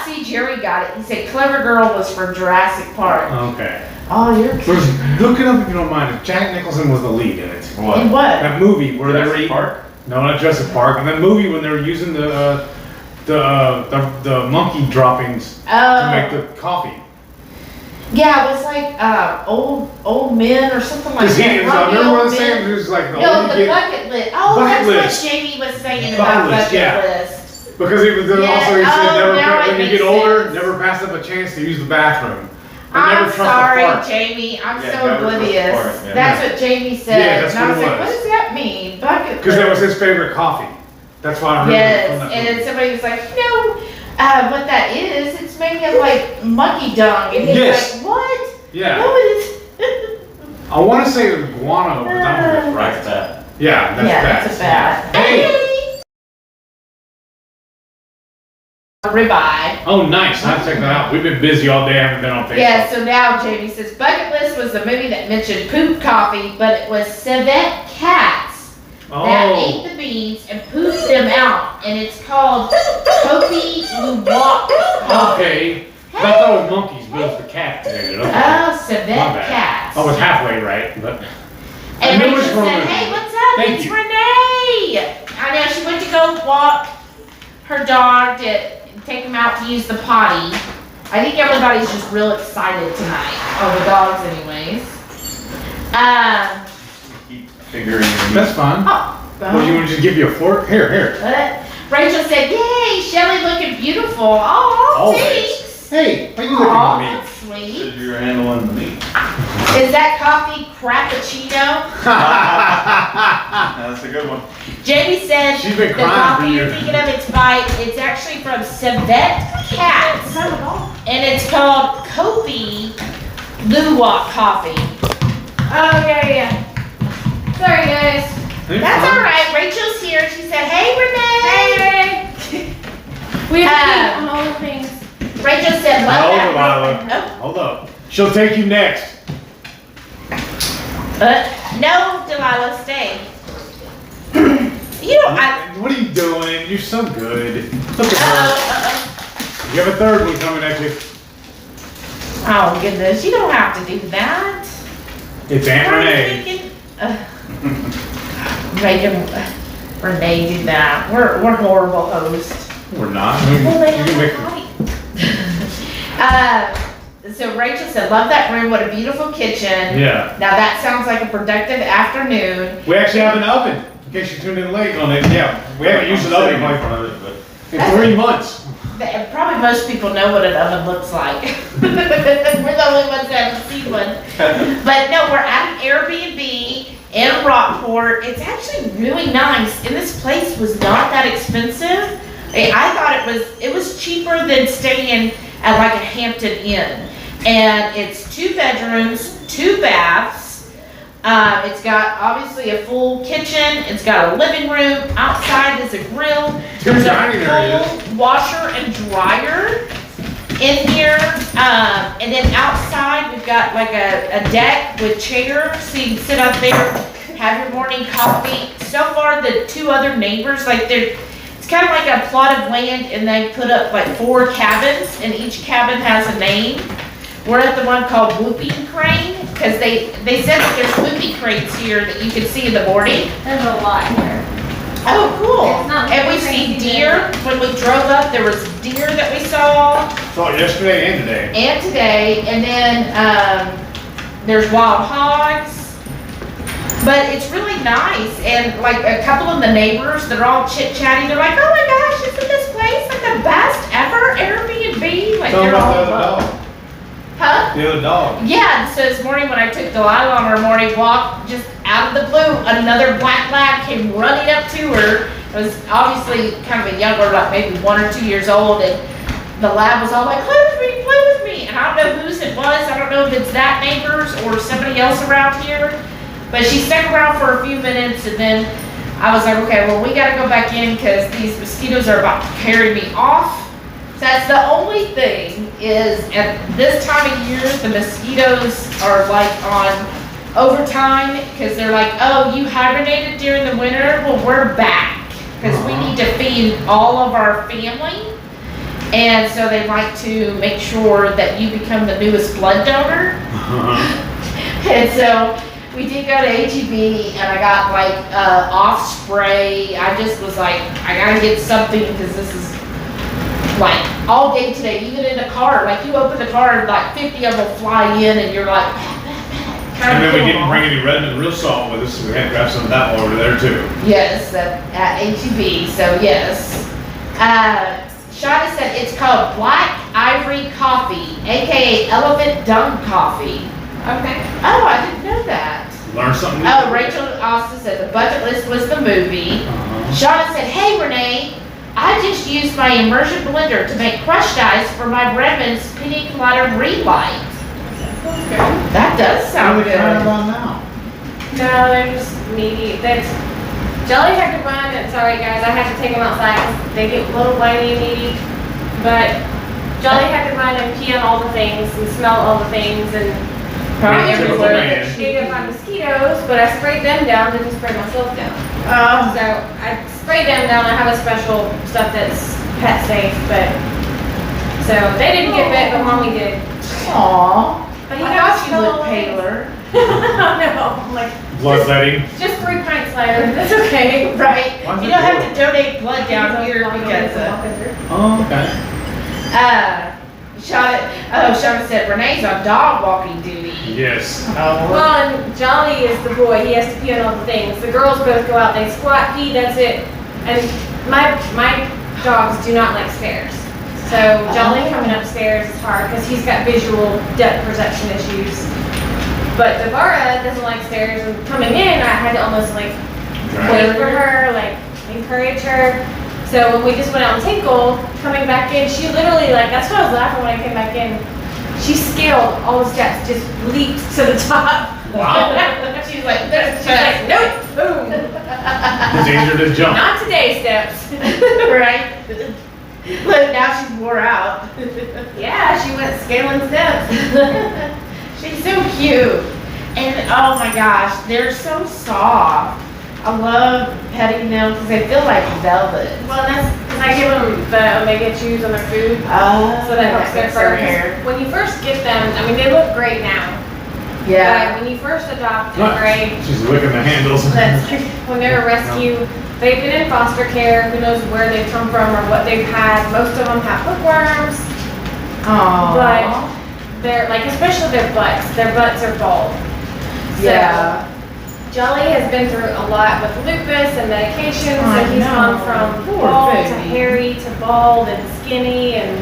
See, Jerry got it. He said, Clever Girl was for Jurassic Park. Okay. Oh, you're So cute. look it up if you don't mind. Jack Nicholson was the lead in it. In What? what? That movie where they were Jurassic eating. Park? No, not Jurassic Park. And that movie when they were using the monkey droppings to make the coffee. Yeah, it was like old men or something like Because that. I Grumpy remember old what they men. saying. It was like the No, only the kid. bucket list. Oh, Bucket that's list. what Jamie was saying Bucket about list, bucket yeah. list. Because it was then Yeah, also he said oh, never now it when you makes get older, sense. never pass up a chance to use the bathroom. And I'm never trust sorry, a fart. Jamie. I'm Yeah, so never trust a oblivious. fart, yeah. That's what Jamie said. Yeah, that's and I what was it like, was. what does that mean? Bucket Because that was list. his favorite coffee. That's why I remember Yes, from that and movie. then somebody was like, what that is, it's made of like monkey dung. And he's Yes. like, what? Yeah. No, it is. I want to say it was guano, but I don't know if that's Right, right. that. Yeah, that's Yeah, bad. that's a bat. Hey. Ribeye. Oh, nice. I'll check that out. We've been busy all day. I haven't been on Facebook. Yeah, so now Jamie says Bucket List was the movie that mentioned poop coffee, but it was civet cats that ate Oh. the beans and pooped them out, and it's called Kopi Luwak coffee. Okay. I thought it was monkeys, but it was the cat that did it. Okay. Oh, civet My bad. cats. I was halfway right, but. I And knew Rachel it was said, from a- hey, what's up? Thank It's you. Renee. I know she went to go walk her dog to take him out to use the potty. I think everybody's just real excited tonight. Oh, the dogs anyways. Keep figuring. That's fine. Well, you want to just give you a fork? Here. Rachel said, yay, Shelly looking beautiful. Oh, Always. thanks. Hey, how you looking Aw, at me? that's sweet. Says you're handling the meat. Is that coffee Frappuccino? That's a good one. Jamie said She's been the crying coffee for you're years. thinking of, it's actually from Civet Cats. And it's called Kopi Luwak coffee. Oh, yeah. Sorry, guys. That's all right. Rachel's here. She said, hey, Renee. Hey. We have to eat all the things. Rachel said, love Hold that. on, Lila. Hold up. She'll take you next. No, Delilah, stay. You know, What are you doing? You're so good. Look at her. You have a third one coming at you. Oh goodness, you don't have to do that. It's Aunt Why are you Renee. thinking- Making Renee do that. We're horrible hosts. We're not. Well, they You have can make- a height. So Rachel said, love that room, what a beautiful kitchen. Yeah. Now that sounds like a productive afternoon. We actually have an oven, in case you tuned in late on it. Yeah, we haven't used an oven in in like front of it, but. in 3 months. Probably most people know what an oven looks like. We're the only ones that haven't seen one. But no, we're at an Airbnb in Rockport. It's actually really nice, and this place was not that expensive. I thought it was cheaper than staying at like a Hampton Inn. And it's 2 bedrooms, 2 baths. It's got obviously a full kitchen. It's got a living room. Outside is a grill. There's dining a areas. full washer and dryer in here. And then outside we've got like a deck with chairs so you can sit out there, have your morning coffee. So far the 2 other neighbors, it's kind of like a plot of land, and they put up like 4 cabins, and each cabin has a name. We're at the one called Whooping Crane, because they said that there's whooping cranes here that you can see in the morning. There's a lot here. Oh, cool. It's not And we've crazy seen deer. When we drove up, there was deer that we saw, Saw it yesterday and today. and today, and then, there's wild hogs. But it's really nice, and like a couple of the neighbors, they're all chit-chatting, they're like, oh my gosh, isn't this place like the best ever Airbnb? Like Tell them they're all about the other love. dog. Huh? The other dog. Yeah, so this morning when I took Delilah on her morning walk, just out of the blue, another black lab came running up to her. It was obviously kind of a younger, like maybe 1 or 2 years old, and the lab was all like, play with me, and I don't know whose it was. I don't know if it's that neighbor's or somebody else around here. But she stuck around for a few minutes, and then I was like, okay, well, we gotta go back in because these mosquitoes are about to carry me off. So that's the only thing is at this time of year, the mosquitoes are like on overtime because they're like, oh, you hibernated during the winter? Well, we're back because we need to feed all of our family. And so they like to make sure that you become the newest blood donor. And so we did go to HEB, and I got like off spray. I just was like, I gotta get something because this is like all day today, even in the car. Like you open the car and like 50 of them fly in, and you're like, And then we didn't bring any Redmond real salt with us, so we had to grab some of that while we were there too. Yes, at HEB. So yes. Shada said it's called Black Ivory Coffee, aka Elephant Dung Coffee. Okay. Oh, I didn't know that. Learn something new. Oh, Rachel Austin said the bucket list was the movie. Shauna said, hey Renee, I just used my immersion blender to make crushed ice for my Redmond's Pina Colada Relight. That does sound good. about now? No, they're just meaty. That's Jelly had to run. It's alright, guys. I had to take them outside 'cause they get a little whitey and meaty. But Jelly had to run and pee on all the things and smell all the things and Probably Typical everywhere. man. she got my mosquitoes. But I sprayed them down, didn't spray myself down. So I sprayed them down. I have a special stuff that's pet safe, but so they didn't get bit, but mommy did. Aw. But I he thought got you looked paler. No, I'm like Bloodletting. just 3 pints later. That's okay. Right. Why is You it don't have cold? to donate blood down here because, Oh, okay. Shauna said Renee's on dog walking duty. Yes. Well, and Jolly is the boy. He has to pee on all the things. The girls both go out. They squat, pee. That's it. And my dogs do not like stairs. So Jolly coming upstairs is hard because he's got visual depth perception issues. But Devara doesn't like stairs, and coming in, I had to almost like wait for her, like encourage her. So when we just went out and tinkled, coming back in, she literally like, that's why I was laughing when I came back in. She scaled all the steps, just leaped to the top. Wow. She's like, She's like, nope, boom. It's easier to jump. Not today steps. right? Look, now she's wore out. Yeah, she went scaling steps. She's so cute. And oh my gosh, they're so soft. I love petting them because they feel like velvet. Well, that's because I give them the omega-2s on their food, so that helps their fur. When you first get them, I mean, they look great now. Yeah. But when you first adopt a Look, gray, she's licking the handles. when they're a rescue, they've been in foster care, who knows where they've come from or what they've had. Most of them have hookworms, but they're like, especially their butts are bald. Yeah. So, Jolly has been through a lot with lupus and medications, I and he's know. gone from Poor bald to baby. hairy to bald and skinny, and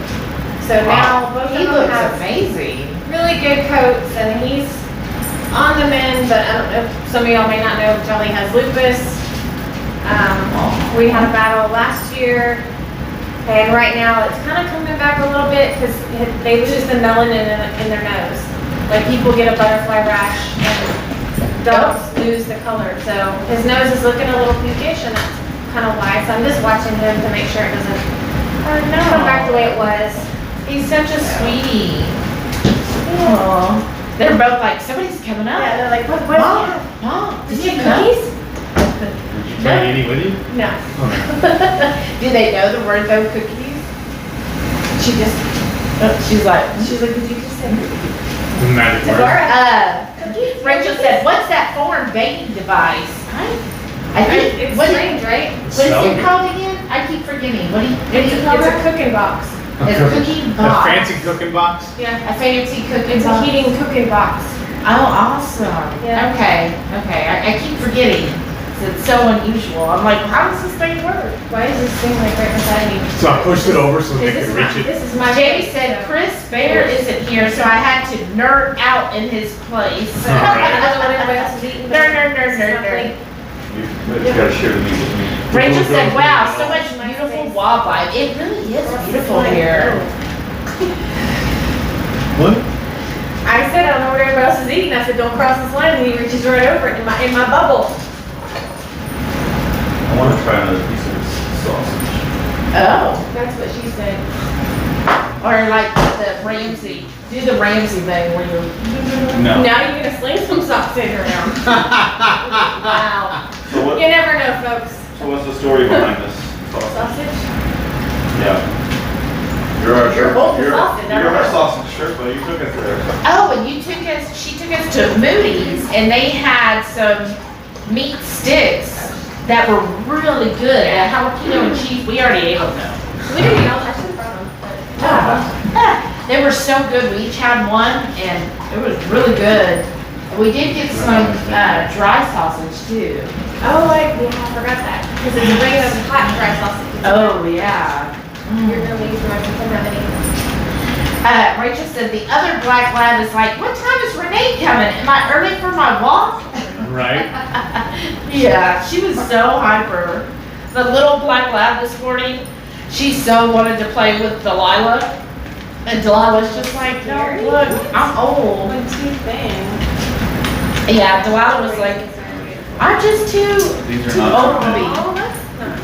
so now both He of them looks have amazing. really good coats, and he's on the mend, but I don't know, some of y'all may not know, Jolly has lupus. We had a battle last year, and right now it's kind of coming back a little bit because they lose the melanin in their nose. Like people get a butterfly rash and dogs lose the color. So his nose is looking a little pinkish, and that's kind of why. So I'm just watching him to make sure it doesn't come back the way it was. He's such a sweetie. Aw. They're both like, somebody's coming up. Yeah, they're like, what? Mom, Did did you you have come? cookies? Did you bring any with you? No. Do they know the word though, cookies? She just, She's like, did you just say cookies? Magic word. Cookies? Rachel said, what's that foreign baking device? I think, It's what strange, right? is it called again? I keep forgetting. What do you call It's it? a cooking box. A cooking A box. fancy cooking box? Yeah. A fancy cooking It's a box. heating cooking box. Oh, awesome. Yeah. Okay. I keep forgetting. It's so unusual. I'm like, how does this thing work? Why is this thing like right beside me? So I pushed it over so they This could is my, reach it. this is my. Jamie face, said so- Chris Bear isn't here, so I had to nerd out in his place. So, I don't know what everybody else is eating. but Nerd. it's not late. You gotta share the meat with me. Rachel said, wow, so much beautiful wildlife. It really is beautiful here. What? I said, I don't know what everybody else is eating. I said, don't cross this line, and he reaches right over it in my bubble. I wanna try another piece of this sausage. Oh. That's what she said. Or like the Ramsey. Do the Ramsey thing where you're. No. Now you're gonna sling some sausage around. Wow. So what, You never know, folks. so what's the story behind this sausage? Sausage? Yeah. You're our You're both the you're sausage, I you're don't our know. sausage shirt, but you took us there. Oh, and she took us to Moody's and they had some meat sticks that were really good. Jalapeno and cheese. We already ate them though. We didn't know. I should have brought them. They were so good. We each had one and it was really good. We did get some dry sausage too. Oh, yeah, I forgot that. Because it's a ring of hot dry sausage. Oh yeah. You're gonna leave my remedy. Rachel said the other black lab is like, what time is Renee coming? Am I early for my walk? Right? Yeah, she was so hyper. The little black lab this morning, she so wanted to play with Delilah. And Delilah's just like, no, look, I'm old. One, two thing. Yeah, Delilah was like, I'm just too These are old not. to be. Oh, that's not.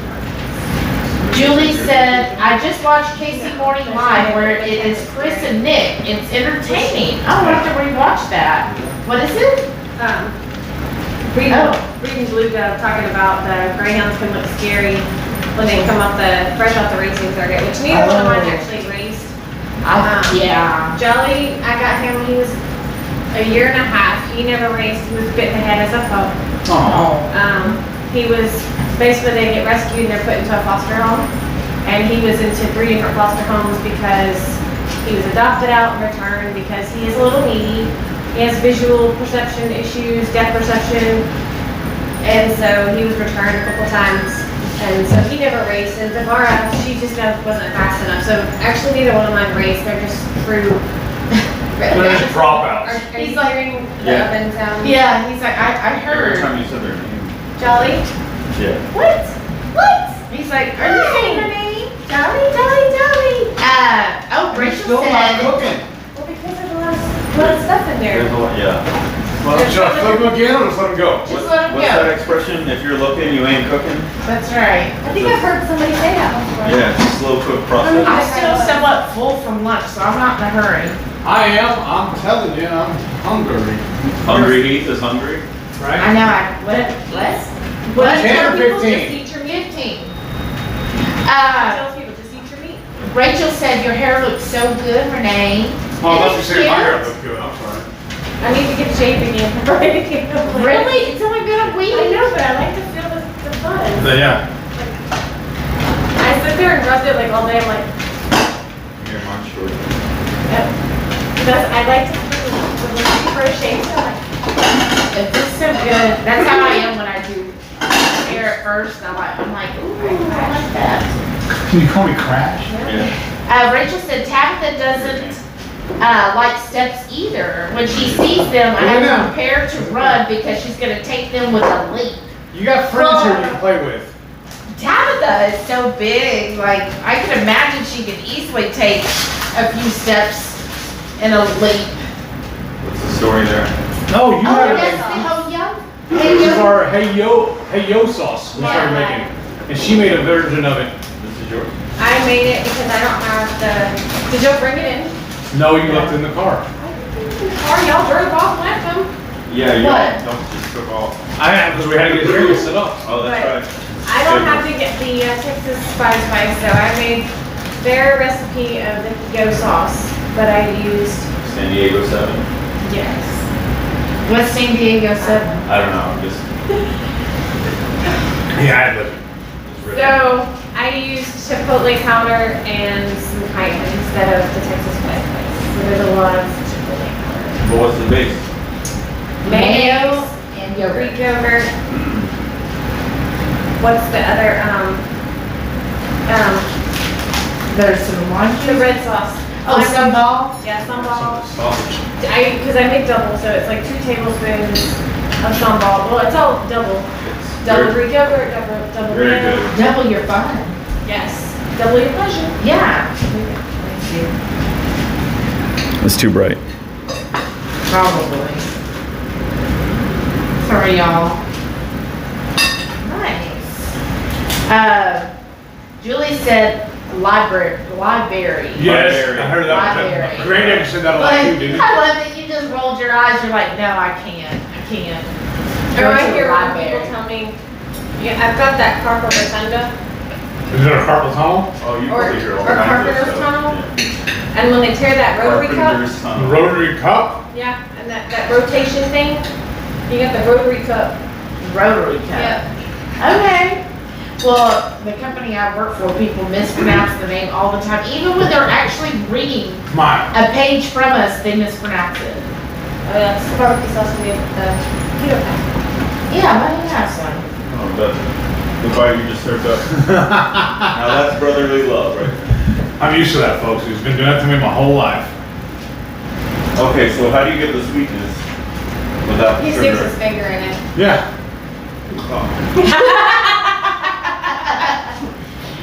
Julie said, I just watched Casey Morning Live where it is Chris and Nick. It's entertaining. I'll have to rewatch that. What is it? Reading Blue Dove talking about the greyhounds can look scary when they come off fresh off the racing circuit, which neither one of mine actually raced. Yeah. Jolly, I got him when he was a year and a half. He never raced. He was bitten in the head as a pup. Oh. He was, basically they get rescued and they're put into a foster home. And he was into 3 different foster homes because he was adopted out and returned because he is a little needy. He has visual perception issues, depth perception. And so he was returned a couple times. And so he never raced. And Devara, she just wasn't fast enough. So actually neither one of mine raced. They're just through. They're just dropouts. Are you hearing the Yeah. oven sound? Yeah, he's like, I Every heard. time you said their name. Jolly? Yeah. What? He's like, are you saying my name? Jolly? Rachel Still not said, cooking. Well, because there's a lot of stuff in there. There's a lot, yeah. Should I flip them again or just let them go? just let him What's that go. expression? If you're looking, you ain't cooking? That's right. I think I've heard somebody say that before. Yeah, it's a slow cook process. I'm still somewhat full from lunch, so I'm not in a hurry. I am. I'm telling you, I'm hungry. Hungry Heath is hungry. Right? I know, what? What? 10 or People just 15? eat your meat. 15. Tells people just eat your meat. Rachel said your hair looks so good, Renee. Oh, I thought you said my hair Cute. looked good, I'm sorry. I need to get shaved again. Really? It's only been a week. I know, but I like to feel the fun. Yeah. I sit there and rubbed it like all day. I'm like, Here, mine's short. yep. Because I like to feel the crochet. So I'm like, It looks so good. That's how I am when I do hair at first. I'm like, ooh, I like that. Can you call me Crash? Yeah. Rachel said Tabitha doesn't like steps either. When she sees them, I have to prepare to run because she's gonna take them with a leap. You got friends here you can play with. Tabitha is so big, like I can imagine she could easily take a few steps in a leap. What's the story there? No, you Oh, had that's it. the whole young. This is our hey yo sauce we started Yeah. making. And she made a version of it. This is yours? I made it because I don't have the. Did y'all bring it in? No, you left it in the car. Or y'all drove off and left them. Yeah, you What? don't just took off. I have, because we had to get here to set up. Oh, that's Right. right. I don't have to get the Texas spice, so I made their recipe of the yo sauce, but I used, San Diego 7. yes. What's San Diego 7? I don't know, I'm just. Yeah, I had to. it's written. So I used chipotle powder and some cayenne instead of the Texas spice. So there's a lot of chipotle powder. But what's the base? Mayo and Greek yogurt. yogurt. What's the other, There's some lime the juice. red sauce? Oh, sambal. Yeah, sambal. Sausage. Because I make double, so it's like 2 tablespoons of sambal. Well, it's all double. It's Double very, Greek yogurt, double very mayo. good. Double your fun. Yes, double your pleasure. Yeah. It's too bright. Probably. Sorry, y'all. Nice. Julie said library. Yes, I heard that. Library. Granddaddy said that a lot Like, too, didn't he? I love that you just rolled your eyes. You're like, no, I can't. Or Go I to the hear when library. people tell me, yeah, I've got that carpal rotunda, Is it a carpal tunnel? Oh, you Or- probably hear all or kinds of Carpenter's stuff. tunnel? Yeah. and when they tear that rotary cup, Carpenter's The tunnel. rotary cup? yeah, and that rotation thing, you got the rotary cup. Rotary cup. Yep. Okay. Well, the company I work for, people mispronounce the name all the time. Even when they're actually reading Come on. a page from us, they mispronounce it. Oh, that's barbecue sauce and the keto pack. Yeah, why do you have some? Oh, the bite you just served up. Now that's brotherly love, right? I'm used to that, folks. He's been doing that to me my whole life. Okay, so how do you get the sweetness without the He sticks sugar? his finger in it. Yeah. Oh.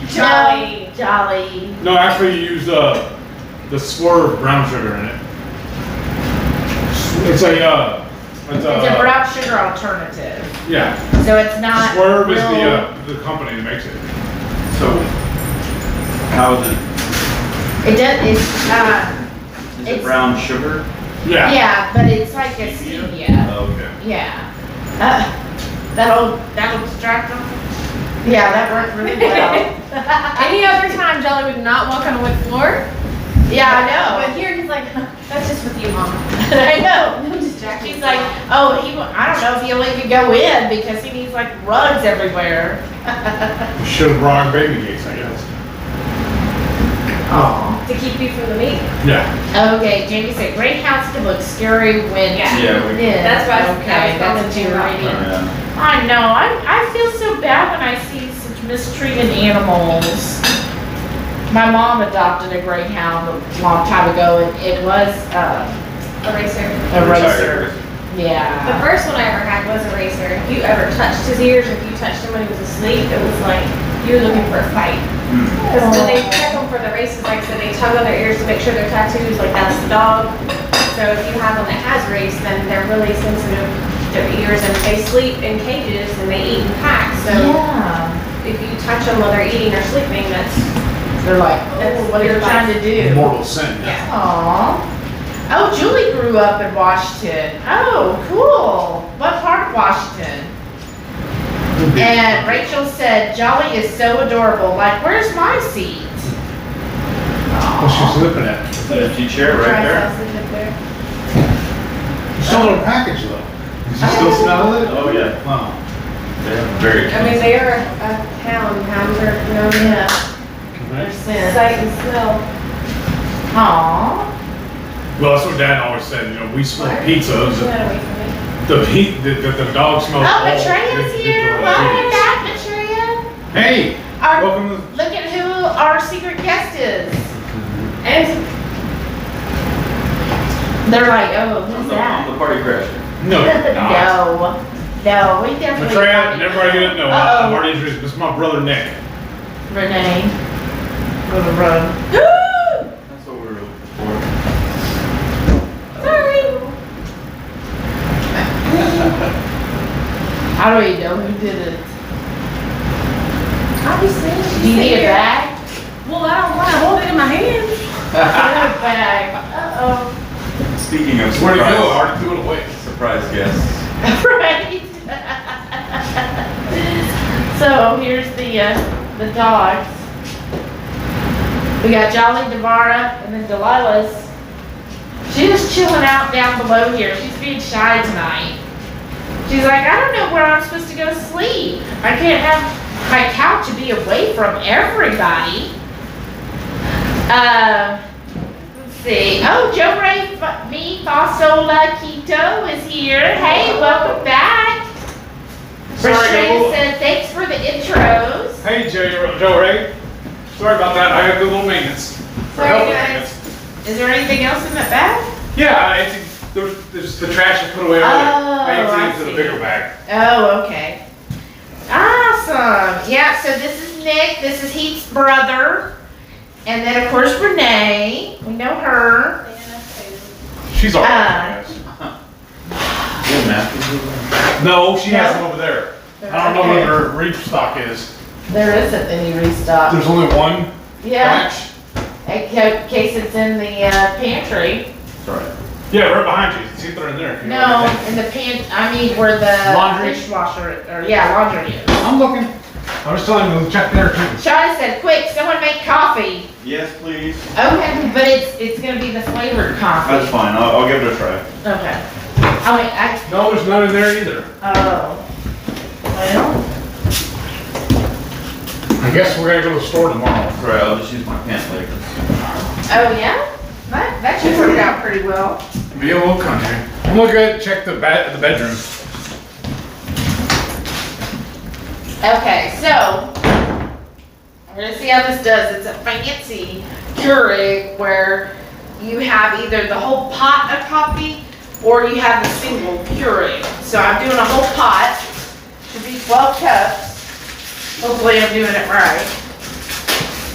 Jolly. Jolly. No, actually, you use the Swerve brown sugar in it. It's a It's a brown sugar alternative. yeah. So it's not. Swerve is real- the company that makes it. So, how is it? It does, Is it It's- brown sugar? Yeah. yeah, but it's like a stevia. Oh, okay. Yeah. That'll distract them. Yeah, that worked really well. Any other time, Jolly would not walk on a wood floor. Yeah, I But know. here he's like, that's just with you, Mom. I know. No distractions. She's like, oh, I don't know if he'll even go in because he needs like rugs everywhere. We should have brought our baby gates, I guess. Aw. to keep you from the meat. Yeah. Okay, Jamie said greyhounds can look scary when. Yeah. Yeah, we. Yeah, That's what I was- okay, that was that's what you're right. reading. Yeah. I know, I feel so bad when I see such mistreated animals. My mom adopted a greyhound a long time ago, and it was, Eraser. a racer. The Yeah. first one I ever had was a racer. If you ever touched his ears, if you touched him when he was asleep, it was like you were looking for a fight. Hmm. Because when they check them for the races, like I said, they tug on their ears to make sure they're tattoos, like that's the dog. So if you have one that has raced, then they're really sensitive to their ears, and they sleep in cages and they eat in packs. So Yeah. if you touch them while they're eating or sleeping, that's They're like, That's oh, what are you your trying to do? Mortal sin. yeah. Aw. Oh, Julie grew up in Washington. Oh, cool. What part of Washington? And Rachel said, Jolly is so adorable. Like, where's my seat? What's she slipping at? That empty chair right there. It's still in a package though. Does she still smell it? Oh, yeah. Wow. They're very I mean, they are a town, hamburger, you know, Yeah. Right. sight and smell. Aww. Well, that's what Dad always said, you know, we smell pizzas, Get away from me. the dog smells. Oh, all Matreya's here. Welcome back, Matreya. Hey, Our, welcome to. look at who our secret guest is. And They're like, oh, who's I'm that? the party crasher. No, you're not. No, we definitely. Matreya, everybody didn't know. Uh-oh. I'm already introduced. This is my brother Nick. Renee. Gonna run. That's what we were looking for. Sorry. How do we know who did it? obviously, Do you need a bag? Well, I don't want to hold it in my hand. A bag. Uh-oh. Speaking of Where'd he go? I surprise, already threw it away. surprise guests. Right. So here's the dogs. We got Jolly, Devara, and then Delilah's. She's just chilling out down below here. She's being shy tonight. She's like, I don't know where I'm supposed to go sleep. I can't have my couch to be away from everybody. Let's see. Oh, Joe Ray, me, Fasola Quito is here. Hey, welcome back. Sorry, Rashida Joe. said, thanks for the intros. Hey, Joe Ray. Sorry about that. I had to do a little maintenance. Sorry, Help with guys. maintenance. Is there anything else in that bag? Yeah, there's the trash I put away earlier. I emptied it into the see. bigger bag. Oh, okay. Awesome. Yeah, so this is Nick. This is Heath's brother. And then, of course, Renee. We know her. She's all Uh, right. Good napkins. No, she has No? them over there. I don't know what her reef stock is. There isn't any restock. There's only one Yeah, batch. in case it's in the pantry. Sorry. Yeah, right behind you. See if they're in there. if you No, want anything. in the I mean where the Laundry? dishwasher, or yeah, laundry is. I'm looking. I was telling you to check there too. Shauna said, quick, someone make coffee. Yes, please. Okay, but it's gonna be the flavored coffee. That's fine. I'll give it a try. Okay. I mean, No, there's none in there either. oh. Well, I guess we're gonna go to the store tomorrow. Right, I'll just use my pant legs. oh yeah? That should work out pretty well. Be a little country. I'm gonna go check the bedroom. Okay, so we're gonna see how this does. It's a fancy Keurig where you have either the whole pot of coffee or you have the single Keurig. So I'm doing a whole pot. Should be 12 cups. Hopefully I'm doing it right.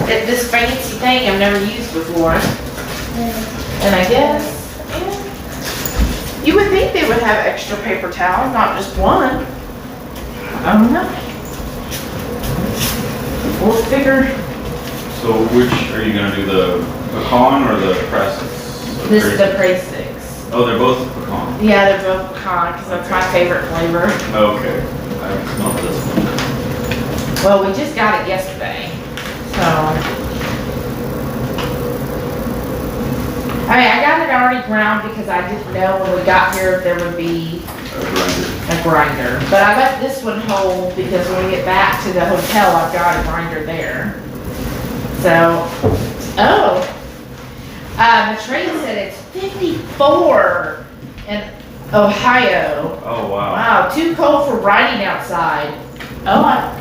It's this fancy thing I've never used before. And I guess, yeah, you would think they would have extra paper towels, not just one. I don't know. We'll figure. So which, are you gonna do the pecan or the presses? This is the Prey 6. Oh, they're both pecan. Yeah, they're both pecan because that's my favorite flavor. Okay. I smell this one. Well, we just got it yesterday, so. I mean, I got it already ground because I didn't know when we got here if there would be a grinder. But I left this one whole because when we get back to the hotel, I've got a grinder there. So, oh. Matreya said it's 54 in Ohio. Oh, wow. Wow, too cold for riding outside. Oh,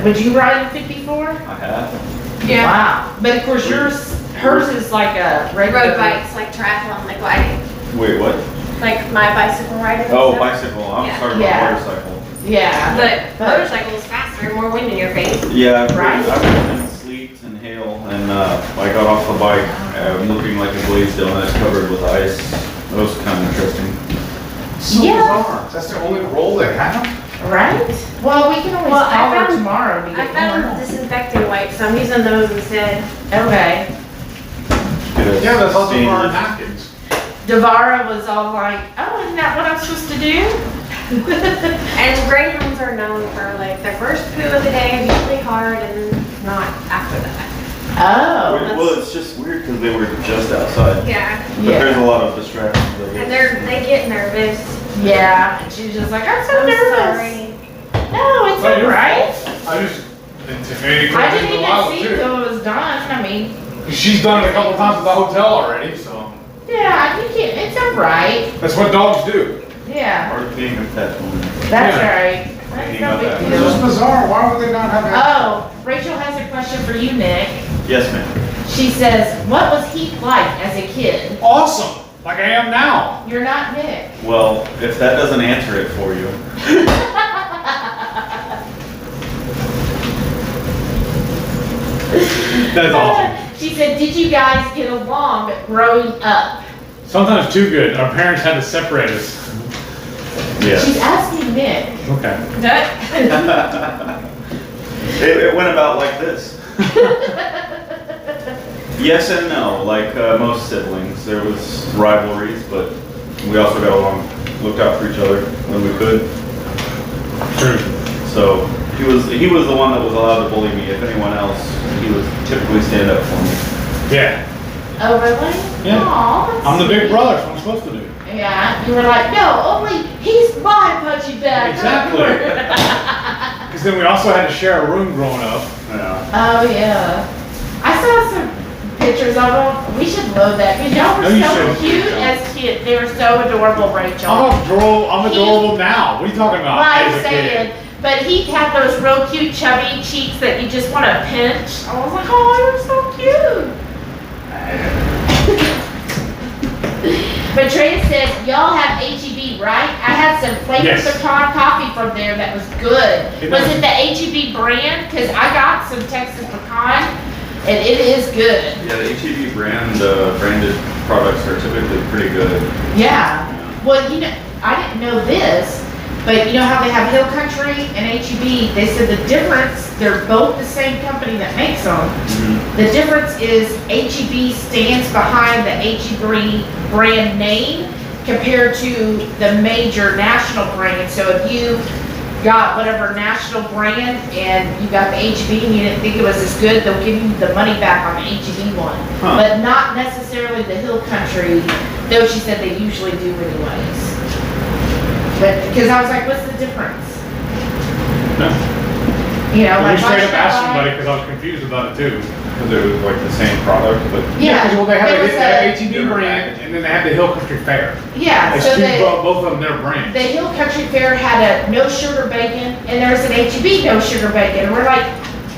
would you ride in 54? I have. Yeah. Wow. But of course hers is like a regular. Road bikes, like triathlon, like gliding. Wait, what? Like my bicycle riding. and Oh, stuff. bicycle. I'm Yeah. talking Yeah. about motorcycle. Yeah. But But- motorcycle is faster, more wind in your face. Yeah, I've Right. been in sleet and hail, and I got off the bike. I'm looking like a glazed donut covered with ice. That was kind of interesting. So Yeah. bizarre. That's the only roll they have? Right? Well, we can always Well, I call her found- tomorrow to I get found more. disinfecting wipes, so I'm using those instead. Okay. Get a Yeah, that's also stainless- our napkins. Devara was all like, oh, isn't that what I'm supposed to do? And greyhounds are known for like their first poo of the day is usually hard and not after that. Oh. Well, it's just weird because they were just outside. Yeah. But Yeah. there's a lot of distractions. I And guess. they get nervous. Yeah. And she was just like, I'm so I'm nervous. sorry. No, it's Well, you're alright. I just intimidated I her didn't a while even see too. till it was done. I mean, She's done it a couple times at the hotel already, so yeah, I think it's alright. that's what dogs do. Yeah, Or being a pet owner. that's Yeah. alright. That's no big It's just deal. bizarre. Why would they not have that? Oh, Rachel has a question for you, Nick. Yes, ma'am. She says, what was Heath like as a kid? Awesome, like I am now. You're not Nick. Well, if that doesn't answer it for you, That's awesome. She said, did you guys get along growing up? Sometimes too good. Our parents had to separate us. yeah. She's asking Nick. Okay. It went about like this. Yes and no, like most siblings. There was rivalries, but we also got along, looked out for each other when we could. True. So he was the one that was allowed to bully me. If anyone else, he would typically stand up for me. Yeah. Oh, really? Yeah. Aw, that's I'm the big sweet. brother. That's what I'm supposed to do. Yeah, you were like, no, only he's my punching bag. Exactly. Because then we also had to share a room growing up. Yeah. Oh, yeah. I saw some pictures of them. We should load that, because y'all were No, you so shouldn't. cute as kids. They were so adorable, Rachel. I'm adorable now. What are you talking about? Well, I'm As a kid. saying, but he had those real cute chubby cheeks that you just want to pinch. I was like, oh, you're so cute. But Trey said, y'all have HEB, right? I had some flavored Yes. pecan coffee from there that was good. It Was does. it the HEB brand? Because I got some Texas pecan, and it is good. Yeah, the HEB branded products are typically pretty good. Yeah. Well, you know, I didn't know this, but you know how they have Hill Country and HEB? They said the difference, they're both the same company that makes them. The difference is HEB stands behind the HEB brand name compared to the major national brand. So if you got whatever national brand and you got the HEB and you didn't think it was as good, they'll give you the money back on the HEB one. Huh. But not necessarily the Hill Country, though she said they usually do anyways. But, because I was like, what's the difference? No. You know, We like. straight up why asked should I- somebody because I was confused about it too. Because it was like the same product, but Yeah. 'cause, well, they have there was the HEB brand and then they have the Hill Country Fair. Yeah, It's so two, they. both of them their brands. The Hill Country Fair had a no sugar bacon, and there's an HEB no sugar bacon. And we're like,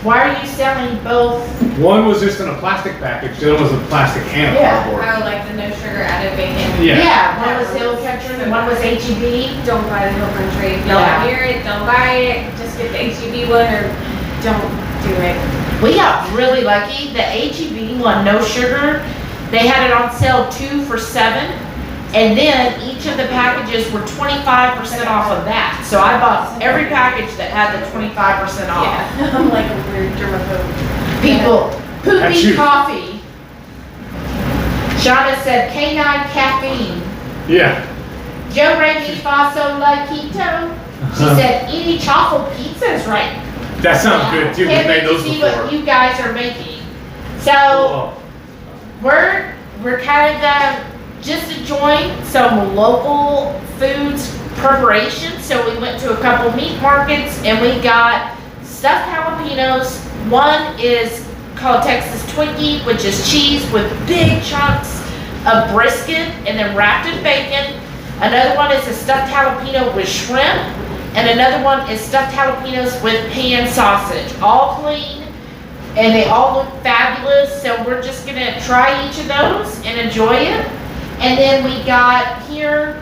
why are you selling both? One was just in a plastic package, the other was a plastic can of Yeah. cardboard. Oh, like the no sugar added bacon. Yeah. One was Hill Country and one was HEB. Don't buy the Hill Country. If y'all Yeah. hear it, don't buy it. Just get the HEB one or don't do it. We got really lucky. The HEB one, no sugar, they had it on sale 2 for $7. And then each of the packages were 25% off of that. So I bought every package that had the 25% off. Yeah, I'm like a weird germaphobe. People, That's poopy you. coffee. Shauna said canine caffeine. Yeah. Joe Remy Faso La Quito. She said eating chocolate pizzas right. That sounds good too. We Can't made wait to those see before. what you guys are making. So Oh. we're kind of just enjoying some local foods preparation. So we went to a couple meat markets and we got stuffed jalapenos. One is called Texas Twinkie, which is cheese with big chunks of brisket and then wrapped in bacon. Another one is a stuffed jalapeno with shrimp. And another one is stuffed jalapenos with pan sausage. All clean and they all look fabulous. So we're just gonna try each of those and enjoy it. And then we got here,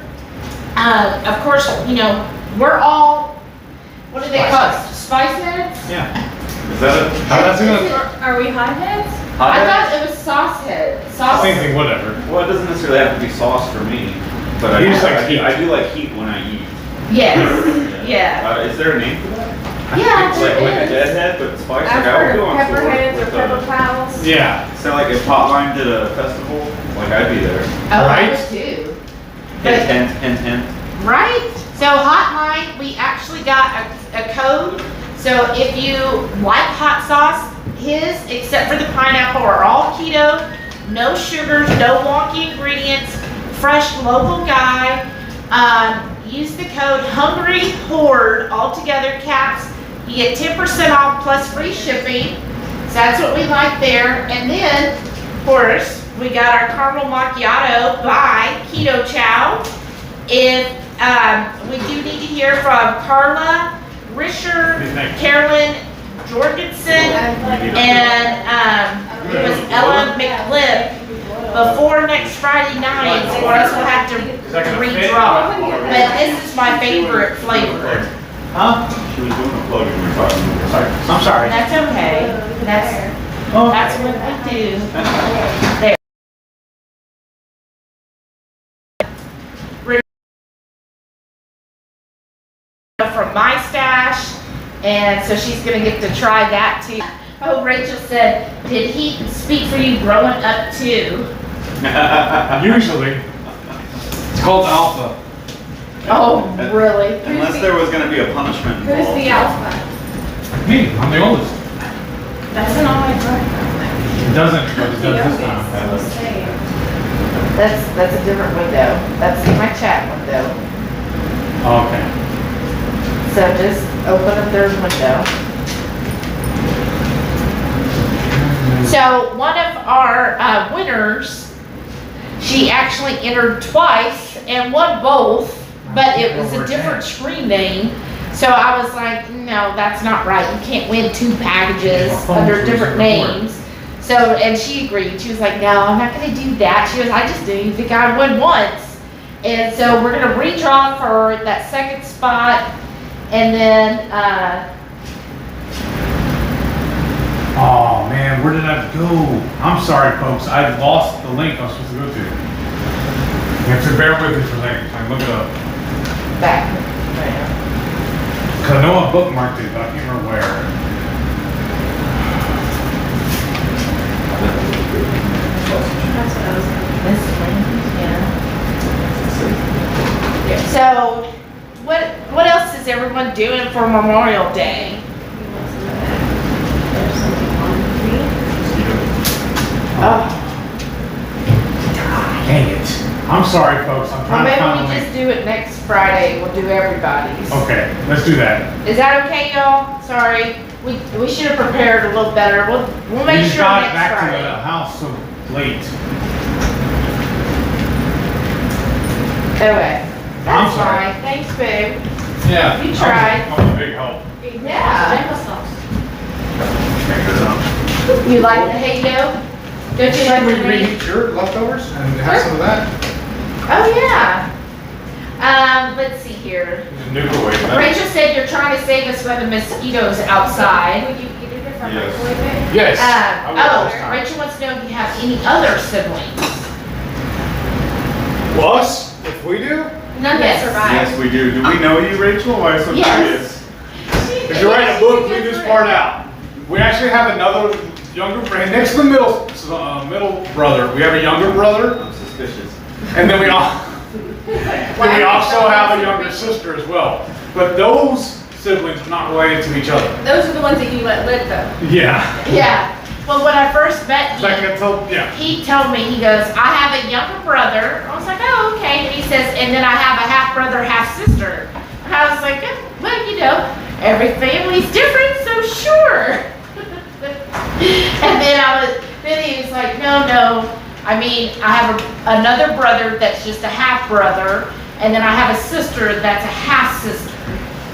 of course, you know, we're all, what do they call it? Spice heads? Yeah. is that it? How that's gonna, Are we hotheads? I thought it was sauce head. Sauce. same thing, whatever. Well, it doesn't necessarily have to be sauce for me, but I You do, just like heat. I do like heat when I eat. Yes, yeah. Is there a name for that? Yeah, Like a it is. deadhead, but spice. I've Like I would heard go of on pepper tour heads or with, pepper pals. Yeah. sound like if Hotline did a festival, like I'd be there. Oh, I Right? would too. Hint, hint, hint, hint. Right? So Hotline night, we actually got a code. So if you like hot sauce, his, except for the pineapple, are all keto, no sugars, no wonky ingredients, fresh local guy. Use the code Hungry Horde, all together caps. You get 10% off plus free shipping. So that's what we like there. And then, of course, we got our caramel macchiato by Keto Chow. If we do need to hear from Carla, Risher, Carolyn Jorgensen, and it was Ellen McClip before next Friday night, or else we'll have to redraw. But this is my favorite flavor. Huh? She was doing a plug and we were talking. Sorry. I'm sorry. That's okay. That's what we do. There. From my stash, and so she's gonna get to try that too. Oh, Rachel said, did he speak for you growing up too? Usually. It's called alpha. Oh, really? Unless there was gonna be a punishment Who's involved. the alpha? Me, I'm the oldest. That's an always It doesn't, but it does this time. That's a different window. That's my chat window. Okay. So just open a third window. So one of our winners, she actually entered twice and won both, but it was a different screen name. So I was like, no, that's not right. You can't win 2 packages under different names. So, and she agreed. She was like, no, I'm not gonna do that. She was, I just didn't think I won once. And so we're gonna redraw for that second spot. And then, Oh man, where did I go? I'm sorry folks, I lost the link I was supposed to go to. You have to bear with me for a second, I look it up. back. Cause I know I bookmarked it, but I can't remember where. This one, yeah. So, what else is everyone doing for Memorial Day? Oh, Dang it. I'm sorry folks, I'm well, trying to maybe find we the just link. do it next Friday. We'll do everybody's. Okay, let's do that. Is that okay, y'all? Sorry, we should have prepared a little better. We'll We make just sure got next back to Friday. the house so late. Okay, I'm that's sorry. fine. Thanks, babe. Yeah. You tried. I'm a big help. Yeah. Check it out. You like the hay-yo? Don't you like the hay? reheat your leftovers and have some of that? Oh, yeah. Let's see here. Just nuke away that. Rachel said you're trying to save us from the mosquitoes outside. Would you eat it from Yes. microwave it? Yes. I will this time. Rachel wants to know if you have any other siblings. Well, us, if we do? None Yes. that survived. Yes, we do. Do we know you, Rachel? Why so Yes. curious? If you're writing a book, leave this part out. We actually have another younger brother, next to the middle brother, we have a younger brother, I'm suspicious. and then we also have a younger sister as well. But those siblings are not related to each other. Those are the ones that you let live though. Yeah. Yeah. Well, when I first met Like him, I told, yeah. he told me, he goes, I have a younger brother. I was like, oh, okay. And he says, and then I have a half brother, half sister. And I was like, oh, well, you know, every family's different, so sure. And then he was like, no. I mean, I have another brother that's just a half brother, and then I have a sister that's a half sister.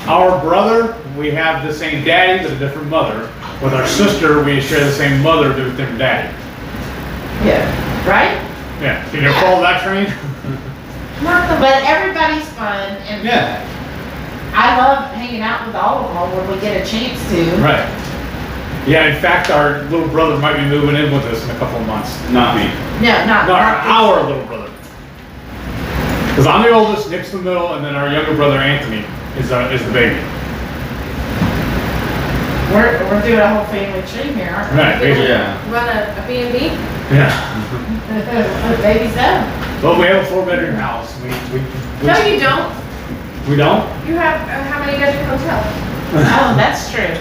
Our brother, we have the same daddy, but a different mother. With our sister, we share the same mother, but a different daddy. Yeah. Right? Yeah. Can you follow that train? But everybody's fun, and Yeah. I love hanging out with all of them when we get a chance to. Right. Yeah, in fact, our little brother might be moving in with us in a couple of months. Not me. No, not Our little brother. Because I'm the oldest, Nick's the middle, and then our younger brother Anthony is the baby. We're doing a whole family tree here, aren't we? Right, baby. Yeah. Run a B&B? Yeah. Baby's up. Well, we have a 4-bedroom house. No, you don't. We don't? You have, how many bedroom hotel? Oh, that's true.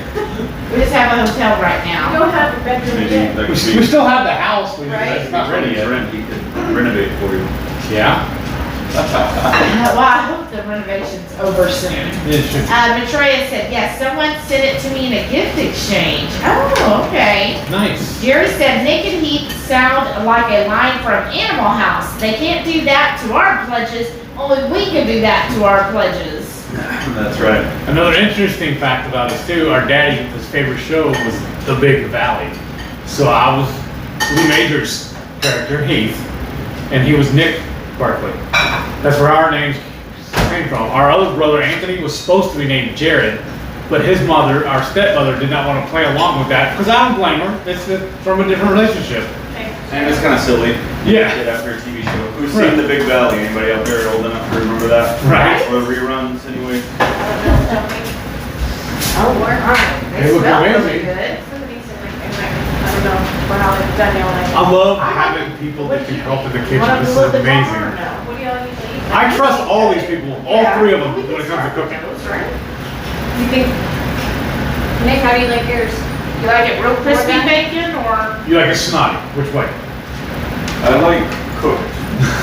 We just have a hotel right You now. don't have a bedroom Maybe yet. that We could be, still have the house, we Right. it's not ready yet. rent, he could renovate for you. Yeah? Well, I hope the renovation's over soon. It should. Matroya said, yes, someone sent it to me in a gift exchange. Oh, okay. Nice. Jerry said, Nick and Heath sound like a line from Animal House. They can't do that to our pledges, only we can do that to our pledges. That's right. Another interesting fact about us too, our daddy, his favorite show was The Big Valley. So I was Lee Major's character, Heath, and he was Nick Barkley. That's where our names came from. Our other brother, Anthony, was supposed to be named Jared, but his mother, our stepmother, did not want to play along with that, because I don't blame her. It's from a different relationship. And it's kind of silly. Yeah. Get after a TV show. Who's seen The Big Valley? Anybody out there old enough to remember that? Right. Or the reruns, anyway? Oh, we're fine. They look smell really amazing. good. Somebody said like, in like, I don't know, for how they've done y'all like. I love having people that can help in the kitchen. Want This them is to look at amazing. more or no? What do y'all usually eat? I trust all these people, all Yeah. three of them, We when it can comes to start cooking. with those, right? You think, Nick, how do you like yours? You like it real crispy bacon or? You like it snotty? Which way? I like cooked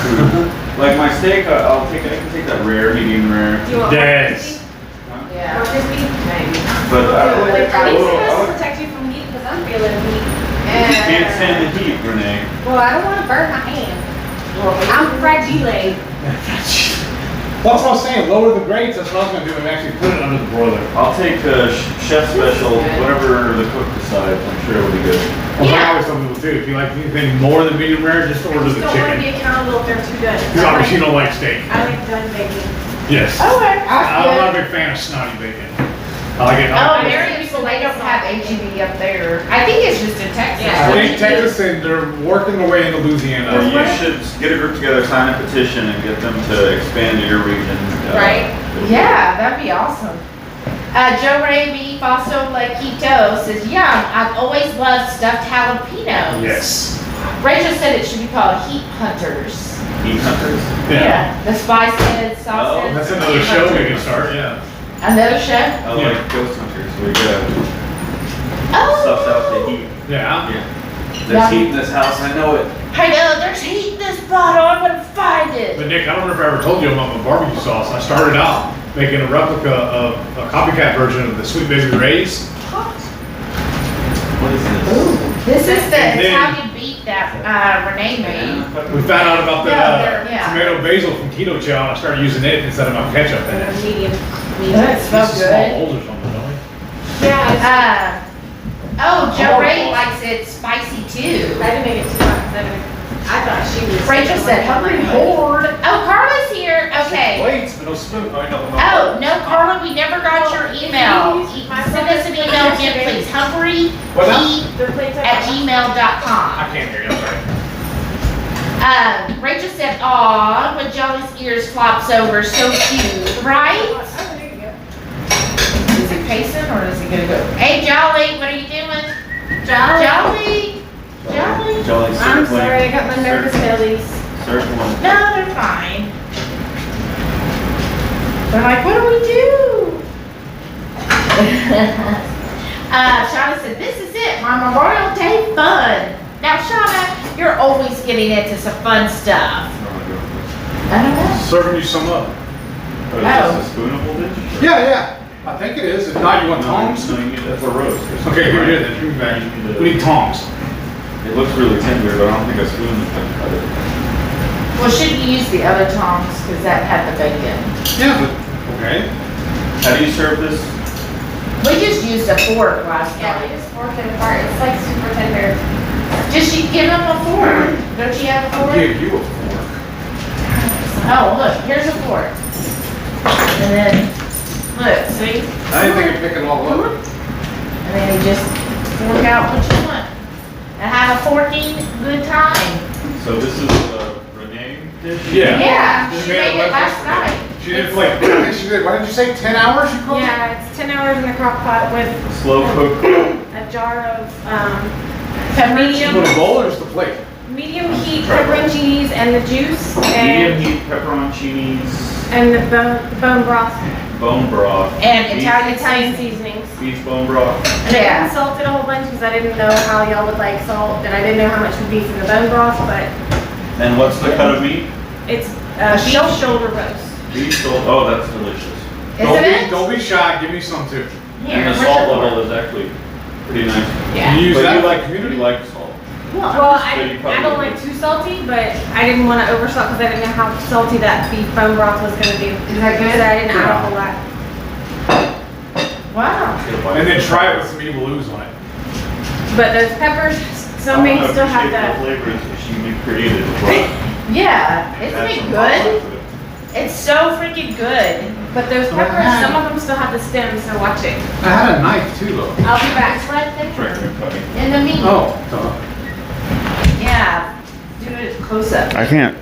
food. Like my steak, I can take that rare, medium rare. Do you want more Yes. crispy? Yeah. More crispy? Maybe. But I would, Like, I at least it would, does protect you from heat, because I'm feeling heat. you can't stand the heat, Renee. Well, I don't want to burn my hand. I'm fragile. Well, that's what I was saying, lower the grates, that's what I was gonna do, and actually put it under the broiler. I'll take chef special, whatever the cook decides. I'm sure it'll be good. Well, I Yeah. always tell people too, if you like anything more than medium rare, just order Just the don't want to be chicken. accountable if they're too good. Because obviously you don't like steak. I like done bacon. Yes. Okay, I'm that's not a good. big fan of snotty bacon. I like it. Oh, I Marion, so they don't have HEB up there. I think it's just in Texas. Yeah. think Texas and they're working their way into Louisiana. Or you should get a group together, sign a petition, and get them to expand to your region. Right. Yeah, that'd be awesome. Joe Ray Beef, also like keto, says, yum, I've always loved stuffed jalapenos. Yes. Rachel said it should be called Heat Hunters. Heat hunters. Yeah. The spice head, sauce head. That's another show we can start, yeah. Another show? I like ghost hunters. We get Oh. stuffs out to heat. Yeah. Yeah. Yeah. There's heat in this house. I know it. I know, there's heat in this bottle, I'm gonna find it. But Nick, I don't know if I ever told you about my barbecue sauce. I started out making a replica of a copycat version of the Sweet Baby Ray's. What is this? This is the And then- Italian beef that Renee made. We found out about the Yeah. tomato basil from Keto Chow, and I started using it instead of my ketchup in it. Medium. That smells These are small good. bowls or something, don't we? Yeah, Oh, Joe Ray likes it spicy too. I didn't make it too much. I thought she was. Rachel said, hungry horde. Oh, Carla's here, okay. Plates, but no spoon. Oh, no. Oh, no, Carla, we never got your email. Send us an email again, please. What's that? hungryheat@gmail.com. I can't hear you, I'm sorry. Rachel said, aw, when Jolly's ears flops over, so cute, right? Is he pacing or is he gonna go? Hey, Jolly, what are you doing? Jolly? Jolly? Jolly I'm circling. sorry, I got my nervous bellies. Circling. No, they're fine. They're like, what do we do? Shauna said, this is it, my Memorial Day fun. Now, Shauna, you're always getting into some fun stuff. I don't know. Serving you some up. Oh, is this a spoonable dish? Yeah. I think it is. If not, you want tongs? No, you need that for roast. Okay, here it is. Then. Give me back. We need tongs. It looks really tender, but I don't think a spoon is gonna cut it. Well, shouldn't you use the other tongs, because that had the bacon? Yeah, but, okay. How do you serve this? We just used a fork last Yeah, we night. just forked it apart. It's like super tender. Just you give them a fork. Don't you have a I'll fork? give you a fork. Oh, look, here's a fork. And then, look, see? I didn't think I'd pick it all up. And then you just fork out what you want. And have a forking good time. So this is a Renee dish? Yeah. Yeah, Just she made it made it last breakfast. night. She did like, I think she did, what did you say, 10 hours you cooked? Yeah, it's 10 hours in the crock pot with Slow cook. a jar of, She medium, put a bowl or just a plate? medium heat pepperoncinis and the juice Medium and, heat pepperoncinis, and the bone broth bone broth. And beef- Italian seasonings. Beef bone broth. And I Yeah. didn't salt it a whole bunch because I didn't know how y'all would like salt, and I didn't know how much would be for the bone broth, but And what's the cut of meat? it's beef shoulder roast. Beef shoulder. Oh, that's delicious. Isn't it? Don't be shy, give me some too. Here, And the where's salt the- level is actually pretty nice. Yeah. You use But that you like you community? like salt. Well, So you probably I don't like too salty, but I didn't want to oversalt because I didn't know how salty that beef bone broth was going to be. Is that good? So I didn't add a whole lot. Wow. Get a bite. And then try it with some evil ooze on it. But those peppers, some may still have that. that. Flavor is she created as well. Yeah, isn't Add it some good? hot sauce to it. It's so freaking good. But those peppers, some of them still have the stems, so watch it. I had a knife too though. I'll be back. It's right Try there. to cut it. In the meat. Oh, duh. Yeah. Do it close up. I can't.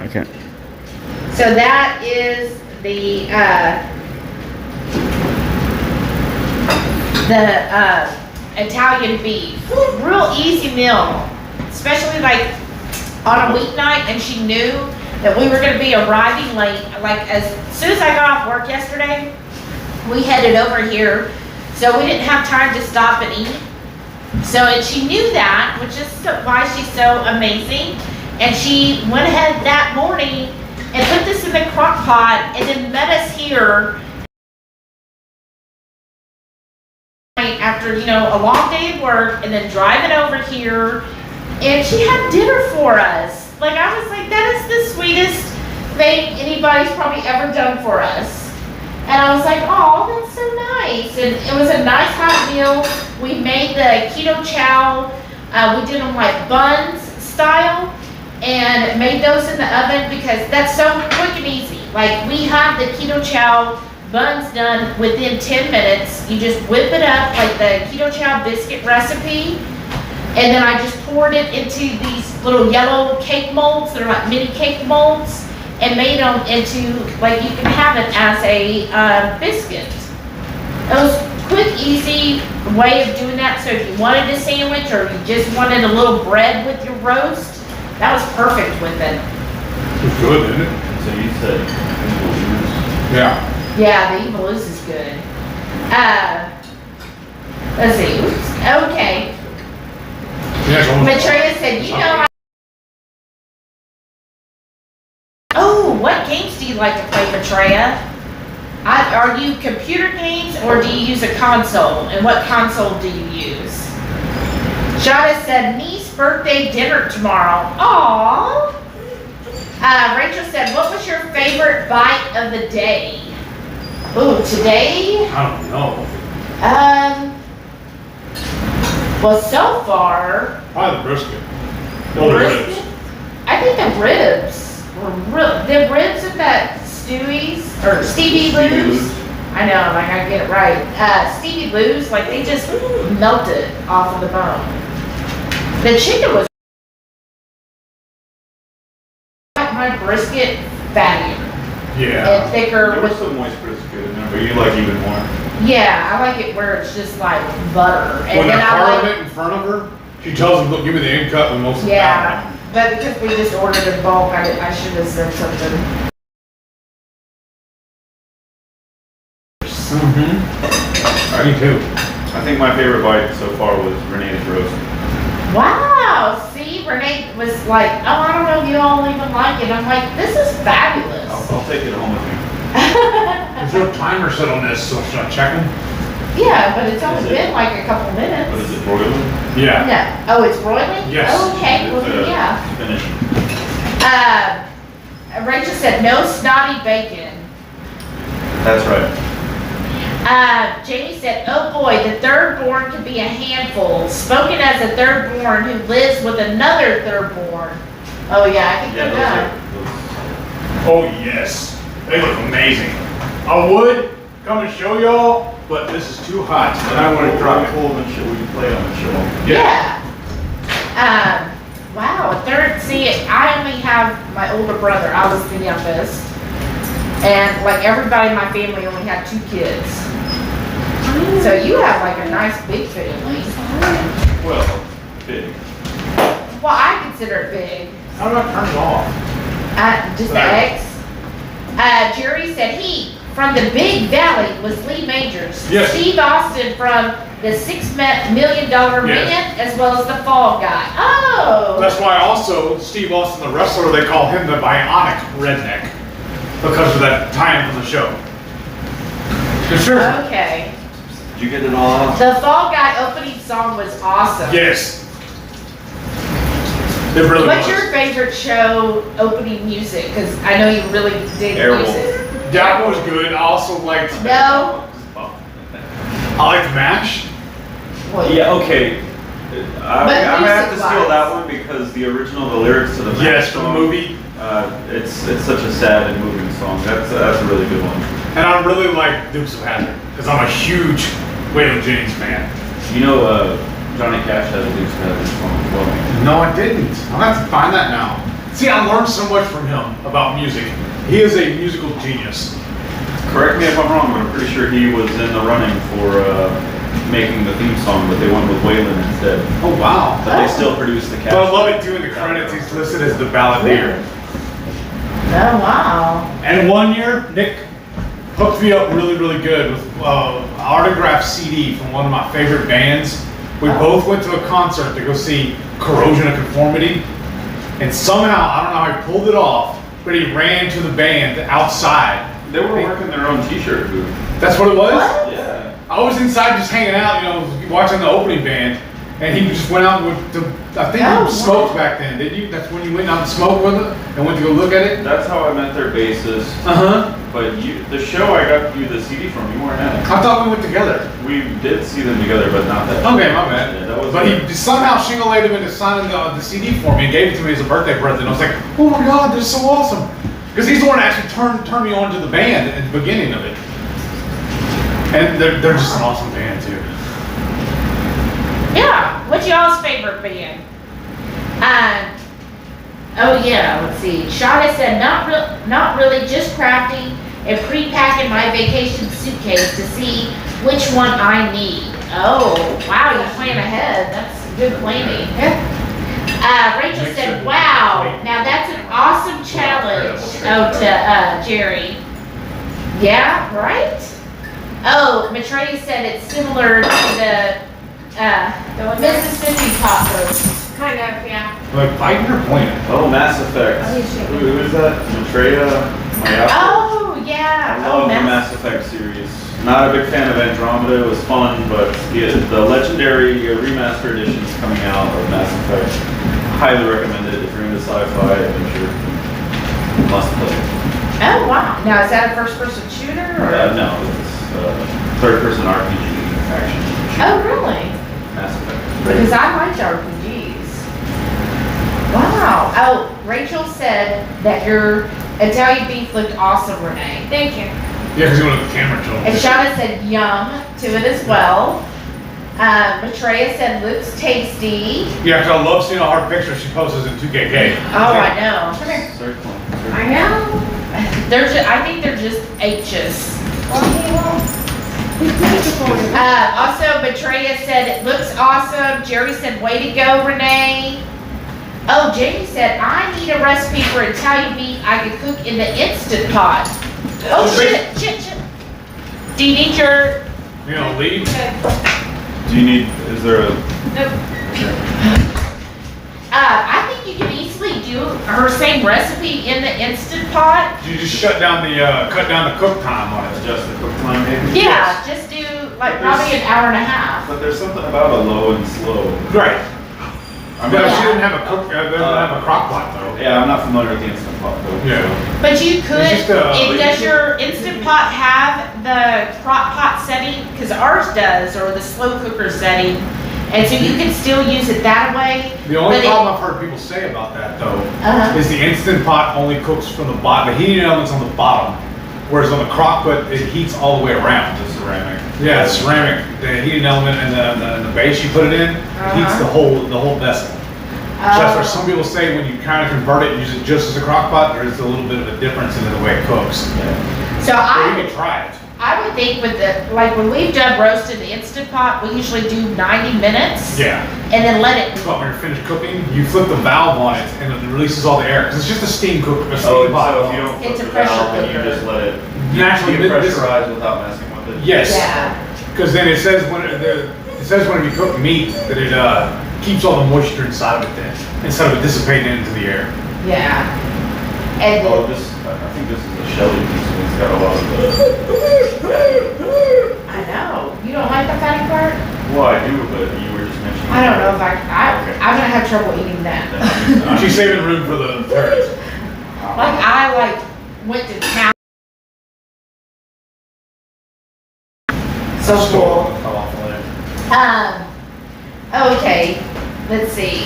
So that is the Italian beef. Real easy meal, especially like on a weeknight, and she knew that we were gonna be arriving late. Like as soon as I got off work yesterday, we headed over here, so we didn't have time to stop and eat. So, and she knew that, which is why she's so amazing. And she went ahead that morning and put this in the crock pot and then met us here after, you know, a long day of work and then driving over here. And she had dinner for us. Like, I was like, that is the sweetest thing anybody's probably ever done for us. And I was like, oh, that's so nice. And it was a nice hot meal. We made the keto chow. We did them like buns style and made those in the oven because that's so quick and easy. Like we have the keto chow buns done within 10 minutes. You just whip it up like the keto chow biscuit recipe. And then I just poured it into these little yellow cake molds. They're like mini cake molds. And made them into, like you can have it as a biscuit. It was quick, easy way of doing that. So if you wanted a sandwich or you just wanted a little bread with your roast, that was perfect with it. It's good, isn't it? So you said evil ooze. Yeah. Yeah, the evil is good. Let's see. Oops. Okay. Yeah, it's almost- Maitreya said, you know, oh, what games do you like to play, Maitreya? Are you computer games or do you use a console? And what console do you use? Shada said, niece birthday dinner tomorrow. Aww. Rachel said, what was your favorite bite of the day? Ooh, today? I don't know. Well, so far, Probably the brisket. the Or the brisket? ribs. I think the ribs were the ribs of that Stevie Lou's. I know, like I get it right. Stevie Lou's, like they just melted off of the bone. The chicken was like my brisket fattier Yeah. and thicker There was with, some moist brisket in there, but you like even more. yeah, I like it where it's just like butter. And When then they're I part of like, it in front of her, she tells them, look, give me the end cut and most of the yeah, fat. but because we just ordered in bulk, I should have said something. I do too. I think my favorite bite so far was Renee's roast. Wow, see, Renee was like, oh, I don't know if you all even like it. I'm like, this is fabulous. I'll take it home with me. There's no timer set on this, so should I check them? Yeah, but it's only Is it- been like a couple What is minutes. it, broiling? Yeah. Yeah, oh, it's broiling? Yes. Okay, well, It's, yeah. Finished. Rachel said, no snotty bacon. That's right. Jamie said, oh boy, the third born could be a handful. Spoken as a third born who lives with another third born. Oh yeah, I think Yeah, they're those done. Oh, yes. They look amazing. I would come and show y'all, but this is too hot, and I want to try it. Cool, and shit, we can play on the show. Yeah. Wow, a third, see, I only have my older brother, I was the youngest. And like everybody in my family only had 2 kids. So you have like a nice big family. Well, big. Well, I consider it big. How do I turn it off? Just the X. Jerry said he, from the Big Valley, was Lee Majors. Yes. Steve Austin from the $6 Million Man, Yes. as well as the Fall Guy. Oh! That's why also Steve Austin, the wrestler, they call him the Bionic Redneck because of that tie-in from the show. For sure. Okay. Did you get it all out? The Fall Guy opening song was awesome. Yes. It really What's was. your favorite show opening music? Because I know you really dig Airwolf. music. That was good. I also liked. No? I liked MASH. Well, Yeah, okay. I'm But gonna have to music-wise. steal that one because the original, the lyrics to the Yes, Max from the song, movie. it's such a sad and moving song. That's a really good one. And I really like Dukes of Hazzard because I'm a huge Waylon Jennings fan. You know, Johnny Cash has a Dukes of Hazzard song as well. No, I didn't. I'm gonna have to find that now. See, I learned so much from him about music. He is a musical genius. Correct me if I'm wrong, but I'm pretty sure he was in the running for making the theme song, but they went with Waylon instead. Oh wow. But they still produced the Cash. But I love it too. In the credits, he's listed as the balladeer. Oh, wow. And one year, Nick hooked me up really, really good with autographed CD from one of my favorite bands. We both went to a concert to go see Corrosion of Conformity. And somehow, I don't know how he pulled it off, but he ran to the band outside. They were working their own T-shirt booth. That's what it was? What? Yeah. I was inside just hanging out, watching the opening band. And he just went out with I think Oh, you smoked back then, didn't you? That's when you went out and smoked with it and went to go look at it? That's how I met their bassist. Uh-huh. But the show I got you the CD from, you weren't at it. I thought we went together. We did see them together, but not that. Okay, my bad. Yeah, that was But he somehow shingled him into signing the CD for me and gave it to me as a birthday present. I was like, oh my God, this is so awesome. Because he's the one that actually turned me on to the band at the beginning of it. And they're just an awesome band too. Yeah. What's y'all's favorite band? Oh yeah, let's see. Shauna said, not really, just crafting and pre-packing my vacation suitcase to see which one I need. Oh, wow, you plan ahead. That's good planning. Rachel said, wow, now that's an awesome challenge. Oh, to Jerry. Yeah, right? Oh, Maitreya said it's similar to the Mississippi pop roast. Kind of, yeah. Like fighting or playing? Oh, Mass Effect. Oh, he's shaking. Who is that? Maitreya. Mayako? Oh, yeah. I love the Mass- Mass Effect series. Not a big fan of Andromeda. It was fun, but the legendary remaster edition is coming out of Mass Effect. Highly recommended if you're into sci-fi adventure. Must play. Oh, wow. Now, is that a first-person shooter or? No, it's third-person RPG action. Oh, really? Mass Effect. Because I liked RPGs. Wow. Oh, Rachel said that your Italian beef looked awesome, Renee. Thank you. Yeah, because you want the camera to And Shauna said yum to it as well. Maitreya said looks tasty. Yeah, because I love seeing all her pictures she posts in 2KK. Oh, I know. Circling. I know. I think they're just H's. He's beautiful. Also, Maitreya said it looks awesome. Jerry said way to go, Renee. Oh, Jamie said I need a recipe for Italian beef I could cook in the Instant Pot. Oh shit. Do you need your? Leave. Do you need, is there a, I think you can easily do her same recipe in the Instant Pot. You just cut down the cook time on it. adjust the cook time maybe? Yeah, just do like probably an hour and a half. But there's something about a low and slow. Right. I But mean, she didn't have a crock pot though. yeah, I'm not familiar with the Instant Pot though. Yeah. But you could, It's just, does your Instant Pot have the crock pot setting? Because ours does, or the slow cooker setting. And so you can still use it that way. The only but it- problem I've heard people say about that though Uh-huh. is the Instant Pot only cooks from the bottom. The heating element's on the bottom, whereas on the crock pot it heats all the way around. Just ceramic. Yeah, it's ceramic. The heating element and the base you put it in heats the whole vessel. So that's why some people say when you kind of convert it and use it just as a crock pot, there is a little bit of a difference in the way it cooks. Yeah. So Or you I, can try it. I would think with the, like when we've done roasted Instant Pot, we usually do 90 minutes. Yeah. And then let it, But when you're finished cooking, you flip the valve on it and it releases all the air. 'Cause it's just a steam cook, a steam Oh, pot. so if you don't It's flip a the valve, pressure then you cooker. just let it Naturally, get this- pressurized without messing with it? Yes. yeah. Because then it says when you cook meat that it keeps all the moisture inside of it then, instead of it dissipating into the air. Yeah. And Oh, then, I think this is a Shelly piece, and it's got a lot of the. I know, you don't like the fatty part? Well, I do, but you were just mentioning. I don't know if Okay. I'm gonna have trouble eating that. She's saving room for the turds. Like I went to town. So cool. Okay, let's see.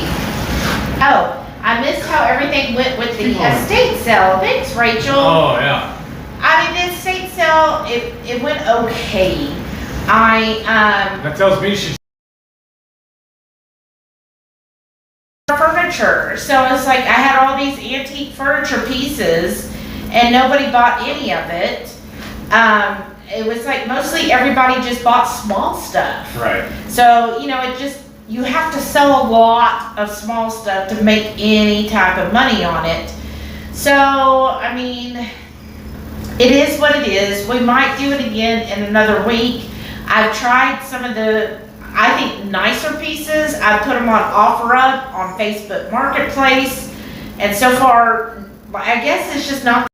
Oh, I missed how everything went with the estate sale. Thanks, Rachel. Oh, yeah. I mean, the estate sale, it went okay. That tells me she's. Furniture. So it's like I had all these antique furniture pieces and nobody bought any of it. It was like mostly everybody just bought small stuff. Right. So, you have to sell a lot of small stuff to make any type of money on it. So, I mean, it is what it is. We might do it again in another week. I've tried some of the, I think, nicer pieces. I put them on OfferUp on Facebook Marketplace. And so far, I guess it's just not.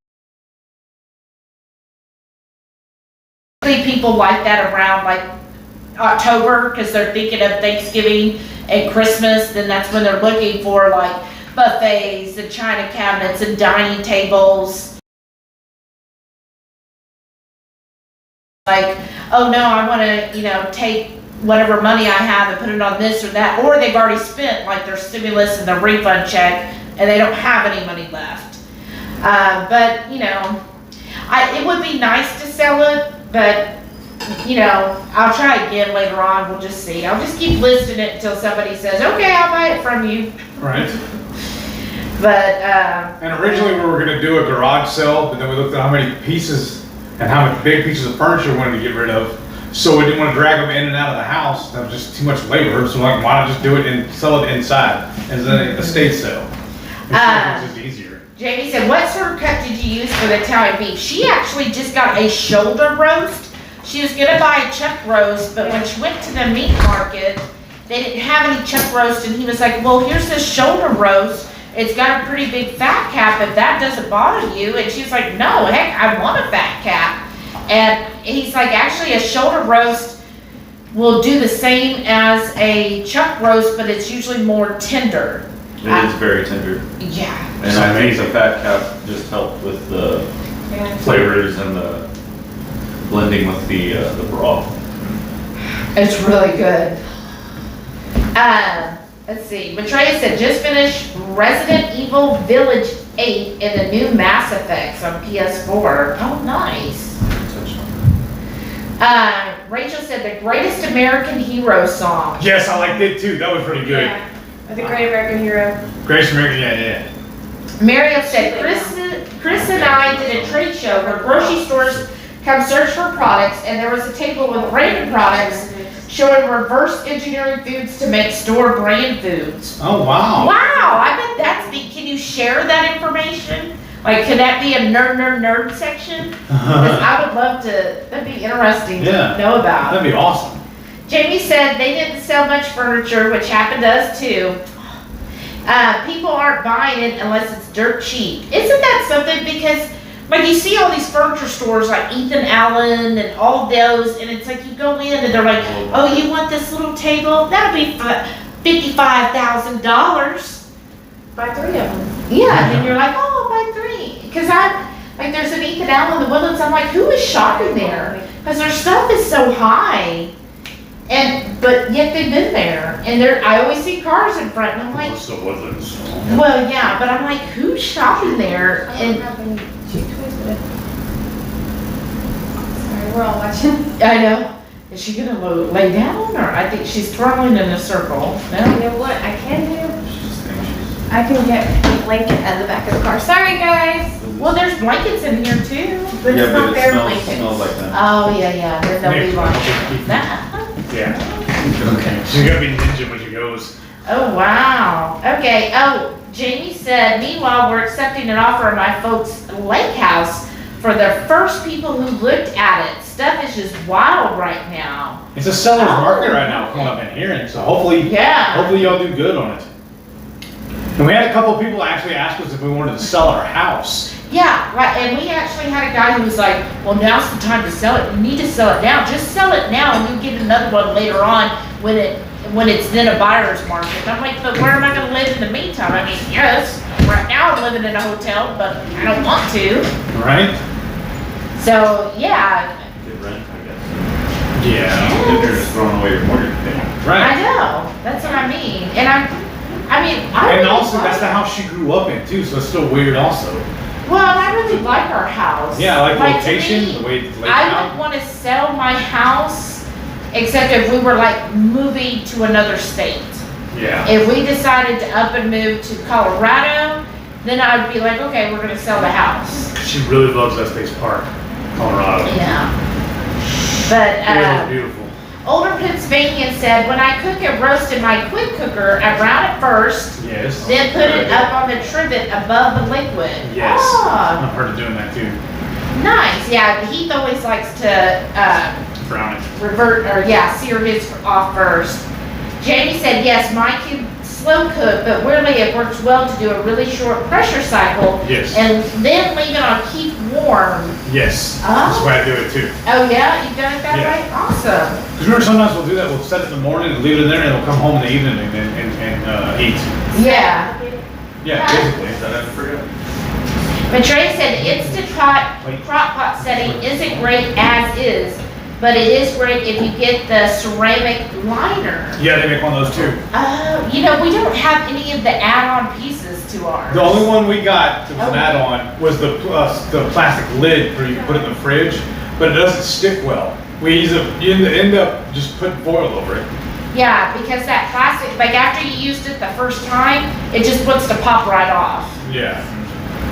People like that around like October because they're thinking of Thanksgiving and Christmas. Then that's when they're looking for like buffets and china cabinets and dining tables. Like, oh no, I want to, take whatever money I have and put it on this or that. Or they've already spent like their stimulus and their refund check and they don't have any money left. But, it would be nice to sell it, but, I'll try again later on. We'll just see. I'll just keep listing it until somebody says, okay, I'll buy it from you. Right. But, And originally we were gonna do a garage sale, but then we looked at how many pieces and how many big pieces of furniture we wanted to get rid of. So we didn't want to drag them in and out of the house. That was just too much labor. So like, why not just do it and sell it inside as an estate sale? It's just easier. Jamie said, what sort of cut did you use for the Italian beef? She actually just got a shoulder roast. She was gonna buy a chuck roast, but when she went to the meat market, they didn't have any chuck roast, and he was like, well, here's this shoulder roast. It's got a pretty big fat cap if that doesn't bother you. And she was like, no, heck, I want a fat cap. And he's like, actually a shoulder roast will do the same as a chuck roast, but it's usually more tender. It is very tender. Yeah. And I think the fat cap just helped with the flavors and the blending with the broth. It's really good. Let's see. Maitreya said, just finished Resident Evil Village 8 in the new Mass Effects on PS4. Oh, nice. Rachel said, the Greatest American Hero song. Yes, I liked it too. That was pretty good. Yeah. The Great American Hero. Grace American, yeah. Miriam said, Chris and I did a trade show where grocery stores come search for products, and there was a table with random products showing reverse engineering foods to make store brand foods. Oh, wow. Wow, I bet that's neat. Can you share that information? Like, could that be a nerd section? Because I would love to, that'd be interesting Yeah. to know about. That'd be awesome. Jamie said they didn't sell much furniture, which happened to us too. People aren't buying it unless it's dirt cheap. Isn't that something? Because like you see all these furniture stores like Ethan Allen and all those, and it's like you go in and they're like, oh, you want this little table? That'll be $55,000. Buy 3 of them. Yeah, and you're like, oh, I'll buy 3. Because there's an Ethan Allen, the Woodlands, I'm like, who is shopping there? Because their stuff is so high. But yet they've been there. And I always see cars in front, and I'm like, What's the Woodlands? well, yeah, but I'm like, who's shopping there? And Sorry, we're all watching. I know. Is she gonna lay down, or I think she's twirling in a circle? You No. know what I can do? She's just anxious. I can get a blanket at the back of the car. Sorry, guys. Well, there's blankets in here too. But Yeah, it's not but their it blankets. smells like that. Oh, yeah, there's no Maybe. big blankets. Yeah. Okay. She's gotta be ninja when she goes. Oh, wow. Okay, oh, Jamie said, meanwhile, we're accepting an offer of my folks' lake house for the first people who looked at it. Stuff is just wild right now. It's a seller's market right now, from what I've been hearing, so hopefully Yeah. y'all do good on it. And we had a couple of people actually ask us if we wanted to sell our house. Yeah, right, and we actually had a guy who was like, well, now's the time to sell it. You need to sell it now. Just sell it now and you'll get another one later on when it's then a buyer's market. I'm like, but where am I gonna live in the meantime? I mean, yes, right now I'm living in a hotel, but I don't want to. Right? So, yeah, Good rent, I guess. Yeah. If you're just throwing away your mortgage payment. I Right. know, that's what I mean. And I mean, I And really also, like- that's the house she grew up in too, so it's still weird also. Well, I really like our house. Yeah, I like to location, me, the way it's laid I out. would want to sell my house, except if we were like moving to another state. Yeah. If we decided to up and move to Colorado, then I'd be like, okay, we're gonna sell the house. She really loves Estes Park, Colorado. Yeah. But, It was beautiful. older Pennsylvanian said, when I cook a roast in my quick cooker, I brown it first, Yes. then put it up on the trivet above the liquid. Yes. Ah, I've heard of doing that too. nice. Yeah, Heath always likes to, Brown it. sear his off first. Jamie said, yes, mine can slow cook, but weirdly it works well to do a really short pressure cycle Yes. and then leave it on keep warm. Yes. Oh. That's the way I do it too. Oh yeah, you've done it that Yeah. way? Awesome. Because remember, sometimes we'll do that. We'll set it in the morning and leave it in there, and it'll come home in the evening and eat. Yeah. Yeah, basically. Is that ever forget? But Trey said Instant Pot crock pot setting isn't great as is, but it is great if you get the ceramic liner. Yeah, they make one of those too. We don't have any of the add-on pieces to ours. The only one we got that was an Oh. add-on was the plastic lid where you put it in the fridge, but it doesn't stick well. You end up just putting foil over it. Yeah, because that plastic, like after you used it the first time, it just wants to pop right off. Yeah.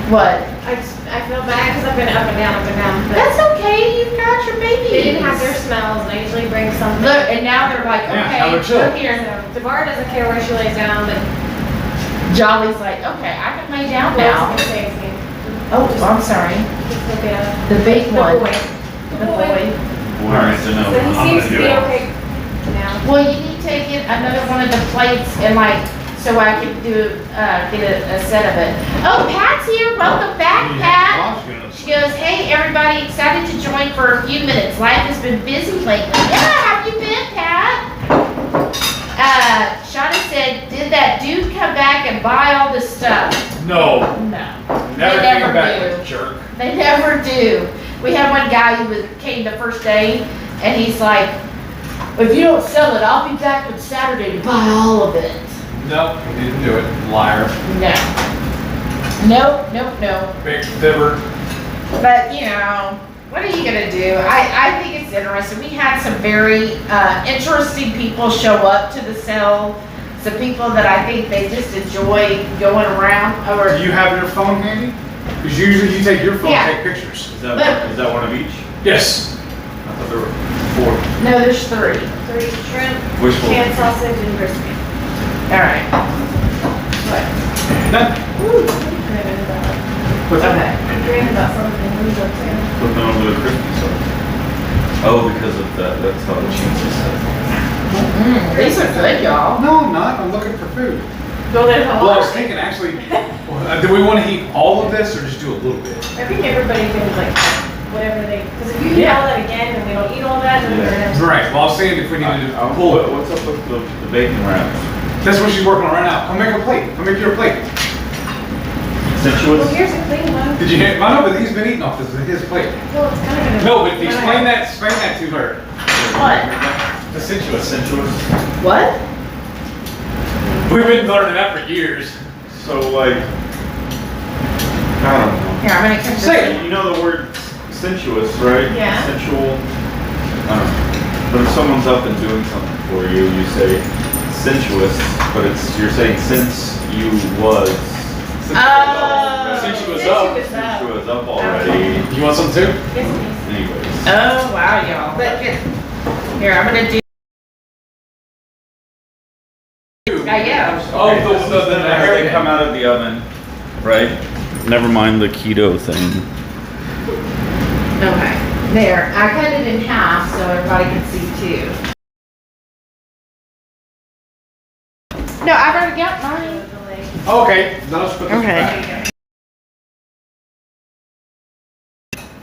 What? I feel bad because I've been up and down, but That's okay, you've got your babies. they didn't have their smells, and I usually bring something. Look, and now they're like, Yeah, now okay, they're chill. look here. So, Devar doesn't care where she lays down, but Jolly's like, okay, I can lay down who else now. can say anything? Oh, I'm sorry. Just look at The big the one. boy. The boy. Alright, so no. So he I'm seems gonna to do be it. okay now. Well, you need to get another one of the plates and so I can get a set of it. Oh, Pat's here, welcome back, Pat. She goes, hey, everybody, excited to join for a few minutes. Life has been busy lately. Yeah, how have you been, Pat? Shauna said, did that dude come back and buy all this stuff? No. No. Never They came back, do. like a jerk. They never do. We had one guy who came the first day, and he's like, if you don't sell it, I'll be back on Saturday to buy all of it. Nope, he didn't do it. Liar. No. Big fibber. But, what are you gonna do? I think it's interesting. We had some very interesting people show up to the sale. Some people that I think they just enjoy going around. Do you have your phone handy? Because usually you take your phone Yeah. and take pictures. Is that one of each? Yes. I thought there were 4. No, there's 3. 3 shrimp, Which one? canned sausage, and brisket. All right. Done. Ooh, I'm dreaming about it. What's that? Okay. I'm dreaming about something. Who's up there? Flipping over the crispy sauce. Oh, because of that, that's how the cheese is set. These are good, y'all. No, I'm not. I'm looking for food. Go there for Well, I was thinking actually, do we want to eat all of this or just do a little bit? I think everybody can whatever they, because if you eat all that again and we don't eat all that, then we're gonna have. Right. Well, I was saying if we need to do. Cool. What's up with the bacon wraps? That's what she's working on right now. Come make a plate. Come make your plate. Well, Sensuous? here's a clean one. Did you hear? I know, but he's been eating off his plate. Well, it's kind of gonna. No, but explain that to her. What? The sensuous. Sensuous? What? We've been learning that for years. So like, I don't know. Here, I'm gonna cut this. Say it. You know the word sensuous, right? Yeah. Sensual. I don't know. But if someone's up and doing something for you, you say sensuous, but you're saying since you was. Oh. Since she was Since up. she was Since you was up already. You want some too? Yes, please. Anyways. Oh, wow, y'all. But Here, I'm gonna do. Yeah. Oh, the hair they come out of the oven, right? Never mind the keto thing. Okay. There, I cut it in half so everybody can see too. No, I've already got mine. Oh, okay, then let's put this Okay. back.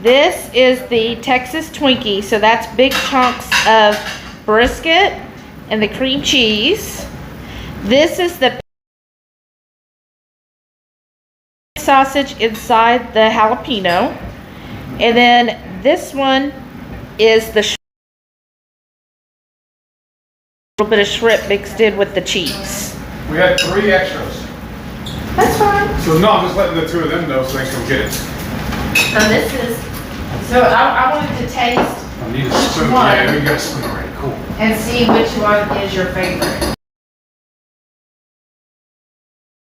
This is the Texas Twinkie, so that's big chunks of brisket and the cream cheese. This is the sausage inside the jalapeno. And then this one is the little bit of shrimp mixed in with the cheese. We had 3 extras. That's fine. So no, I'm just letting the 2 of them know so they can get it. And this is, so I wanted to taste I need a spoon. One. Yeah, we got a spoon already. Cool. and see which one is your favorite.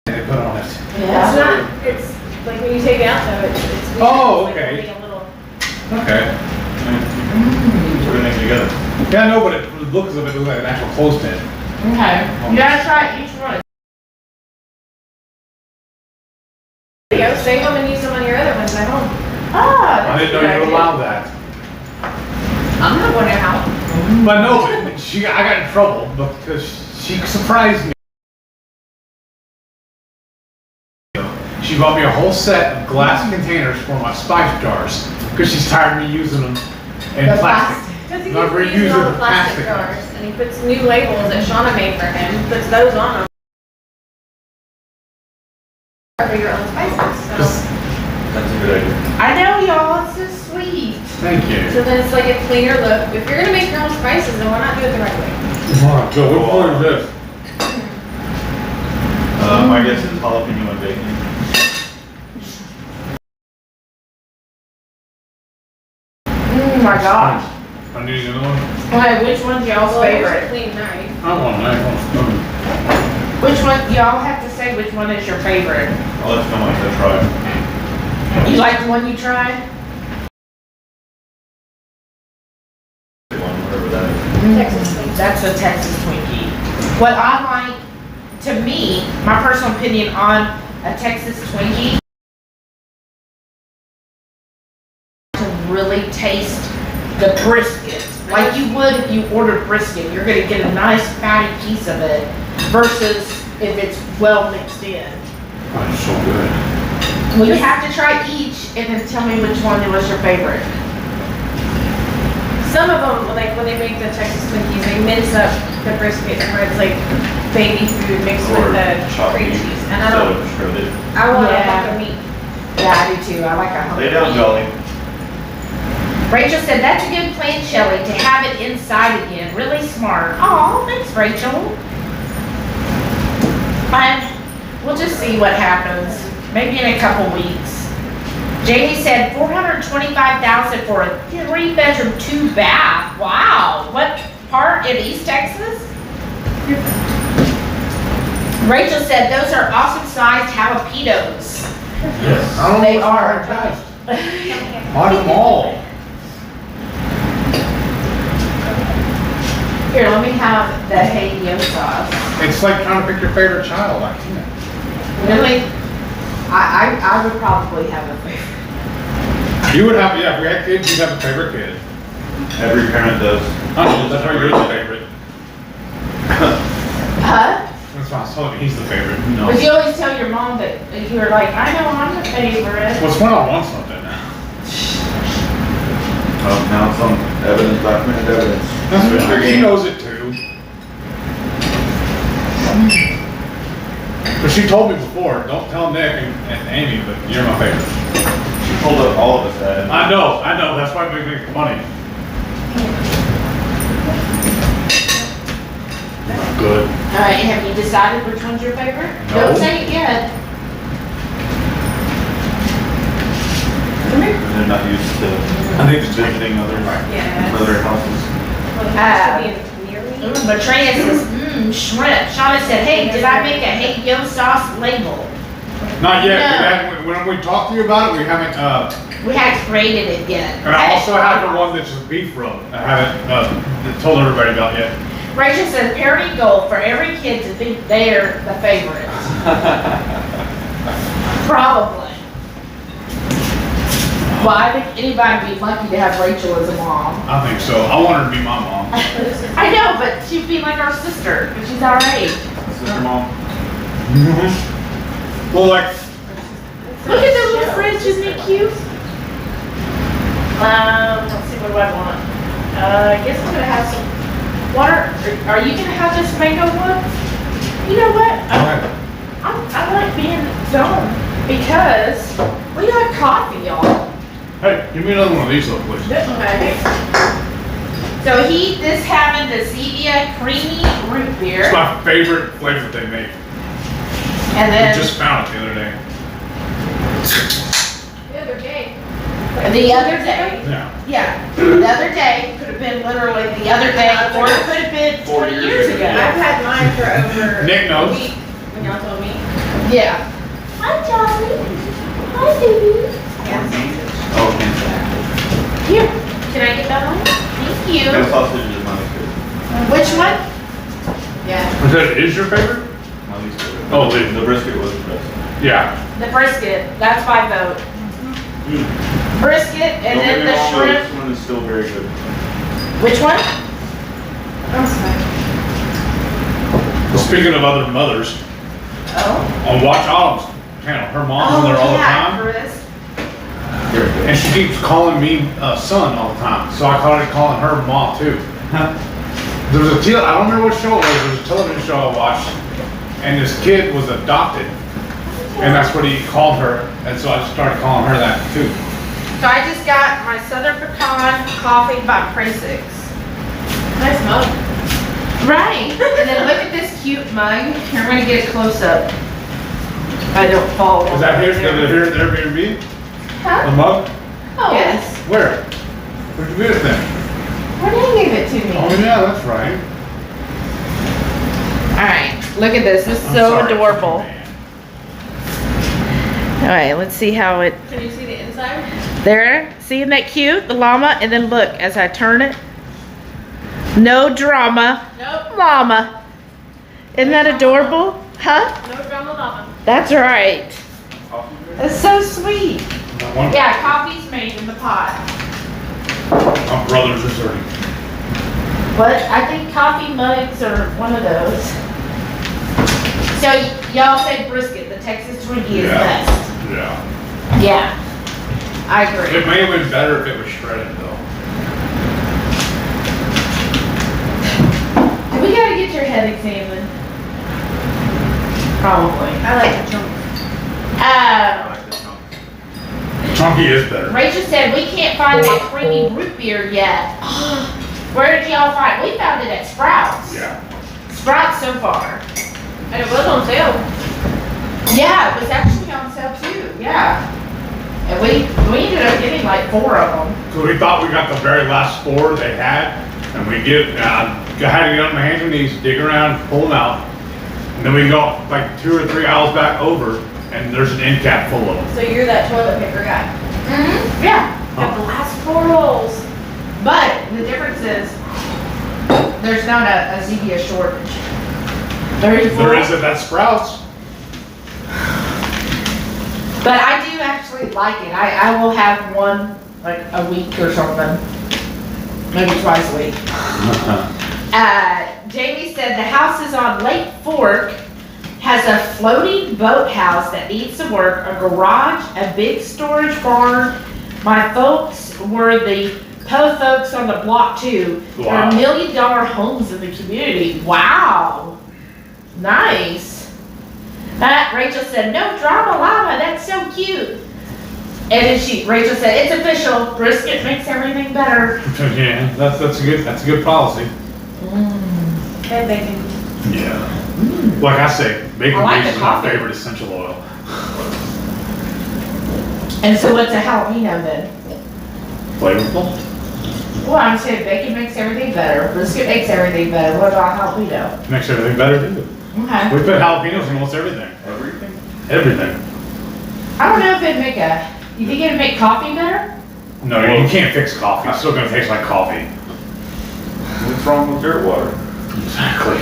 They put on it. it's not, it's like when you take it out though, it's weird. Oh, It's like okay. only a little. Okay. Put everything together. Yeah, I know, but it looks a bit like an actual clothespin. Okay. You gotta try each one. There you go, stay home and use some on your other ones at home. Ah, I didn't know you allowed that. I'm not wondering how. But no, but I got in trouble because she surprised me. She bought me a whole set of glass containers for my spice jars because she's tired of me using them in The plastic. Because he Not keeps using all the reusable plastic plastic. jars, and he puts new labels that Shauna made for him, puts those on them. For your own spices, so. That's a good idea. I know, y'all. It's so sweet. Thank you. So then it's like a cleaner look. If you're gonna make your own spices, then why not do it the right way? So what color is this? I guess it's jalapeno and bacon. Oh my gosh. I need another one. Okay, which one's y'all's Well, here's a favorite? clean knife. I want a knife on a spoon. Which one, y'all have to say which one is your favorite. I'll let you know when I try. You like the one you tried? Whatever that is. Texas Twinkie. That's a Texas Twinkie. What I like, to me, my personal opinion on a Texas Twinkie, to really taste the brisket. Like you would if you ordered brisket. You're gonna get a nice fatty piece of it versus if it's well mixed in. Oh, it's so good. Well, you have to try each and then tell me which one was your favorite. Some of them, like when they make the Texas Twinkies, they mince up the brisket where it's like baby food mixed Or with the chopped cream meat cheese. And I instead don't, of shredded. I want Yeah. a hunk of meat. Yeah, I do too. I like a Lay down, Jolly. Rachel said, that's a good plan, Shelley, to have it inside again. Really smart. Oh, thanks, Rachel. Fine. We'll just see what happens. Maybe in a couple weeks. Jamie said $425,000 for a 3-bedroom, 2-bath. Wow. What part in East Texas? Rachel said those are awesome sized jalapenos. Yes. I don't know They what's are. my guys. Bought them all. Here, let me have the Hadio sauce. It's like trying to pick your favorite child. I can't. Really? I would probably have a favorite. You would have, yeah, if we had kids, you'd have a favorite kid. Every parent does. Oh, that's why you're the favorite. Huh? That's why I was telling you, he's the favorite. No. But you always tell your mom that you were like, I know I'm the favorite. What's when I want something? Now it's on evidence, documented evidence. Switch your He game. knows it too. But she told me before, don't tell Nick and Amy, but you're my favorite. She told us all of us that. I know, that's why it makes it funny. Good. Alright, have you decided which one's your favorite? No. Don't say it yet. They're not used to I think it's visiting other Yeah. houses. Well, it has to be near me. Maitreya says, shrimp. Shauna said, hey, did I make a hey yo sauce label? Not yet. No. When we talked to you about it, we haven't, We hadn't created it yet. and I also have the one that's just beef rub. I haven't told everybody about yet. Rachel said, parenting goal for every kid to think they're the favorite. Probably. Well, I think anybody would be lucky to have Rachel as a mom. I think so. I want her to be my mom. I know, but she'd be like our sister, because she's our age. Sister mom. Well, like, Look at the little fridge, isn't it cute? Let's see, what do I want? I guess I'm gonna have some water. Are you gonna have this mango one? You know what? I like being filmed because we got coffee, y'all. hey, give me another one of these little please. Okay. So this having the Xevia creamy root beer, It's my favorite flavor they make. and We then just found it the other day. The other day. the other day, Yeah. yeah, the other day could have been literally the other day, or it could have been 40 20 years ago. I've had mine for over Nick a knows. week, when y'all told me. Yeah. Hi, Charlie. Hi, baby. Oh, can't Here, can I get that one? Thank you. say. Sausage is my least favorite. Which one? Yeah. Is that is your favorite? My least favorite. Oh, the brisket was the best. Yeah. The brisket, that's my vote. Brisket, and Don't then get me the wrong, though, shrimp. this one is still very good. Which one? I'm sorry. Speaking of other mothers, Oh. on Watch Autumn's channel, her mom's on there all the time. Chris. And she keeps calling me son all the time. So I started calling her mom too. There was I don't remember what show it was. There was a television show I watched. And this kid was adopted. And that's what he called her. And so I just started calling her that too. So I just got my Southern Pecan coffee by Princex. Nice mug. Right. And then look at this cute mug. Here, I'm gonna get a close up. I don't fall. Is that here at the Airbnb? Huh? The mug? Oh. Yes. Where? Where'd you get it then? Renee gave it to me. Oh yeah, that's right. Alright, look at this. This is I'm so sorry, adorable. man. Alright, let's see how it. Can you see the inside? There. See, isn't that cute? The llama. And then look, as I turn it. No drama. Nope. Llama. Isn't that adorable? Huh? No drama llama. That's right. It's so sweet. That one? Yeah, coffee's made in the pot. My brothers are 30. But I think coffee mugs are one of those. So y'all say brisket, the Texas Twinkie is best. Yeah. Yeah, I agree. It may have been better if it was shredded though. Do we gotta get your head examined? Probably. I like the chunk. I like this one. Chunky is better. Rachel said we can't find that creamy root beer yet. Where did y'all find? We found it at Sprouts. Yeah. Sprouts so far. And it was on sale. Yeah, it was actually on sale too. Yeah. And we ended up getting like 4 of them. So we thought we got the very last 4 they had, and we had to get on my hands and knees, dig around, pull them out, and then we go like 2 or 3 aisles back over, and there's an end cap full of them. So you're that toilet paper guy. Yeah. Got the last 4 rolls. But the difference is there's not a Xevia shortage. There is at that Sprouts. But I do actually like it. I will have one like a week or something. Maybe twice a week. Jamie said the house is on Lake Fork, has a floating boathouse that needs some work, a garage, a big storage barn. My folks were the Poe folks on the block too. There are Wow. $1 million homes in the community. Wow. Nice. Rachel said, no drama llama, that's so cute. And then Rachel said, it's official, brisket makes everything better. Yeah, that's a good policy. And bacon. Yeah. Like I say, bacon I like grease the is my coffee. favorite essential oil. And so what's a jalapeno then? Flavorful. Well, I'm saying bacon makes everything better. Brisket makes everything better. What about jalapeno? Makes everything better too. Okay. We put jalapenos in almost everything. Everything? Everything. I don't know if it'd make you think it'd make coffee better? No, you can't fix coffee. It's still gonna taste like coffee. What's wrong with dirt water? Exactly.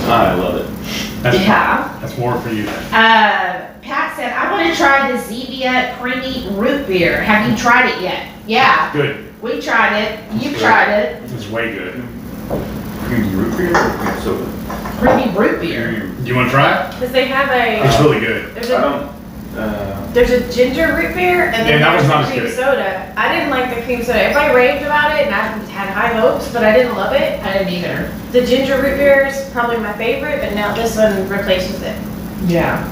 I love it. That's more for you then. Pat said, I want to try the Xevia creamy root beer. Have you tried it yet? Yeah, Good. we tried it. You've Good. tried it. It's way good. Creamy root beer or cream soda? Creamy root beer. Do you wanna try it? Because they have It's really good. there's I a, don't, there's a ginger root beer and Yeah, then that was there's not as cream good. soda. I didn't like the cream soda. Everybody raved about it and I had high hopes, but I didn't love it. I didn't either. The ginger root beer is probably my favorite, but now this one replaces it. Yeah.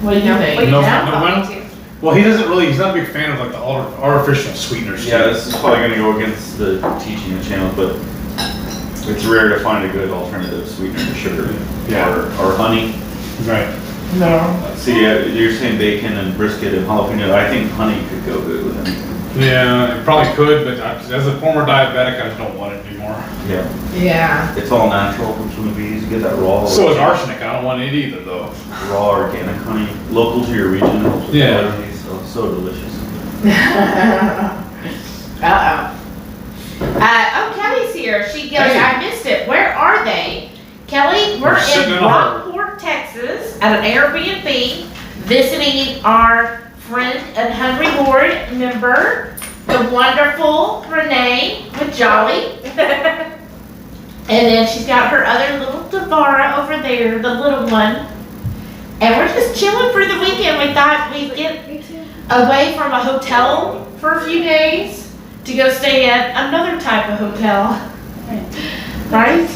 What do you think? What do you No- have no coffee one? too? Well, he's not a big fan of like the artificial sweeteners. yeah, this is probably gonna go against the teaching of the channel, but it's rare to find a good alternative sweetener to sugar. Yeah. Or honey. Right. No. See, you're saying bacon and brisket and jalapeno. I think honey could go good with anything. Yeah, it probably could, but as a former diabetic, I just don't want it anymore. Yeah. Yeah. It's all natural from the bees. You get that raw. So is arsenic. I don't want it either, though. Raw organic honey, local to your region. Yeah. So delicious. Oh, Kelly's here. She goes, Hey. I missed it. Where are they? Kelly, we're We're sitting in in a hole. Rockport, Texas at an Airbnb visiting our friend and Hungry Horde member, the wonderful Renee with Jolly. And then she's got her other little Devara over there, the little one. And we're just chilling for the weekend. We thought we'd get away from a hotel for a few days to go stay at another type of hotel. Right?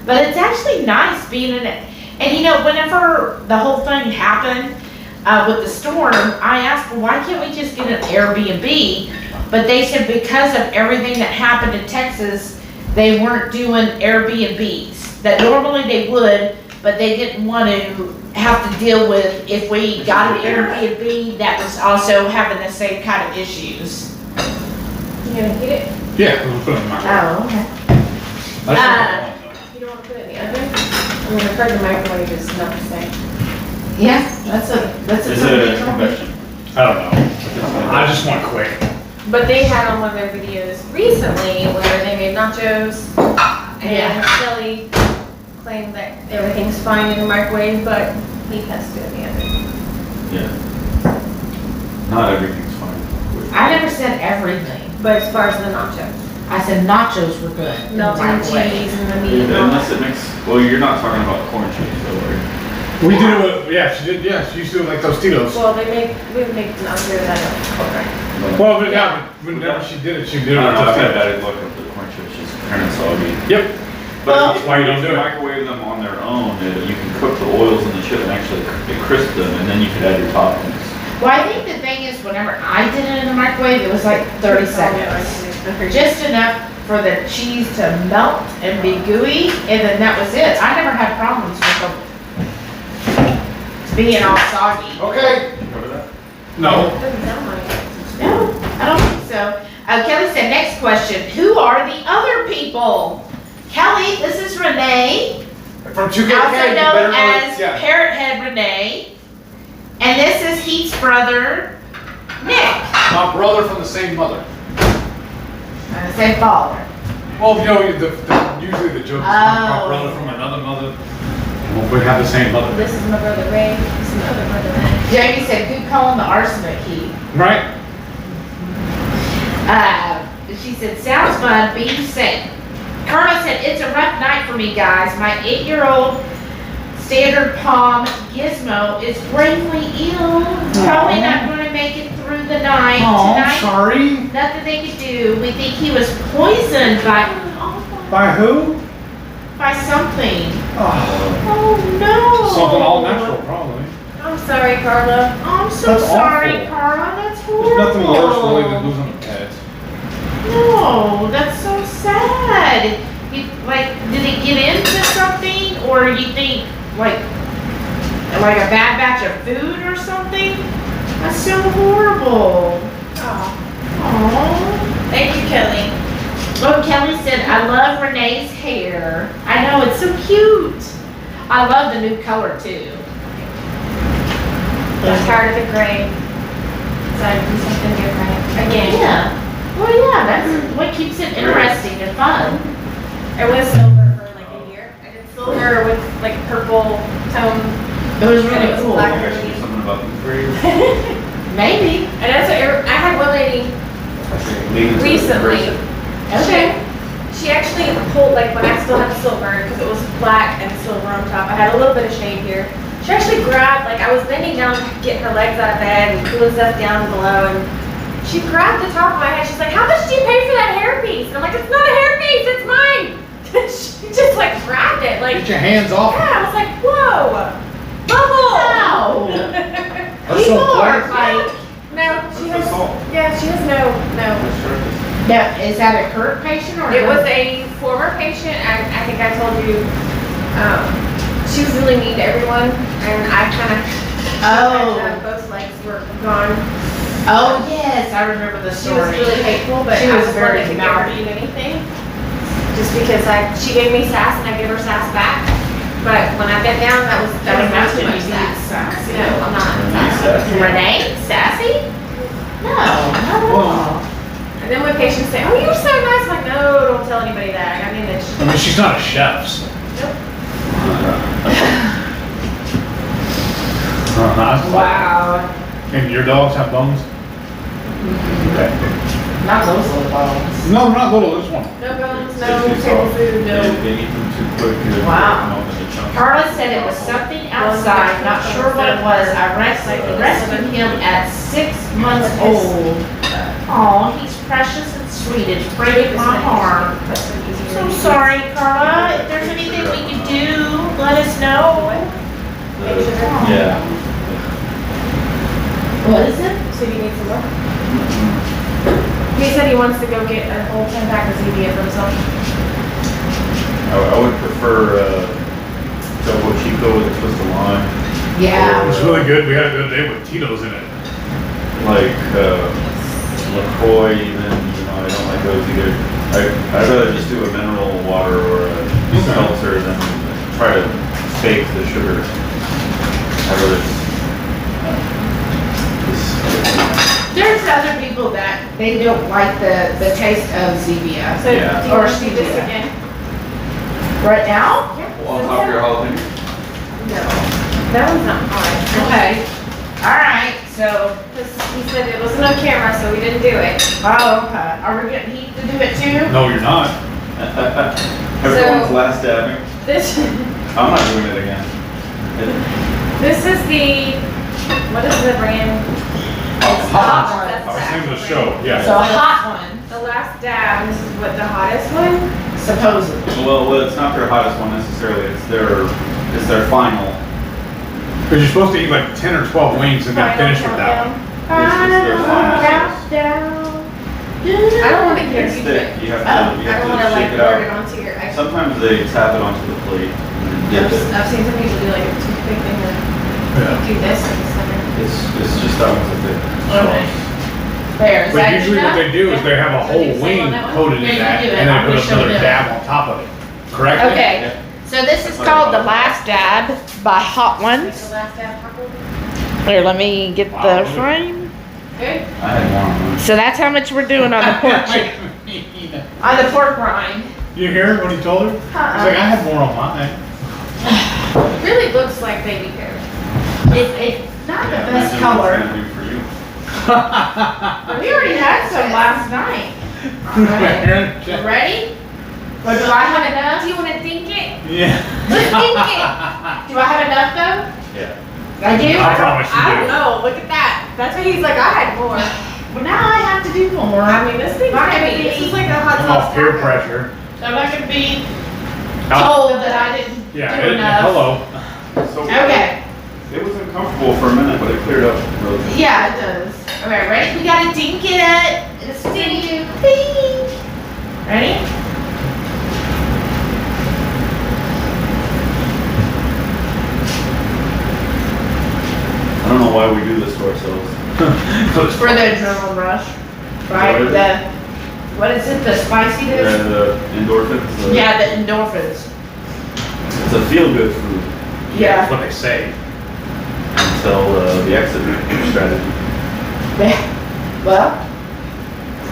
But it's actually nice being in it. And you know, whenever the whole thing happened with the storm, I asked, well, why can't we just get an Airbnb? But they said because of everything that happened in Texas, they weren't doing Airbnbs. That normally they would, but they didn't want to have to deal with if we got an Airbnb that was also having the same kind of issues. You gonna heat it? Yeah, we'll put it in the microwave. Oh, okay. That's not You don't want to put it in the oven? I mean, I've heard the microwave is not the same. Yeah, that's a Is it a convection? I don't know. I just want quick. But they had on one of their videos recently where they made nachos and Kelly claimed that everything's fine in the microwave, but he tested it in the oven. Yeah. Not everything's fine. I never said everything. But as far as the nachos, I said nachos were good. in the melting the microwave. cheese and the meat and all Unless that. it makes, well, you're not talking about corn chips though, right? We did it with, she used to do it like Tostitos. Well, we make nachos out of Okay. Well, but yeah, but whenever she did it I with don't know, I've had Tostitos. bad luck with the corn chips, just turning soggy. Yep. But Well- if Why you don't do if it? microwave them on their own, you can cook the oils in the chip and actually crisp them, and then you could add your toppings. Well, I think the thing is, whenever I did it in the microwave, it was like 30 seconds. Just enough for the cheese to melt and be gooey, and then that was it. I never had problems with them being all soggy. Okay. Cover that? No. Doesn't sound like it. No, I don't think so. Kelly said, next question, who are the other people? Kelly, this is Renee, From 2KK, you also better known know as it. Yeah. Parrot Head Renee. And this is Heath's brother, Nick. My brother from the same mother. Same father. Well, you know, usually the joke is my Oh. brother from another mother. Well, we have the same mother. This is my brother Ray, this is my other brother Ray. Jamie said, good call on the arsenic, Heath. Right? She said, sounds fun, be safe. Carla said, it's a rough night for me, guys. My 8-year-old standard palm Gizmo is gravely ill. Probably not going to make it through the night tonight. sorry. Nothing they could do. We think he was poisoned by By who? something. Oh, Oh no. something all natural, probably. I'm sorry, Carla. I'm so That's sorry, awful. Carla. That's horrible. There's nothing worse really than losing a pet. No, that's so sad. Did it get into something, or you think like a bad batch of food or something? That's so horrible. Oh. Aww. I love Renee's hair. I know, it's so cute. I love the new color too. I'm tired of the gray. So I do something different. Again, Yeah. Well, yeah, that's what keeps it interesting and fun. it was silver for like a year. I did silver with like purple tone. It was And really it was cool. black. I guess do something about the grades. Maybe. And that's what I had one lady recently. Okay. She actually pulled, like when I still had silver, because it was black and silver on top, I had a little bit of shade here. She actually grabbed, like I was bending down to get her legs out of bed and cooling stuff down below, and she grabbed the top of my head. She's like, how much do you pay for that hairpiece? And I'm like, it's not a hairpiece, it's mine. She just like grabbed it, like, Get your hands off. yeah, I was like, whoa, bubble. Wow. That's People so are funny. like, No, she has, That's all. yeah, she has no. now, is that a current patient or? It was a former patient, I think I told you, she was really mean to everyone, and I kind of, Oh. both legs were gone. Oh, yes, I remember the She was story. really hateful, but She I was was very willing to give her mouthy. anything. Just because she gave me sass and I gave her sass back, but when I bent down, that was not too much sass. No, I'm not. Renee? Sassy? No, not at all. And then when patients say, oh, you're so nice, I'm like, no, don't tell anybody that. I mean, it's. I mean, she's not a chef, so. Wow. And your dogs have bones? Okay. Not those little bones. No, not little, this one. No bones, no table food, no. They eat them too quick. Wow. Carla said it was something outside, not sure what it was. I rescued him at 6 months old. Aw, he's precious and sweet. It's breaking my heart. So sorry, Carla. If there's anything we can do, let us know. Yeah. What is it? So you need some more? He said he wants to go get a whole 10-pack of Xevia for himself. I would prefer, double Chico with a twist of lime. Yeah. It's really good. We had it the other day with Tito's in it. Like, LaCroix even, I don't like those either. I'd rather just do a mineral water or a seltzer than try to fake the sugar. I'd rather There's other people that they don't like the taste of Xevia. So Yeah. do you Or want to do this Stevia. again? Right now? on top of your jalapeno. No. That one's not hard. Okay. All right. So. Because he said it wasn't on camera, so we didn't do it. Oh, okay. Are we getting Heath to do it too? No, you're not. Everyone's last dabbing. This I'm not doing it again. this is the, what is the brand? Hot one. That's I was thinking of the that. show, yeah. So a hot one, The last dab, this is what the hottest one? supposedly. Well, it's not their hottest one necessarily. It's their final. Because you're supposed to eat like 10 or 12 wings and then finish with that one. This is their final. I don't want to hear It's you. thick. You have I to don't want to like shake it word it out. onto your. Sometimes they tap it onto the plate. and dip it. I've seen some people do like a toothpick thing and Yeah. do this and stuff. It's just that one's a bit. Okay. There, is But that usually what enough? they do is they have a So do whole you say wing on that one? coated Yeah, in you that, do it. and then I'm put gonna show another you. dab on top of it. Correct? Okay. Yeah. So this is That's what called I the call it. Last Dab by Hot The Ones. last dab taco. Here, let me get Wow, the look at- frame. Good. I had one on mine. So that's how much we're doing on the pork chip, on the pork rind. You hear what he told her? He's like, I had more on mine. It really looks like baby carrot. It's not the Yeah, best imagine what it's color. gonna do for you. We already had some last night. You ready? Or do I have enough? Do you want to dink it? Yeah. Let's dink it. Do I have enough though? Yeah. I do? I promise you I don't do. know. Look at that. That's what he's like. I had more. Well, now I have to do more. I mean, this thing's Not gonna heavy. This be- is like a hot I'm sauce off peer taco. pressure. So I'm not gonna be Now- told that I didn't Yeah, do enough. hello. So Okay. It was uncomfortable for a minute, but it cleared up real quick. Yeah, it does. All right, ready? We gotta dink it. It's dink. Dink. Ready? I don't know why we do this to ourselves. For the adrenaline rush, right? What is The What is it, the spiciness? The endorphins. Yeah, the endorphins. It's a feel-good food Yeah. That's what they say. until the exit strategy. Well,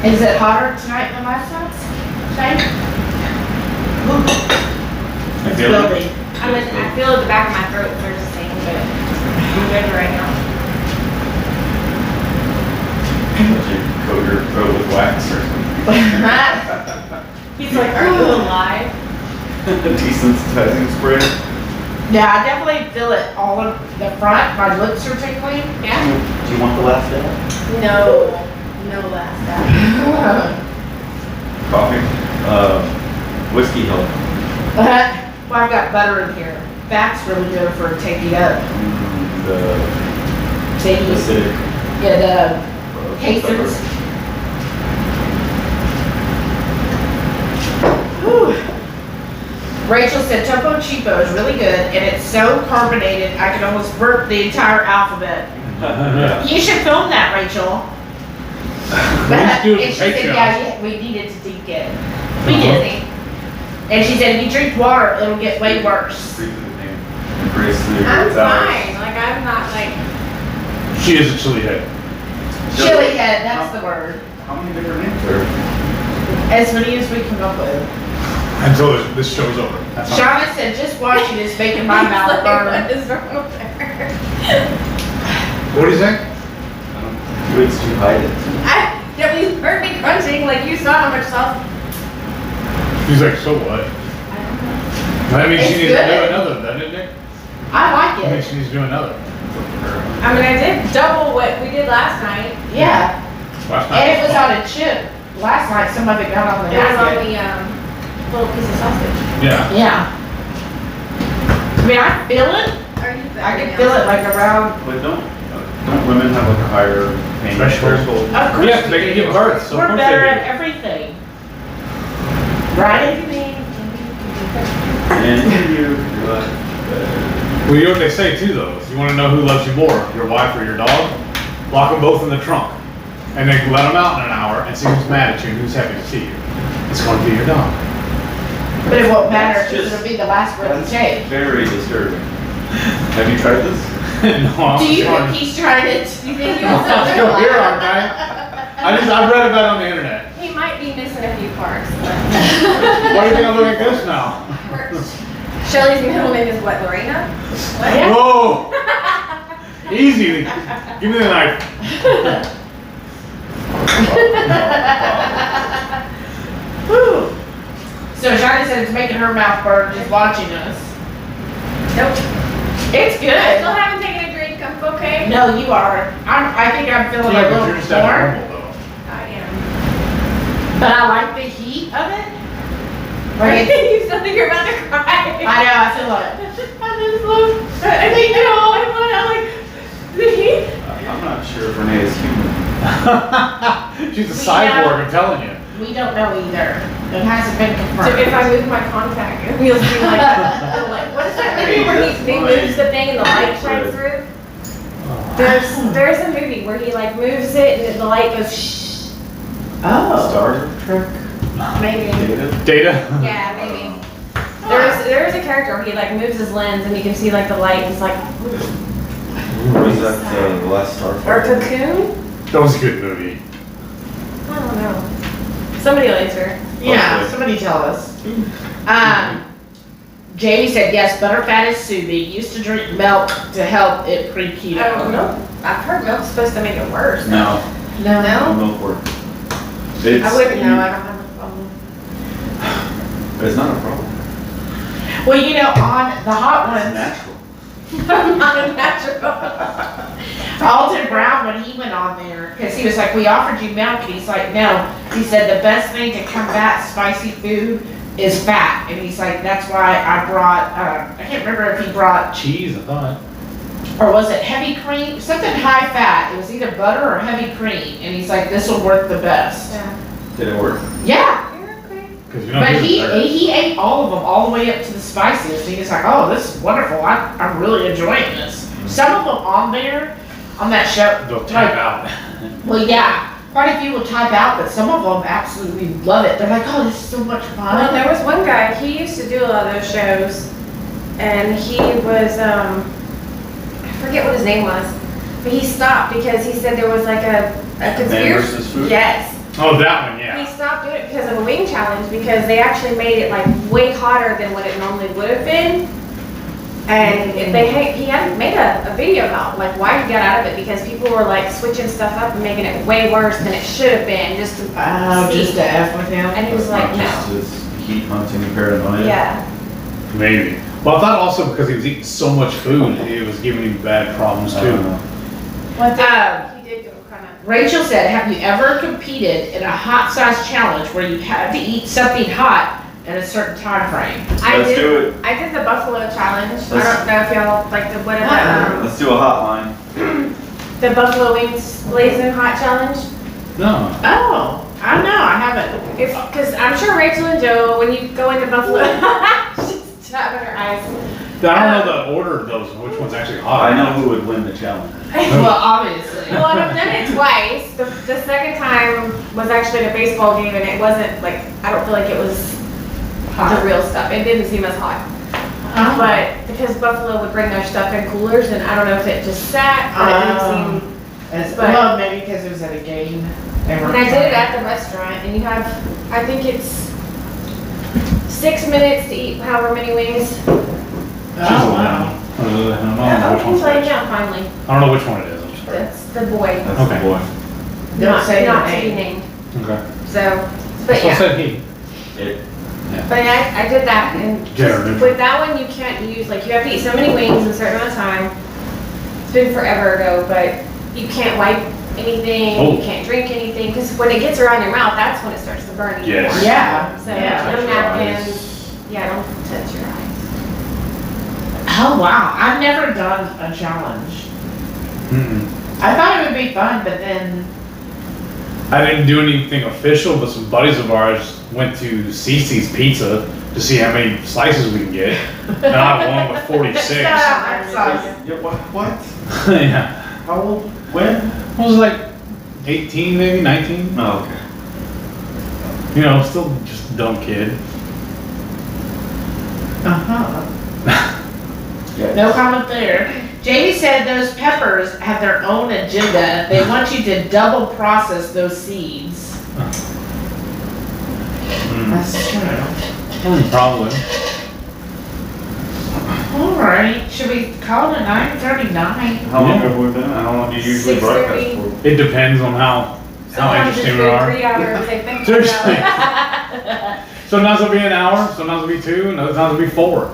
is it hotter tonight than last night? I It's feel it. building. I feel at the back of my throat there's a thing, but I'm good right now. Did you coat your throat with wax or something? He's like, are you alive? Desensitizing spray. Yeah, I definitely feel it all of the front. My lips are tickling. Yeah? Do you want the last dab? No. No last step. Coffee? Whiskey help. Well, I've got butter in here. That's really good for taking up. The Taking acidic. it, hastens. Whew. Rachel said Topo Chico is really good and it's so carbonated I can almost burp the entire alphabet. You should film that, Rachel. Let's do it And for she said, Patreon. yeah, we needed to drink it. We did. And she said, if you drink water, it'll get way worse. Breathe the pain. Embrace the I'm it's fine. Like, I'm not like, She is a chili head. Chili head, that's the word. How many different names are? As many as we come up with. Until this show's over. That's all. Shauna said, just watching is making my mouth burn. what is wrong with her? What do you think? It's too high. Yeah, you heard me crunching, like you saw how much sauce. She's like, so what? I mean, It's she needs to good. do another, doesn't it? I like I mean, it. she needs to do another. I mean, I did double what we did last night. Yeah. Last night And it was fun. on a chip. Last night, some of it got on the It was on napkin. the little piece of sausage. Yeah. Yeah. I mean, I feel it. Are you I can feel it like around. But don't women have like a higher pain Threshold. threshold? Of course Yeah, we they can do. give birth, so of We're course better they at do. everything. Right? And you're like, Well, you know what they say too, though. If you want to know who loves you more, your wife or your dog, lock them both in the trunk. And then let them out in an hour and see who's mad at you and who's happy to see you. It's going to be your dog. But it won't matter That's because just- it'll be the last breath you take. very disturbing. Have you tried this? No, I'm Do you sorry. think he's trying it? Do you think he was I'm still here, aren't I? I read about it on the internet. He might be missing a few parts, but. Why do you think I'm looking like this now? Shelly's middle name is what, Lorena? Yeah. Whoa! Easy. Give me the knife. Whew. So Shani said it's making her mouth burn just watching us. Nope. It's Still good. haven't taken a drink, I'm okay. No, you are. I think I'm feeling Yeah, a but little you're just more, abnormal, though. I am. but I like the heat of it. Right? Like, You sound like you're about to cry. I know. I feel like I just love. I think you know. I'm like the heat. I'm not sure if Renee is human. She's a We cyborg, I'm telling you. We don't know either. It hasn't been So confirmed. if I move my contact, it feels me like, what is that movie where he moves the thing and the light shines through? There's a movie where he like moves it and the light goes shh. Oh. Star Trek? Maybe. Data? Data? Yeah, maybe. There's a character where he like moves his lens and you can see like the light and it's like, Or is that the last or Starfighter? Cocoon? That was a good movie. I don't know. Somebody will answer. Yeah. Somebody tell us. Jamie said yes. Butterfat is soothing. Used to drink milk to help it pre-keto. I don't know. I've heard milk's supposed to make it worse. No. No. No milk work. It's, I wouldn't know. I don't have a problem. It's not a problem. Well, you know, on the hot It's ones, natural. I'm not a natural. Alton Brown, when he went on there, because he was like, we offered you milk, and he's like, no. He said the best thing to combat spicy food is fat, and he's like, that's why I brought, I can't remember if he brought, Cheese, I thought. or was it heavy cream? Something high fat. It was either butter or heavy cream, and he's like, this will work the best. Yeah. Did it work? Yeah, You're okay. Because you don't but do it. he ate all of them, all the way up to the spiciest, and he's like, oh, this is wonderful. I'm really enjoying this. Some of them on there, on that show, They'll tap like, out. well, yeah, quite a few will type out, but some of them absolutely love it. They're like, oh, this is so much Well, fun. there was one guy, he used to do a lot of those shows, and he was, I forget what his name was, but he stopped because he said there was like a Man conspiracy. versus food? Yes. Oh, that one, He yeah. stopped doing it because of a wing challenge, because they actually made it like way hotter than what it normally would have been. And he hadn't made a video about like why he got out of it, because people were like switching stuff up and making it way worse than it should have been, just to Oh, just to F with him. And he was like, Just no. his heat hunting paranoia. Yeah. Maybe. Well, I thought also because he was eating so much food, it was giving him bad problems I don't too. know. He did go kind of. Rachel said, have you ever competed in a hot sauce challenge where you had to eat something hot in a certain time frame? Let's do it. I did the buffalo challenge. Let's- I don't know if y'all like the what Uh-uh. Let's do a hotline. the buffalo wings blazing hot challenge. No. Oh, I don't know, I haven't. Because I'm sure Rachel and Joe, when you go into buffalo, she's tapping her eyes. I don't know the order of those, which one's actually hot. I know who would win the challenge. Well, obviously. Well, I've done it twice. The second time was actually at a baseball game, and it wasn't like, I don't feel like it was the real stuff. It didn't seem as hot. But because Buffalo would bring their stuff in coolers, and I don't know if it just sat, but it didn't seem. Well, maybe because it was at a game. And I did it at the restaurant, and you have, I think it's 6 minutes to eat however many wings. Chisel down. I don't know which He's one's laying which. down finally. I don't know which one it is, I'm sorry. That's the boy. That's Okay. the boy. Don't say the Not to be name. named. Okay. So, but That's what I yeah. said he. It, But I did that, and Generally. just, with that one, you can't use, like, you have to eat so many wings in a certain amount of time. It's been forever ago, but you can't wipe anything, Oh. you can't drink anything, because when it gets around your mouth, that's when it starts to burn even Yes. more. Yeah. So, Yeah. no Touch your napkins, eyes. yeah, don't touch your eyes. Oh, wow, I've never done a challenge. Mm-mm. I thought it would be fun, but then, I didn't do anything official, but some buddies of ours went to Cece's Pizza to see how many slices we can get. And I won with 46. yeah, what? Yeah. How old? When? I was like 18, maybe 19. Oh, okay. You know, still just a dumb kid. uh-huh. Yeah. No comment there. Jamie said those peppers have their own agenda. They want you to double process those seeds. Mm. That's true. Probably. All right, should we call it 9:39? How long Yeah. have we been? How long do you usually broadcast 6:30. for? It depends on how Sometimes it's interesting we been are. 3 hours, they've been 3 Seriously. hours. Sometimes it'll be an hour, sometimes it'll be 2, and other times it'll be 4.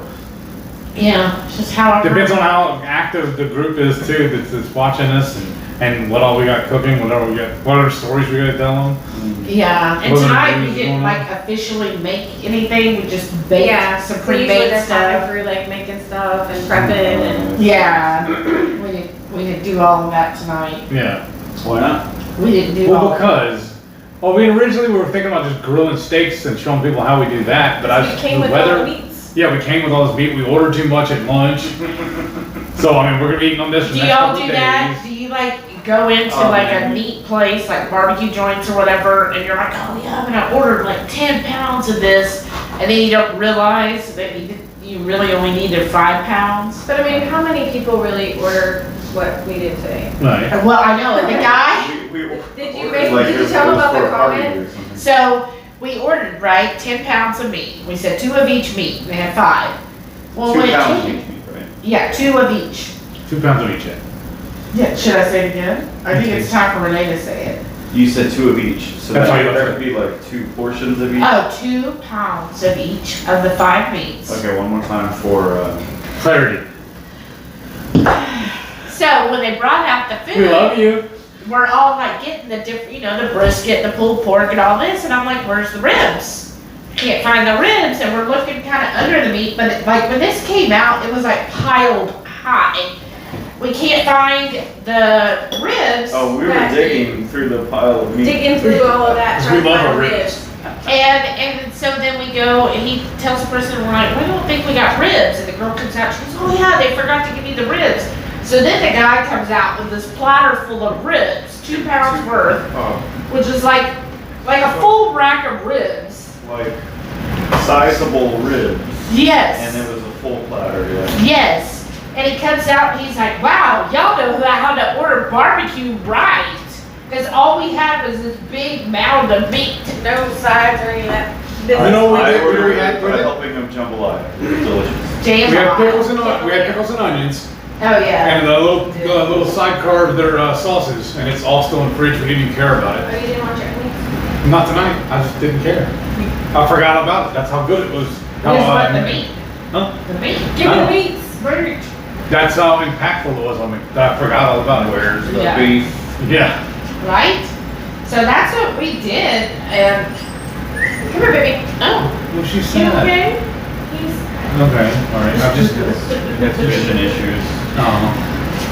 Yeah, it's just how. Depends on how active the group is too that's watching us and what all we got cooking, whatever we got, whatever stories we gotta tell them. Yeah, and Wasn't tonight we news didn't going on? like officially make anything, we just baked Yeah, some so usually pre-baked they're stuff. talking through like making stuff and prepping and. Yeah, we didn't do all of that tonight. Yeah. Why not? We didn't do all Well, of that. because, well, we originally were thinking about just grilling steaks and showing people how we do that, but You came the with all the weather. meats. Yeah, we came with all this meat. We ordered too much at lunch. So I mean, we're gonna be eating on this for Do the next y'all couple do of that? days. Do you like go into Oh, like a man. meat place, like barbecue joints or whatever, and you're like, oh yeah, I'm gonna order like 10 pounds of this, and then you don't realize that you really only needed 5 pounds? But I mean, how many people really order what we did today? Right. Well, I know, and the guy, Did you ordered make- like did you it tell was about for the a party comment? or something. so we ordered, right, 10 pounds of meat. We said 2 of each meat, they had 5. Well, 2 when it pounds came, each meat, right? yeah, 2 of each. 2 pounds of each. Yeah. Yeah, should I say it again? I think it's time for Renee to say it. You said 2 of each, so That's that why you- that would be like 2 portions of each? Oh, 2 pounds of each of the 5 meats. Okay, one more time for, Clarity. So when they brought out the food, We love you. we're all like getting the different, the brisket, the pulled pork, and all this, and I'm like, where's the ribs? Can't find the ribs, and we're looking kind of under the meat, but like when this came out, it was like piled high. We can't find the ribs. oh, we were That's digging through the pile of meat. Digging through all of that. We trying to love find our the ribs. And so then we go, and he tells the person, we're like, we don't think we got ribs. And the girl comes out, she goes, oh yeah, they forgot to give me the ribs. So then the guy comes out with this platter full of ribs, 2 pounds worth. Oh, which is like a full rack of ribs. Like sizable ribs. Yes. And it was a full platter, yeah. Yes. And he comes out and he's like, wow, y'all know how to order barbecue right. Because all we had was this big mound of meat. No sides or any of that. You know what we I did? ordered We had, it by helping them jambalaya. It was delicious. Jam we had on. pickles and onions, Oh, yeah. and a little sidecar of their sauces, and it's all still in the fridge. We didn't even care about Oh, it. you didn't want your onions? Not tonight. I just didn't care. I forgot about it. That's how good it was. How, Just what, the meat? Huh? The meat. Give me Oh. the meats. Burger. That's how impactful it was on me. That I forgot all about it. Where's the Yeah. beef? Yeah. Right? So that's what we did, and, Come here, baby. oh, Well, she You said. okay? He's. Okay. All right. I'm just. That's vision issues.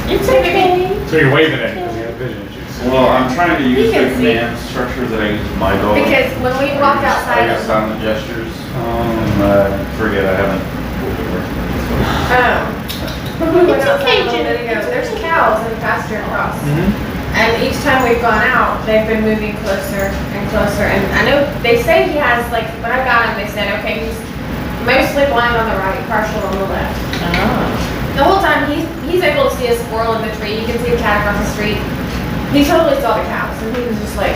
it's okay. So you're waving at it because you have vision issues. Well, I'm trying to use He can the see. command structure that I use with my dog. Because when we walked I outside, use silent gestures. Forget I haven't pulled it working. when we went It's outside okay, a little bit Jen. ago, there's cows in the pasture across. Mm-hmm. And each time we've gone out, they've been moving closer and closer. And I know they say he has, like, when I got him, they said, okay, he's mostly blind on the right, partial on the left. Oh. The whole time he's able to see a squirrel in the tree. You can see a cat across the street. He totally saw the cows, and he was just like,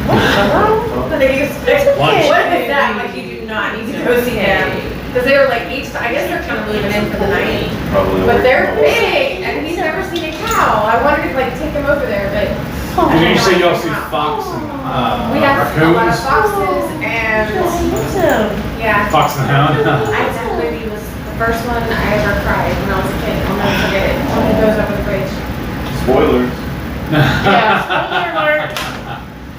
"What the hell?" But he was like, Lunch. "What is that?" Like, you do not need to go see them because they were like each. I guess they're kind of moving in for the night, Probably. but they're away big, and he's never seen a cow. I wanted to like take him over there, but Did you say y'all see fox and we have a lot of raccoons? foxes and yeah. Fox and the hound. I tell you, he was the first one I ever cried when I was a kid. I'll never forget it. When he goes over the bridge. Spoilers. Yeah, spoiler alert.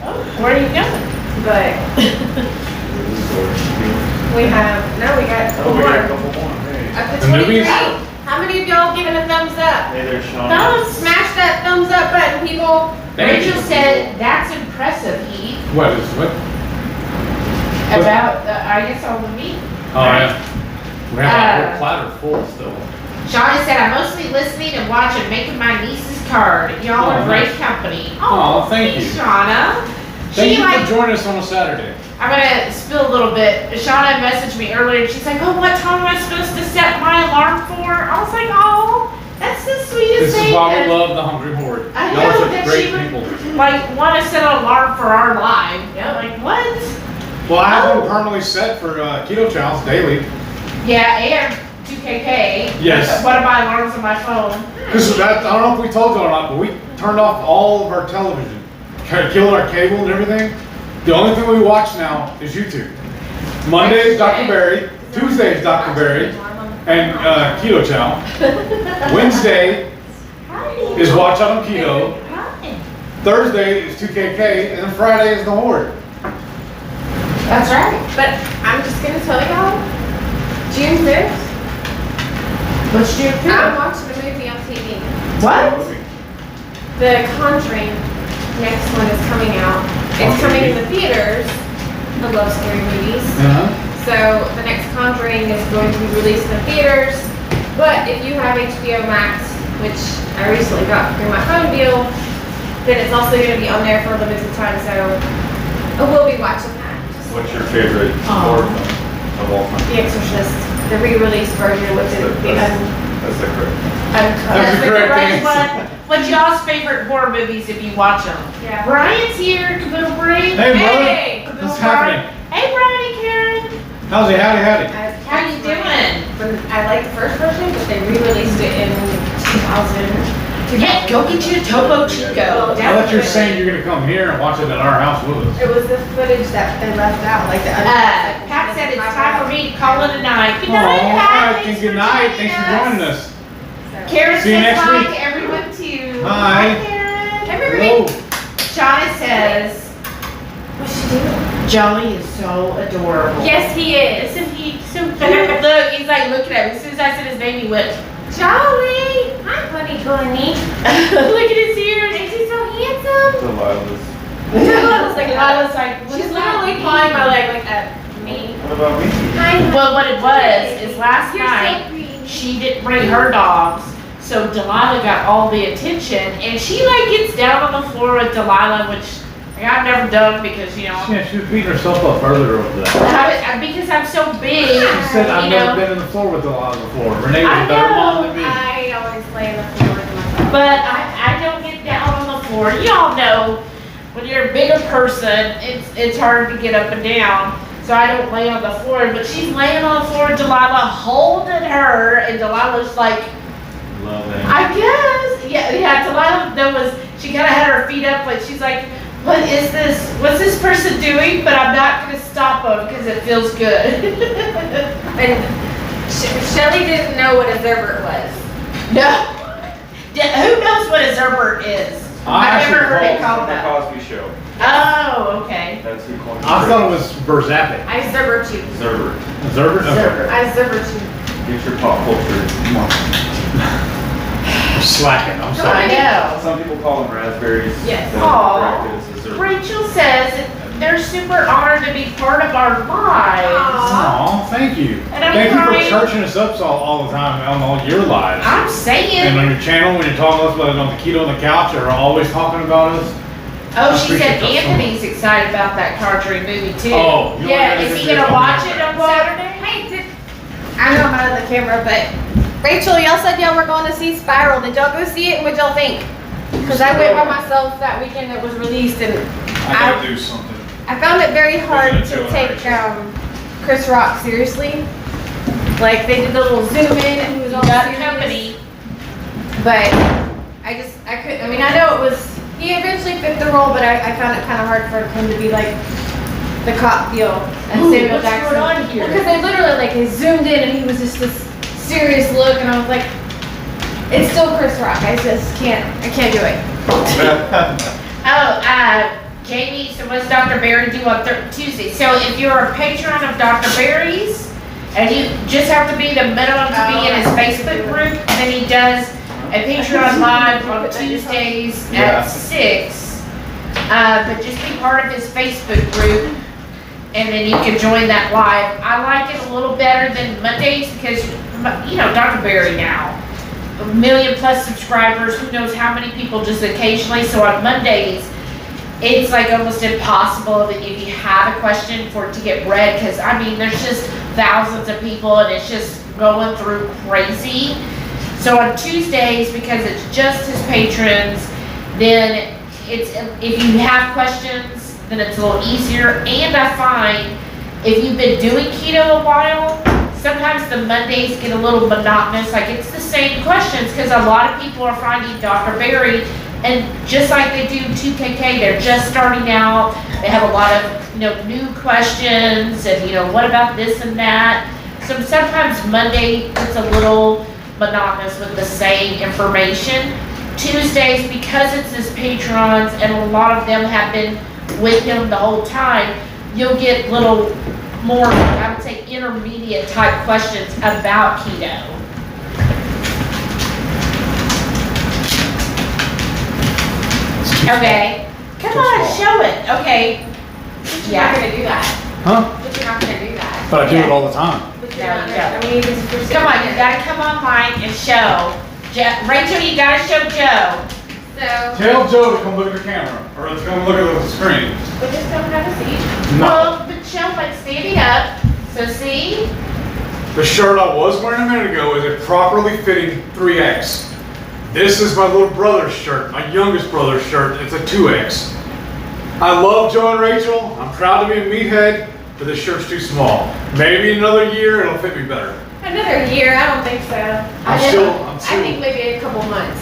Oh, where are you going? But we got Oh, we got a more. couple more. Hey. At the The 23. movies? How many of y'all giving a thumbs up? Hey there, Sean. Smash that thumbs up button, people. Rachel said, that's impressive, Heath, What is what? about, I guess, all the meat. Oh yeah. We have a whole platter full still. Shauna said, I'm mostly listening and watching, making my niece's card. Y'all are Oh, great nice. company. Oh, thank thanks, you. Shauna. Thank She you like, for joining us on a Saturday. I'm gonna spill a little bit. Shauna messaged me earlier and she's like, oh, what time am I supposed to set my alarm for? I was like, oh, that's the sweetest This thing. is why we And, love the Hungry Horde. I Y'all are know such that great she would- people. like, want to set an alarm for our live. I'm like, what? Well, I have them permanently set for keto challenge daily. Yeah, and 2KK. Yes. One of my alarms on my phone. Because I don't know if we told you or not, but we turned off all of our television, killed our cable and everything. The only thing we watch now is YouTube. Monday is Dr. Berry, Tuesday is Dr. Berry, and Keto Chow. Wednesday is Watch Out on Keto. Thursday is 2KK, and then Friday is the Horde. That's right. But I'm just gonna tell y'all, June 5th, What's your I'm watching a movie on TV. What? The Conjuring next one is coming out. It's coming in the theaters. I love scary movies. Uh-huh. So the next Conjuring is going to be released in the theaters. But if you have HBO Max, which I recently got through my phone deal, then it's also going to be on there for a limited time. So I will be watching that. What's your favorite horror film of all time? The Exorcist, the re-release version with That's the correct. uncut. That's the correct right answer. one. What's y'all's favorite horror movies if you watch them? Yeah. Brian's here, Caboodle Brain. Hey, brother. Hey! Caboodle What's Brian. happening? Hey, Brian and Karen. How's it? Howdy. How you doing? I like the first version, but they re-released it in 2000. Yeah, go get you a Topo Chico. I thought you were saying you're going to come here and watch it at our house with us. It was the footage that they left out, like the. Pat said it's time for me to call it a night. Good All night, Pat. right, Thanks good for night. joining Thanks for joining us. Karen See you says next hi week. to everyone too. Hi. Karen. Hello. Shauna says, What's she doing? Joey is so adorable. Yes, he is. Isn't he so cute? Look, he's like looking at me. As soon as I said his name, he went, Jolly! Hi, bunny. look at his ears. Is he so handsome? Delilah's. Delilah's like, Delilah's like, what she's is that literally mean? pawing my leg like that. Me. What about me? Hi. Well, what it was is last You're so night, pretty. she didn't bring her dogs, so Delilah got all the attention, and she like gets down on the floor with Delilah, which Like, I've never done because, you know, Yeah, she was beating herself up further over that. because I'm so big. She said, I've you never know. been in the floor with Delilah before. Renee was I a better mom know. than me. I always lay on the floor with myself. But I don't get down on the floor. Y'all know when you're a bigger person, it's hard to get up and down. So I don't lay on the floor. But she's laying on the floor, Delilah holding her, and Delilah's like, Love that. I guess. Yeah, Delilah, she kind of had her feet up, like she's like, what is this? What's this person doing? But I'm not going to stop them because it feels good. And Shelly didn't know what a Zerbert was. No. Who knows what a Zerbert is? I've never heard it called The that. Cosby Show. Oh, okay. That's who called it. I thought it was Berzapic. I Zerbert you. Zerbert. Zerbert? Okay. Zerbert. I Zerbert you. Get your pop culture. Come on. I'm slacking, I'm I sorry. know. Some people call them raspberries. Yes. That Aw. are corrected as a Zerbert. Rachel says they're super honored to be part of our lives. Aw, thank you. And I'm Thank you trying- for churching us up all the time on all your lives. I'm And saying. on your channel, when you're talking to us about it on the keto on the couch, you're always talking about us. Oh, I she appreciate said that so much. Anthony's excited about that Conjuring movie too. Oh, you Yeah, wanna is go he see it gonna on watch there? it on Saturday? Hey, I know I'm out of the camera, but Rachel, y'all said y'all were going to see Spiral. Did y'all go see it, and what'd y'all think? Because I went by myself that weekend it was released, and I gotta do something. I found it very hard Isn't it to Joe take and Chris Rock seriously. Like they did the little zoom in, and he was all Got serious. company. But I couldn't. I mean, I know it was. He eventually fit the role, but I found it kind of hard for him to be like the cop deal. And Ooh, Samuel what's Jackson. going on here? Because they literally like they zoomed in, and he was just this serious look, and I was like, it's still Chris Rock. I just can't. I can't do it. Oh, Jamie, so what's Dr. Barry do on Tuesday? So if you're a patron of Dr. Barry's, and you just have to be the minimum to be in his Facebook group, and then he does a Patreon live on Tuesdays Yeah. at 6. But just be part of his Facebook group, and then you can join that live. I like it a little better than Mondays because, you know, Dr. Barry now, 1 million plus subscribers, who knows how many people just occasionally. So on Mondays, it's like almost impossible that if you have a question for it to get read, because I mean, there's just thousands of people and it's just going through crazy. So on Tuesdays, because it's just his patrons, then it's, if you have questions, then it's a little easier. And I find if you've been doing keto a while, sometimes the Mondays get a little monotonous, like it's the same questions, because a lot of people are finding Dr. Barry, and just like they do 2KK, they're just starting out, they have a lot of, you know, new questions, and, you know, what about this and that. So sometimes Monday gets a little monotonous with the same information. Tuesdays, because it's his patrons, and a lot of them have been with him the whole time, you'll get little more, I would say, intermediate type questions about keto. Okay, come on, show it. Okay, You're Yeah. not gonna do that. Huh? But you're not gonna do that. But I do it Yeah. all the time. But you're No, not you gonna. I mean, this is come on, you gotta come online and show. Rachel, you gotta show Joe. So, Tell Joe to come look at the camera, or to come look at the screen. we just don't have a seat. No. Well, but show like standing up. So see? The shirt I was wearing a minute ago is a properly fitting 3X. This is my little brother's shirt, my youngest brother's shirt. It's a 2X. I love Joe and Rachel. I'm proud to be a meathead, but this shirt's too small. Maybe in another year it'll fit me better. Another year? I don't think so. I'm still, I think maybe a couple months.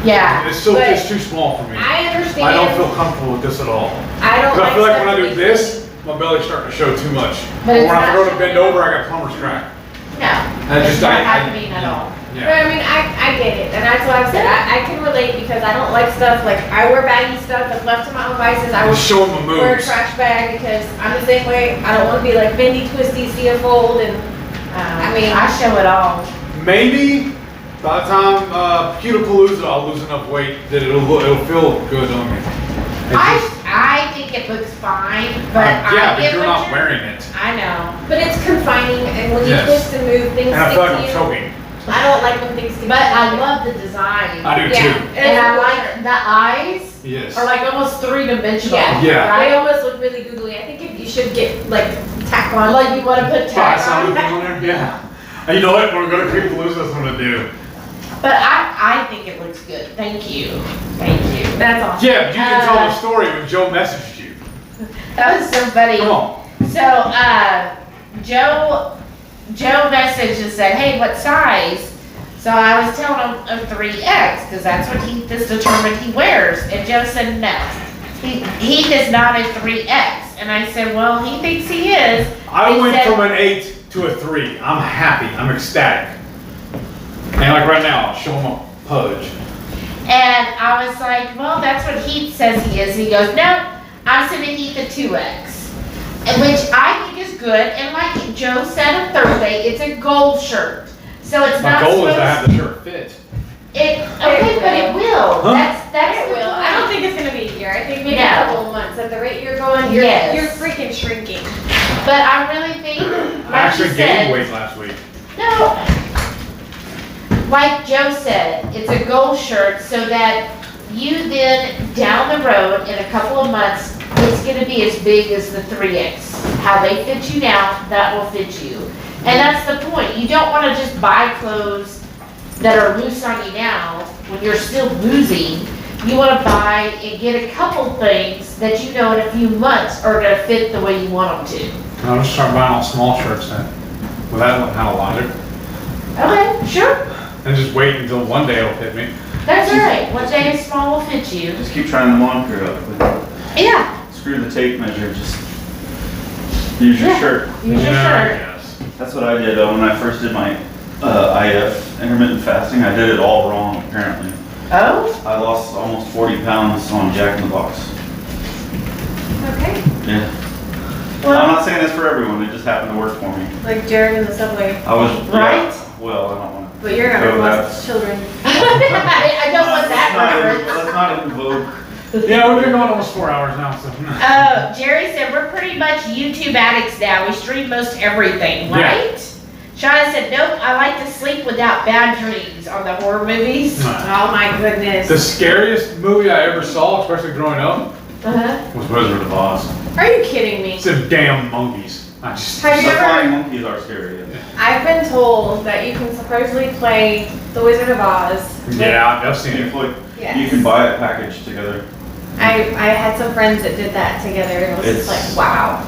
Yeah. it's still but just too small for me. I understand. I don't feel comfortable with this at all. I don't. Because I feel like when I stuff do that this, my belly's starting to show too much. But Or it's when I not throw to showing bend over, I got plumber's crack. No, I it's just- not I- happening at all. But Yeah. I mean, I get it, and that's what I've said. I can relate because I don't like stuff like I wear baggy stuff. If left to my own devices, I I'm would just showing my wear a moves. trash bag because I'm the same way. I don't want to be like bendy, twisty, see a fold, and I mean- I show it all. Maybe by the time Keto-Palooza, I'll lose enough weight that it'll feel good on me. It's just- I think it looks fine, but yeah, I but get you're what not wearing it. I know. but it's confining, and when you Yes. twist and move, things And I stick feel like to I'm you. choking. I don't like when things stick But to you. I love the design. I do Yeah. too. And I like the eyes. Yes. are like almost three-dimensional. Yeah. They almost look really googly. I think if you should get like tack on. Like you wanna put Try tack something on. on there? Yeah. And you know what? We're gonna creep loose. That's what I'm gonna do. But I think it looks good. Thank you. Thank you. That's awesome. Yeah, but you can tell the story when Joe messaged you. That was so funny. Come on. So, Joe messaged and said, hey, what size? So I was telling him a 3X, because that's what he is determined he wears. And Joe said, no, he is not a 3X. And I said, well, he thinks he is. I He went said- from an 8 to a 3. I'm happy. I'm ecstatic. And like right now, I'll show him a pudge. And I was like, well, that's what Heath says he is. He goes, no, I'm sending Heath a 2X. And which I think is good. And like Joe said on Thursday, it's a gold shirt. So it's My not goal is supposed to have the shirt fit. Okay, but it will. Huh? That's It the will. I don't think it's gonna be a year. I think maybe No. a couple of months. At the rate you're going, you're Yes. you're freaking shrinking. But I really think, I like you actually gained said, weight last week. no. Like Joe said, it's a gold shirt so that you then, down the road, in a couple of months, it's gonna be as big as the 3X. How they fit you now, that will fit you. And that's the point. You don't wanna just buy clothes that are loose on you now when you're still losing. You wanna buy and get a couple things that you know in a few months are gonna fit the way you want them to. I'll just start buying all small shirts then. With that kind of logic. Okay, sure. And just wait until one day it'll fit me. That's all right. One day a small will fit you. Just keep trying them on periodically. Yeah, Screw the tape measure, just use your Yeah. shirt. use your Yeah, I shirt. guess. That's what I did when I first did my IF, intermittent fasting. I did it all wrong, apparently. Oh, I lost almost 40 pounds on Jack in the Box. Okay. Yeah. I'm well, not saying this for everyone, it just happened to work for me. Like Jared in the subway. I was, Right? yeah, well, I don't want to. But you're gonna have lost children. I don't want that reference. Let's not invoke. Yeah, we've been going almost 4 hours now, so. Jerry said, we're pretty much YouTube addicts now. We stream most everything, Yeah. right? Shauna said, nope, I like to sleep without bad dreams on the horror movies. Oh my goodness. The scariest movie I ever saw, especially growing up, Uh-huh. was Wizard of Oz. Are you kidding me? It's them damn monkeys. I just. Have The you ever- flying monkeys are scary. I've been told that you can supposedly play The Wizard of Oz. with- Yeah, I've seen You it. can, Yes. you can buy a package together. I had some friends that did that together and it was just It's- like, wow.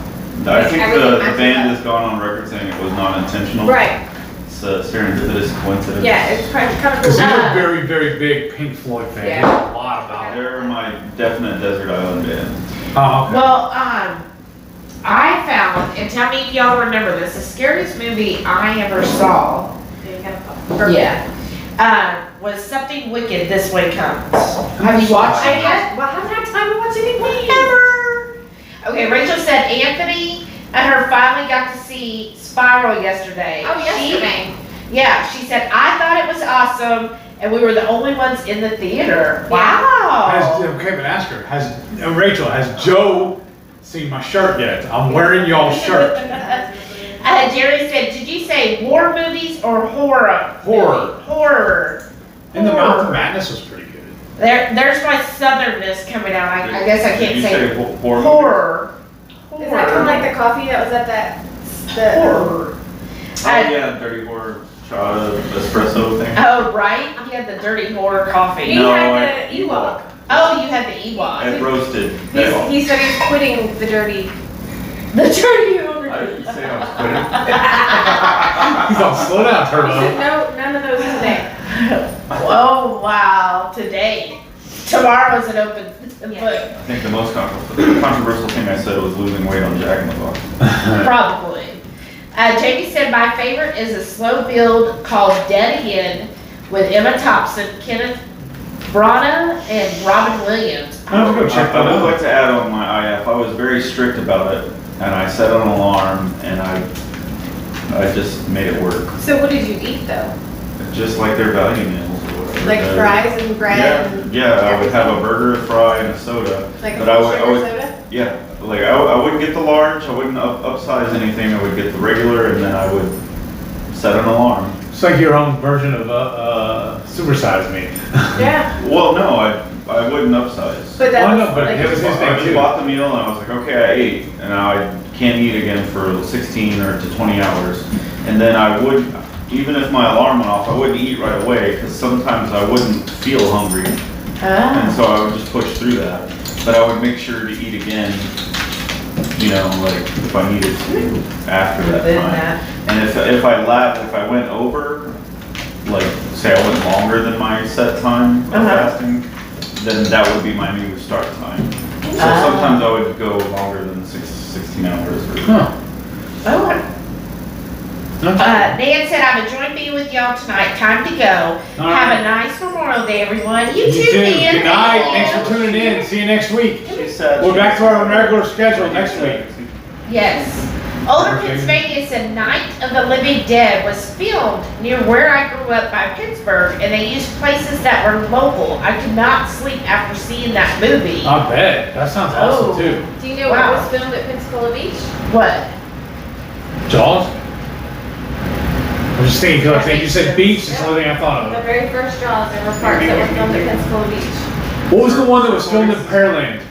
I think Everything the matches band up. has gone on record saying it was not intentional. Right. It's a serendipitous coincidence. Yeah, it's kind of Because cool. he's a very, very big Pink Floyd fan. He Yeah. knows a lot about it. They're my definite desert island band. Oh, okay. Well, I found, and tell me if y'all remember this, the scariest movie I ever saw, You gotta pop- was Something Wicked This Way Comes. Have you watched it yet? Well, I haven't had time to watch anything. Ever. Okay, Rachel said Anthony and her finally got to see Spiral yesterday. Oh, yesterday. Yeah, she said, I thought it was awesome, and we were the only ones in the theater. Has, Wow. okay, but ask her, Rachel, has Joe seen my shirt yet? I'm wearing y'all's shirt. Jerry said, did you say war movies or horror? Horror. Horror. And the Horror. Mouth of Madness was pretty good. There's my southernness coming out. I guess I Did can't you say horror? horror. Is that kind of like the coffee that was at the Horror. Oh yeah, dirty horror shot of espresso thing. Oh, right? You had the dirty horror coffee. He No, had the Ewok. Oh, you had the Ewok. It roasted. He said he's quitting the dirty. The dirty horror. I didn't say I was quitting. He's all, slow down, He said, Turbo. no, none of those today. Oh, wow. Today. Tomorrow's an open book. I think the most controversial thing I said was losing weight on Jack in the Box. Probably. Jamie said, my favorite is a slow build called Dead Again with Emma Thompson, Kenneth Branagh, and Robin Williams. I'm gonna go check that I would out. like to add on my IF, I was very strict about it, and I set an alarm, and I just made it work. So what did you eat though? Just like their value meals or whatever. Like They're- fries and bread Yeah, and yeah, I would have a everything? burger, a fry, and a soda. Like But a I would, sugar soda? yeah, like I wouldn't get the large, I wouldn't upsize anything, I would get the regular, and then I would set an alarm. It's like your own version of Super Size Me. Yeah. Well, no, I wouldn't upsize. But Oh, that no, was but like, it was his I thing just too. bought the meal and I was like, okay, I ate, and now I can't eat again for 16 or to 20 hours. And then I would, even if my alarm went off, I wouldn't eat right away, because sometimes I wouldn't feel hungry. And so I would just push through that. But I would make sure to eat again, you know, like if I needed to after that Within time. that. And if I went over, like say I went longer than my set time of fasting, then that would be my new start time. So sometimes I would go longer than 16 hours. Or, Huh. Oh. Nan said, I've enjoyed being with y'all tonight. Time to go. All Have right. a nice Memorial Day, everyone. You You too, too. Nan. Good night. Thank Thanks for you. tuning in. See you next week. she said. We're back to our regular schedule next week. Yes. Older Okay. Pennsylvania said Night of the Living Dead was filmed near where I grew up by Pittsburgh, and they used places that were local. I could not sleep after seeing that movie. I bet. That sounds awesome Oh. too. do you know Wow. what was filmed at Pensacola Beach? What? Jaws? I was just thinking, because like, you said beach, that's the only thing I thought The of. very first Jaws, there were parts that were filmed at Pensacola Beach. What was the one that was filmed in Pearland?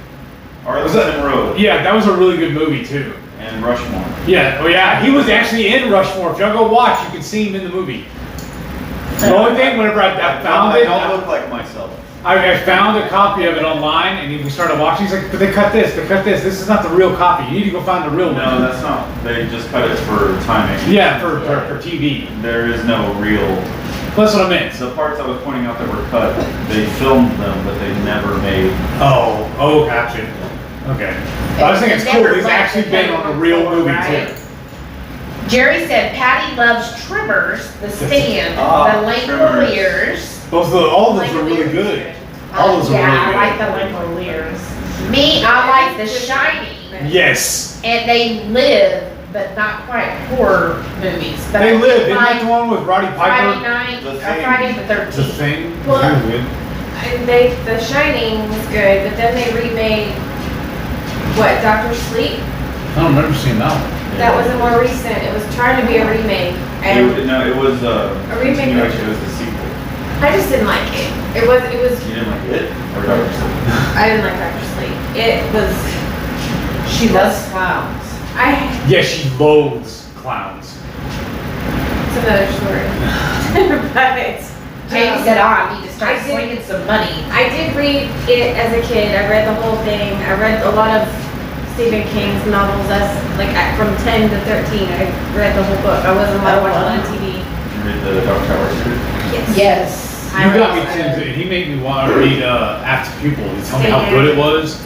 Arlington Road Yeah, that was a really good movie too. and Rushmore. Yeah, oh yeah, he was actually in Rushmore. If y'all go watch, you can see him in the movie. The only thing, whenever I found I it, don't look like myself. I found a copy of it online, and we started watching. He's like, but they cut this, This is not the real copy. You need to go find the real No, one. that's not. They just cut it for timing. Yeah, for TV. There is no real. That's what I meant. The parts I was pointing out that were cut, they filmed them, but they never made. Oh, gotcha. Okay. I was thinking it's cool. He's actually been on a real movie too. Jerry said Patty loves Trimmers, The Stand, Ah, The Trimmers. Langoliers. All those are really good. All those are Yeah, really I like good. The Langoliers. Me, I like The Shining. Yes. And they live, but not quite horror movies. But They I live. Isn't like that the one with Roddy Friday Piper? night, The or Thing. Friday the The 13th. Thing? Well, That was good. And The Shining was good, but then they remade, what, Doctor Sleep? I don't remember seeing that one. That was a more recent, it was trying to be a remake, and It was a remake. continuation. It was the sequel. I just didn't like it. It was, You didn't like it or Dr. Sleep? I didn't like Doctor Sleep. It was, She loves clowns. Yeah, she loathes clowns. it's another story. But, Jamie said, oh, I need to start I did- slinging some money. I did read it as a kid. I read the whole thing. I read a lot of Stephen King's novels as from 10 to 13. I read the whole book. I wasn't allowed to watch it on TV. Did you read the Dark Tower series? Yes. You got me to, he made me want to read After Pupil. He told me how good it was.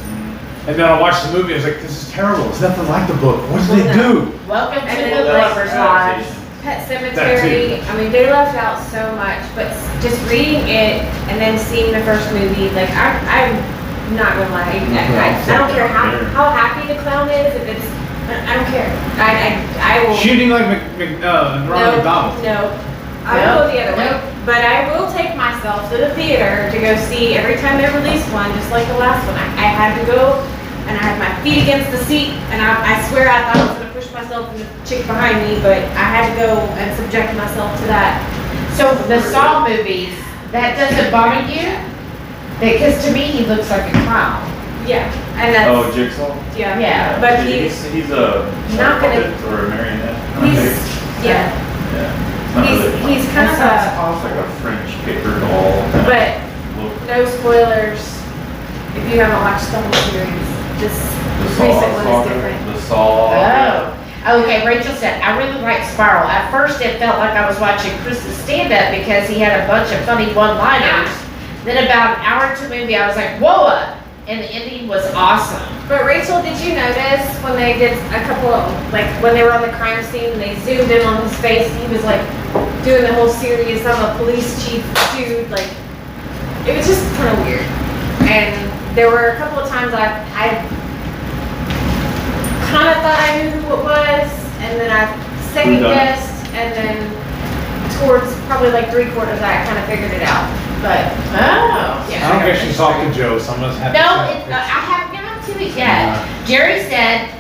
And then I watched the movie, I was like, this is terrible. It's nothing like the book. What did they do? Welcome to And the then Lover's Lodge. Pet That Cemetery. I mean, they left out so much, but just reading it and then seeing the first movie, like I'm not gonna lie, I don't care how happy the clown is. If it's, I don't care. I will. Shooting like Ronald McDonald. No, I will go the other way. But I will take myself to the theater to go see every time they release one, just like the last one. I had to go and I had my feet against the seat, and I swear I thought I was gonna push myself and the chick behind me, but I had to go and subject myself to that. So the Saw movies, that doesn't bother you? Because to me, he looks like a clown. Yeah, and that's, Oh, Jigsaw? yeah. Yeah. But he's a not gonna- puppet or a marionette. He's, yeah, Yeah. It's not really fun. he's kind of That sounds a, It's like a French paper doll. but Look, no spoilers if you haven't watched the whole series. This the Saw recent one is saga, different. the Saw. Oh. Okay, Rachel said, I really like Spiral. At first, it felt like I was watching Chris's stand-up because he had a bunch of funny one-liners. Then about an hour into the movie, I was like, whoa! And the ending was awesome. But Rachel, did you notice when they did a couple of, like, when they were on the crime scene and they zoomed in on his face, he was like doing the whole serious, I'm a police chief dude, like, it was just kind of weird. And there were a couple of times I kind of thought I knew who it was, and then I second guessed, and then towards probably like 3/4, I kind of figured it out. But, Oh. I don't guess she's talking to Joe, so I'm gonna have to. No, check. I haven't gotten to it yet. Jerry said,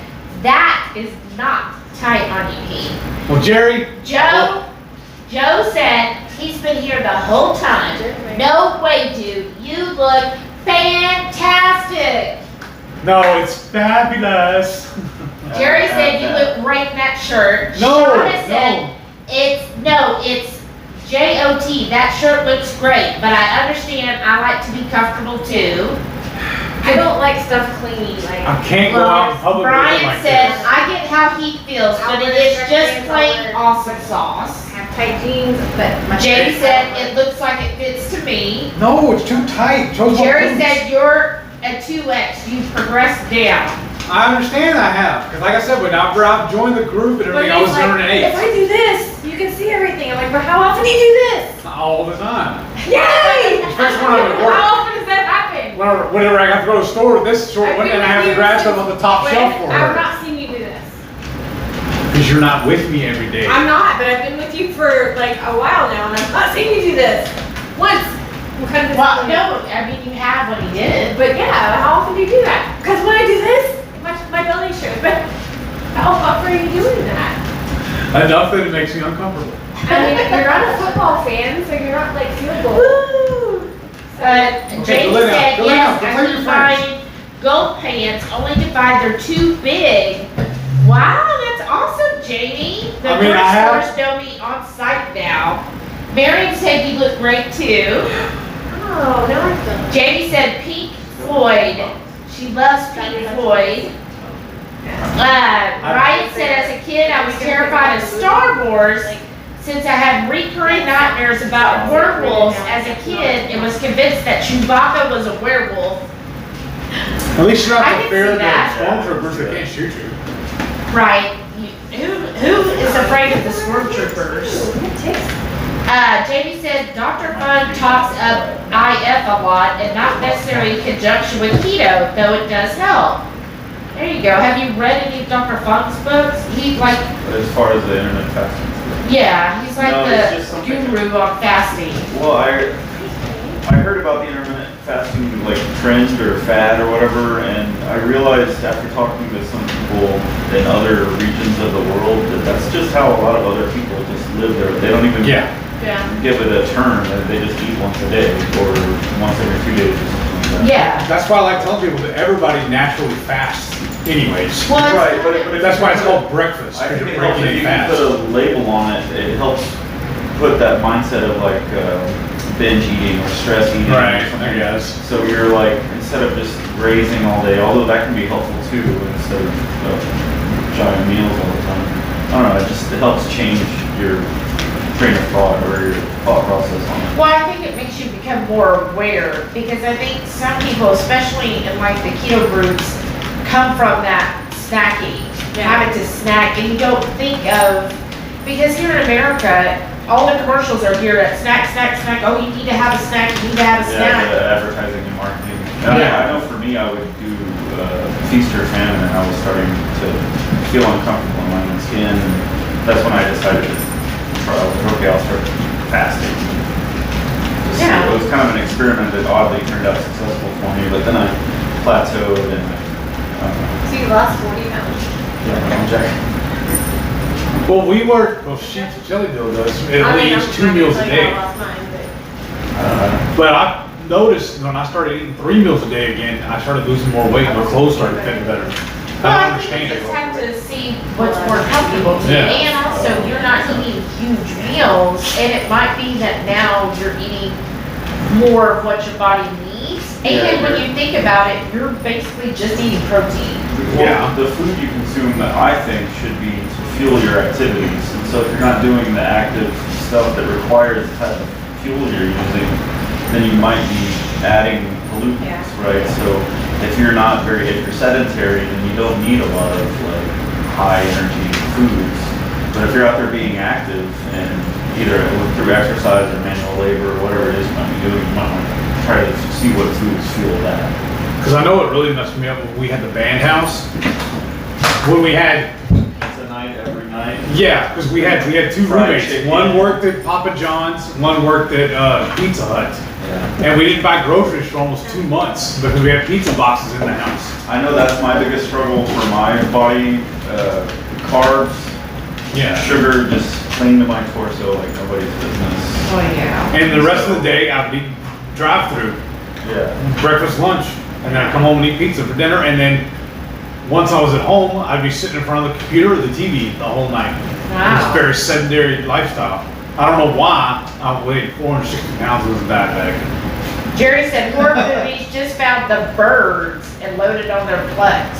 that is not tight on you, Pete. Well, Jerry. Joe said he's been here the whole time. No way, dude. You look fantastic. No, it's fabulous. Jerry said you look great in that shirt. No, Shauna said it's J-O-T. That shirt looks great, but I understand I like to be comfortable too. I don't like stuff clean, like. I can't go out in public with it Brian like said, this. I get how he feels, but it is just plain awesome sauce. I have tight jeans, but my. Jay said it looks like it fits to me. No, it's too tight. Jerry said you're a 2X, you've progressed down. I understand I have, because like I said, when I joined the group and But everything, I he's was like, doing an 8. if I do this, you can see everything. I'm like, but how often do you do this? All the time. Yay! Especially when I'm at work. How often does that happen? Whenever I have to go to the store with this short one, and I have to grab stuff on the top shelf for I've her. not seen you do this. Because you're not with me every day. I'm not, but I've been with you for like a while now, and I've not seen you do this. Once. What kind of Well, discipline? no, I mean, you have when he did. But yeah, how often do you do that? Because when I do this, my belly shows. But how often are you doing that? Enough that it makes me uncomfortable. I mean, you're not a football fan, so you're not like field goal. Woo! James go lay down, said, go lay yes, down, go I play keep your friends. buying gold pants, only to find they're too big. Wow, that's awesome, Jamie. The I mean, I have- stores know me on site now. Marion said you look great too. Oh, no, I don't. Jamie said Pink Floyd. She loves Pink Floyd. Ryan said as a kid I was terrified of Star Wars since I had recurring nightmares about werewolves as a kid and was convinced that Chewbacca was a werewolf. At least you're I not can the fear see of the that. stormtroopers that can't shoot you. Right. Who is afraid of the stormtroopers? Jamie said Dr. Fun talks up IF a lot and not necessarily in conjunction with keto, though it does help. There you go. Have you read any of Dr. Funk's books? He's like, As far as the internet fasting stuff. yeah, he's like No, it's just the something- guru on fasting. Well, I heard about the intermittent fasting like trend or fad or whatever, and I realized after talking to some people in other regions of the world that that's just how a lot of other people just live there. They don't even Yeah. give it a term. They just eat once a day or once every 2 days or something like that. Yeah. That's why I like telling people that everybody naturally fasts anyways. Well, it's Right, but not- if That's you why it's put- called breakfast, I because think you're it helps breaking if it you can fast. put a label on it. It helps put that mindset of like binge eating or stress eating. or Right, something. I guess. So you're like, instead of just grazing all day, although that can be helpful too, instead of giant meals all the time. I don't know, it helps change your train of thought or your thought process on it. Well, I think it makes you become more aware because I think some people, especially in like the keto groups, come from that snacking, having to snack, and you don't think of, because here in America, all the commercials are here at snack, snack, snack. Oh, you need to have a snack, you need to have a Yeah, snack. the advertising and marketing. And Yeah. I know for me, I would do feast or famine, and I was starting to feel uncomfortable in my own skin. And that's when I decided to try. I was like, okay, I'll start fasting. Just, Yeah. It was kind of an experiment that oddly turned out successful for me, but then I plateaued and I don't know. So you lost 40 pounds. Yeah, I'm Jack. Well, Shellyville does at least 2 meals a day. I lost mine, but. But I noticed when I started eating 3 meals a day again, I started losing more weight, my clothes started fitting better. Well, I don't I think understand you it. just have to see what's more comfortable to you. Yeah. And also, you're not eating huge meals, and it might be that now you're eating more of what your body needs. Yeah, And when you're- you think about it, you're basically just eating protein. Well, Yeah. the food you consume that I think should be to fuel your activities. And so if you're not doing the active stuff that requires the type of fuel you're using, then you might be adding pollutants, right? So if you're not if you're sedentary, then you don't need a lot of like high energy foods. But if you're out there being active and either through exercise or manual labor or whatever it is you might be doing, you might want to try to see what foods fuel that. Because I know it really messed me up when we had the band house. When we had, It's a night every night. yeah, because we had 2 Fried roommates. chicken. One worked at Papa John's, one worked at Pizza Hut. Yeah. And we didn't buy groceries for almost 2 months because we had pizza boxes in the house. I know that's my biggest struggle for my body. Carbs, Yeah. sugar just cling to my torso like nobody's business. Oh, yeah. And the rest of the day, I'd be drive-through. Yeah. breakfast, lunch, and then I'd come home and eat pizza for dinner, and then once I was at home, I'd be sitting in front of the computer or the TV the whole night. Wow. It's a very sedentary lifestyle. I don't know why I weighed 460 pounds wasn't that bad. Jerry said horror movies just found the birds and loaded on their Plex.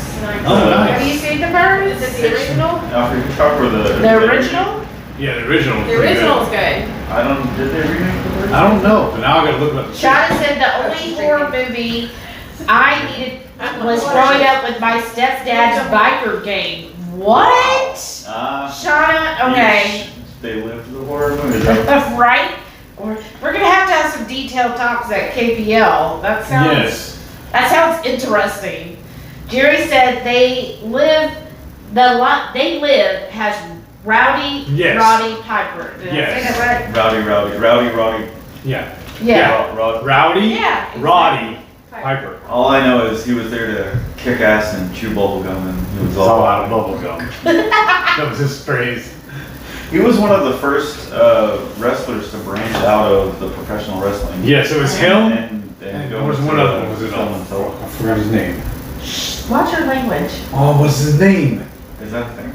Oh, nice. Have you seen the birds? Is it the original? Alfred Hitchcock or the... The original? Yeah, the original. was The pretty good. original's good. I don't, did they remake the version? I don't know, but now I gotta look up. Shauna said the only horror movie I needed was growing up with my stepdad's biker gang. What? Shauna, okay. They lived the horror movie. Is that- Right? We're gonna have to have some detailed talks at KPL. That sounds interesting. Jerry said they live has Rowdy Yes. Roddy Piper. Did I say Yes. that right? Rowdy. Yeah. Yeah. Rowdy. Rowdy, Yeah. Roddy, Piper. All I know is he was there to kick ass and chew bubblegum, and he was It's all all out of bubble gum. That was his phrase. He was one of the first wrestlers to branch out of the professional wrestling. Yes, it was him. And And go there was into one other one. Was it film and television. I forgot his name. Watch your language. Oh, what's his name? Is that a thing?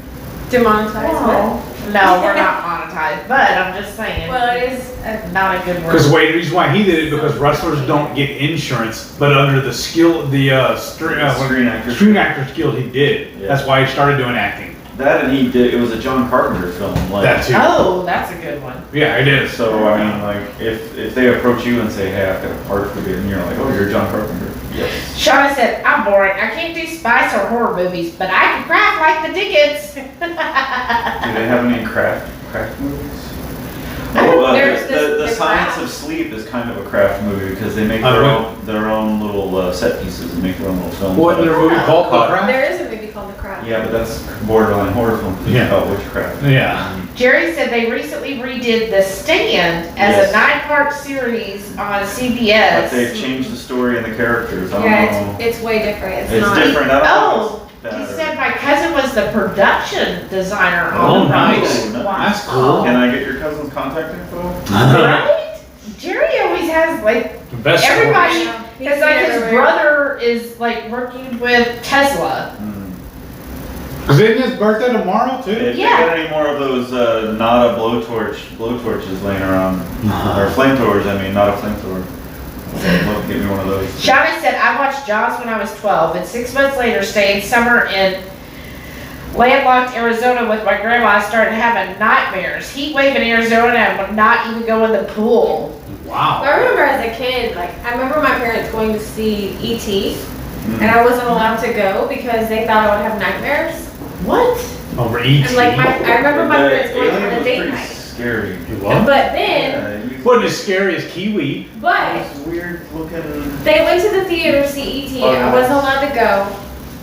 Demonetized. No, we're not monetized, but I'm just saying. Well, it is. Not a good word. Because the reason why he did it because wrestlers don't get insurance, but under the skill, Screen actor. Screen actor skill, he did. Yeah. That's why he started doing acting. That and he did. It was a John Carpenter film. Like, That too. Oh, that's a good one. Yeah, it is. So I mean, like, if they approach you and say, "Hey, I've got a part for you," and you're like, "Oh, you're John Carpenter." Yes. Shauna said, I'm boring. I can't do spice or horror movies, but I can craft like the Dickens. Do they have any craft movies? There's The the Science Craft. of Sleep is kind of a craft movie because they make Oh, their own little set pieces and make their own little films. What their movie called? The Craft? There is a movie called The Craft. Yeah, but that's borderline horror film. 'Cause Yeah. It's about witchcraft. Yeah. Jerry said they recently redid The Stand as Yes. a 9-part series on But CBS. they've changed the story and the characters. I don't Yeah, know. it's way different. It's It's not. different. I don't know. Oh, if he it's bad said my cousin was the production designer Oh, on the nice. road. That's cool. Can I get your cousin's contact info? Right? Jerry always has like The best everybody. stories. Because like his brother is like working with Tesla. Cause isn't his birthday tomorrow too? If Yeah. you get any more of those not a blowtorches laying around, or flamethrowers, I mean, not a flamethrower. I'd love to get me one of those. Shauna said, I watched Jaws when I was 12 and 6 months later stayed summer in landlocked Arizona with my grandma. I started having nightmares. Heat wave in Arizona and would not even go in the pool. Wow. I remember as a kid, like, I remember my parents going to see E.T. Mm. and I wasn't allowed to go because they thought I would have nightmares. What? Over E.T. And like, I remember my The parents going alien on a was date pretty night. scary. You what? But then, Wasn't as scary as Kiwi. but Those weird looking. they went to the theater to see E.T. I wasn't allowed to go.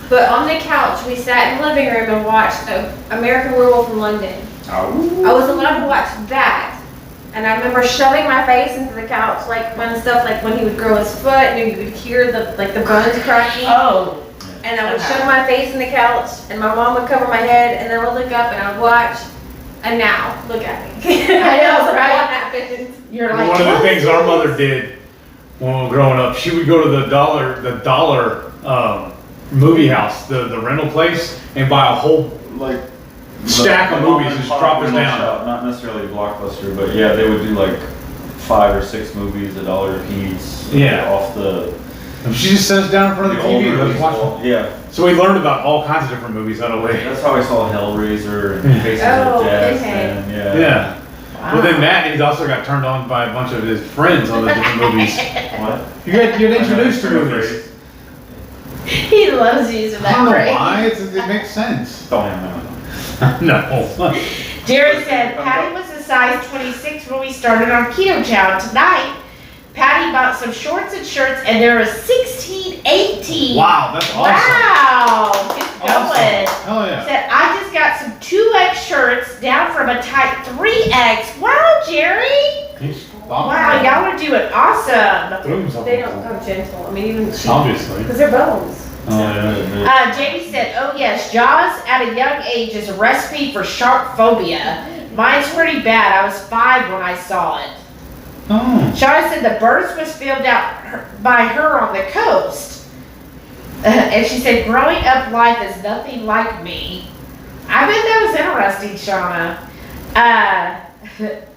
But on the couch, we sat in the living room and watched American Werewolf in London. I was allowed to watch that. And I remember shoving my face into the couch, like when he would grow his foot and you could hear the bones cracking. Oh. And I would shove my face in the couch and my mom would cover my head and then I would look up and I would watch. And now, look at me. I know, right? What happened? You're like, One of the what things is our this? mother did when we were growing up, she would go to the dollar movie house, the rental place, and buy a whole Like stack of the movies mom and just pop drop it rental down. shop, not necessarily Blockbuster, but yeah, they would do like 5 or 6 movies, $1 a piece. Yeah. Off the And she just sits down in front of the old TV and movies. let's watch them. Yeah, So we learned about all kinds of different movies out of way. that's how I saw Hellraiser and Yeah. Faces Oh, of Death, okay. and yeah. Yeah. Wow. Within that, he also got turned on by a bunch of his friends on the different movies. What? You get introduced to movies. He loves using I that don't know phrase. why. It makes sense. Oh, no. No. Jerry said, Patty was a size 26 when we started on Keto Chow. Tonight, Patty bought some shorts and shirts, and there was 16, 18. Wow, that's awesome. Wow, get going. Awesome. Hell yeah. Said, I just got some 2X shirts down from a tight 3X. Wow, Jerry. Wow, y'all are doing awesome. They don't come gentle. I mean, even cheap. Obviously. Because they're bones. Oh, yeah. Jamie said, oh yes, Jaws at a young age is a recipe for shark phobia. Mine's pretty bad. I was 5 when I saw it. Oh. Shauna said the birds was filmed out by her on the coast. And she said, growing up life is nothing like me. I bet that was interesting, Shauna.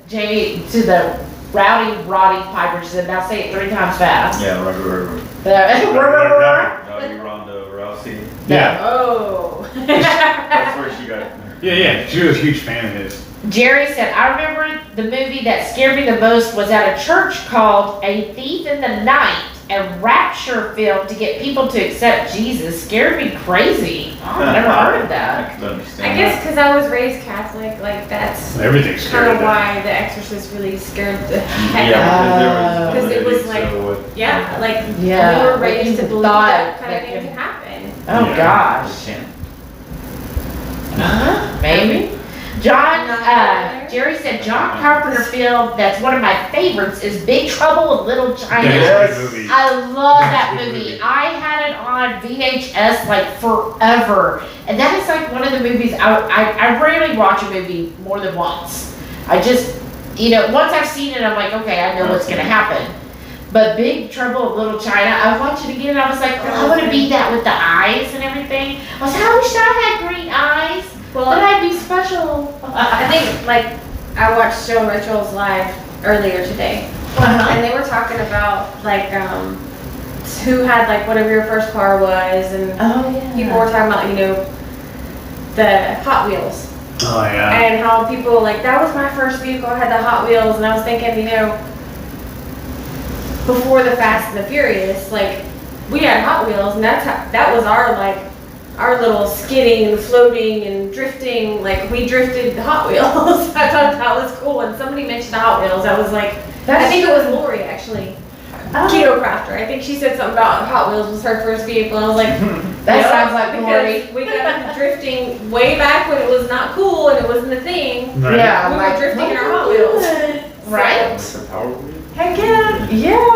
Jamie, to the Rowdy Roddy Piper, she said, now say it 3 times fast. Yeah, Roddy Ronda Rousey. Yeah. Oh. That's where she got it. Yeah. She was a huge fan of his. Jerry said, I remember the movie that scared me the most was at a church called A Thief in the Night, a rapture film to get people to accept Jesus. Scared me crazy. Oh, I've never heard of I that. could understand I guess because I was raised Catholic, like that's Everything's kind scary. of why The Exorcist really scared the heck Yeah, out of me. because there was Because it was like- validity, so Yeah, like Yeah, we were like raised you to believe thought that kind of that thing could- could happen. Oh, Yeah. gosh. it can't. Maybe. John, Not there. Jerry said John Carpenter film that's one of my favorites is Big Trouble in Little China. That's a good movie. I love that That's a good movie. movie. I had it on VHS like forever. And that is like one of the movies, I rarely watch a movie more than once. I just, once I've seen it, I'm like, okay, I know what's gonna happen. But Big Trouble in Little China, I watched it again and I was like, oh, I wanna be that with the eyes and everything. I was like, I wish I had green eyes. Well, Then I'd be special. I think like I watched Joe Mitchell's live earlier today, and they were talking about like who had like whatever your first car was, and Oh, yeah. people were talking about the Hot Wheels. Oh yeah. And how people like, that was my first vehicle, I had the Hot Wheels, and I was thinking, before the Fast and the Furious, like, we had Hot Wheels, and that was our little skidding and floating and drifting, like, we drifted the Hot Wheels. I thought that was cool, and somebody mentioned the Hot Wheels, I was like, I think it was Lori, actually. Keto Crafter, I think she said something about Hot Wheels was her first vehicle, and I was like, That yeah, sounds like Lori. because we got into drifting way back when it was not cool and it wasn't a thing. Right. Yeah, We were like, drifting in our look Hot at Wheels. that. Right? Like the Power Wheel? Heck yeah. Yeah.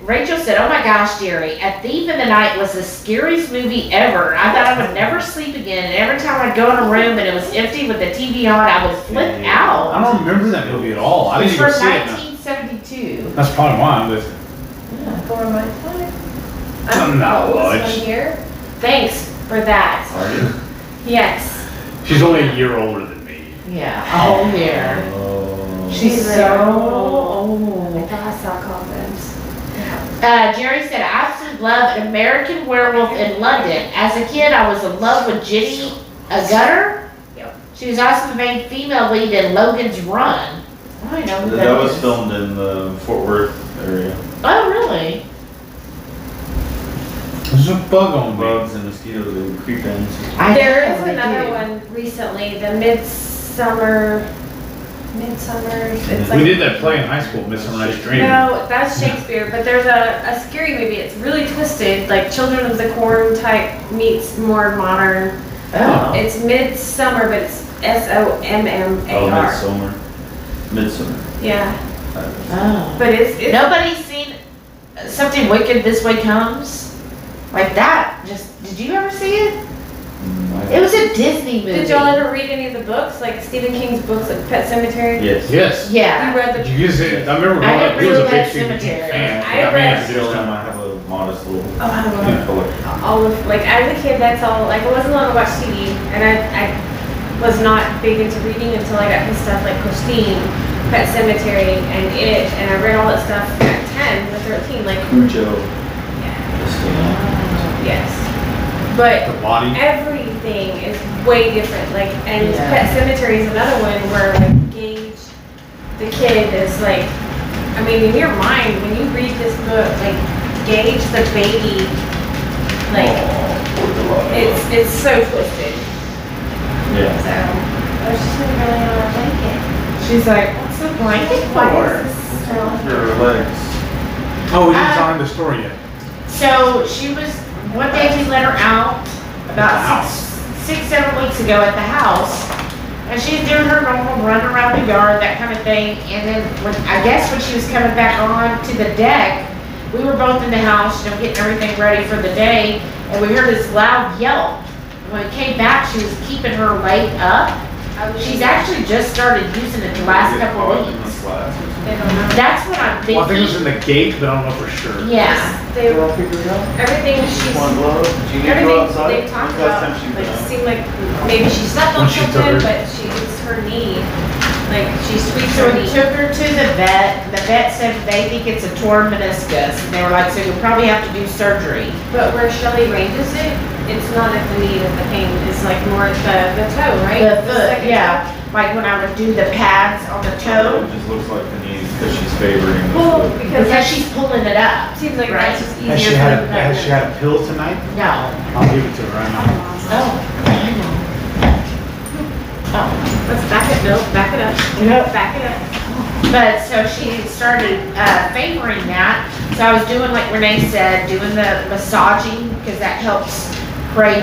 Rachel said, oh my gosh, Jerry, A Thief in the Night was the scariest movie ever. I thought I would never sleep again. And every time I'd go in a room and it was empty with the TV on, I would flip I out. don't remember that movie at all. I It's didn't even from see it. 1972. That's probably why. But For my time. Not this much. one here. Thanks for that. Are you? Yes. she's only a year older than me. Yeah, a whole year. Oh. She's so I old. thought I saw comments. Jerry said, I absolutely love An American Werewolf in London. As a kid, I was in love with Jenny Agutter. Yep. She was also the main female lead in Logan's Run. I don't know who That was is. filmed in the Fort Worth area. Oh, really? There's a bug on me. Bugs and mosquitoes, they would creep in. There is they another do. one recently, the Midsummer. It's We did that play in high school, Midsummer Night's Dream. No, that's Shakespeare, but there's a scary movie. It's really twisted, like Children of the Corn type meets more modern. Oh. It's Midsummer, but it's Sommar. Oh, Midsummer. Yeah, Oh. but it's Nobody's seen Something Wicked This Way Comes? Like that? Did you ever see it? It was a Disney movie. Did y'all ever read any of the books, like Stephen King's books, like Pet Cemetery? Yes. Yes. Yeah. You read Did the. you use it? I remember I growing up, he was a didn't read big Stephen King Cemetery. fan. I Got me read- into Still, this I stuff. have a modest little Oh, I don't know. collection. All of, like, as a kid, that's all, like, I wasn't allowed to watch TV, and I was not big into reading until I got his stuff like Christine, Pet Cemetery, and It, and I read all that stuff at 10 or 13, like, Cujo. yes. But The body. everything is way different, like, and Yeah. Pet Cemetery is another one where, like, Gage, the kid, is like, I mean, in your mind, when you read this book, like, Gage, the baby, like, it's so twisted. Yeah. So, I was just really on a blanket. She's like, what's the blanket Why for? is this so? Your legs. Oh, we didn't tell him the story yet. So she was, one day we let her out about six, 7 weeks ago at the house. And she's doing her normal run around the yard, that kind of thing. And then I guess when she was coming back on to the deck, we were both in the house, getting everything ready for the day. And we heard this loud yelp. And when we came back, she was keeping her leg up. She's actually just started using it the last Get couple caught of in the weeks. slats or something. They don't know. That's what I'm Well, I think it was thinking. in the gate, but I don't know for sure. Yeah. They, I'll figure it out. everything she's, One glove, did you need to go everything outside? they've talked When's the last about, time she like, went out? seemed like maybe she slept on When she took something, her- but it's her knee. Like, she tweaked So her we knee. took her to the vet. The vet said they think it's a torn meniscus. And they were like, so you'll probably have to do surgery. But where Shelly ranges it, it's not at the knee that the pain is, like more at the toe, right? The foot, second yeah. Like when I would do the pads on the toe. It just looks like the knees because she's favoring the toe. Well, foot. because Because that she's pulling it up. seems like Right. that's just Has easier she for had them has she had a pill tonight? No. I'll give it to her right now. Oh, I know. Oh. Let's back it, no, back it up. Yep. Back it up. But so she started favoring that. So I was doing like Renee said, doing the massaging because that helps create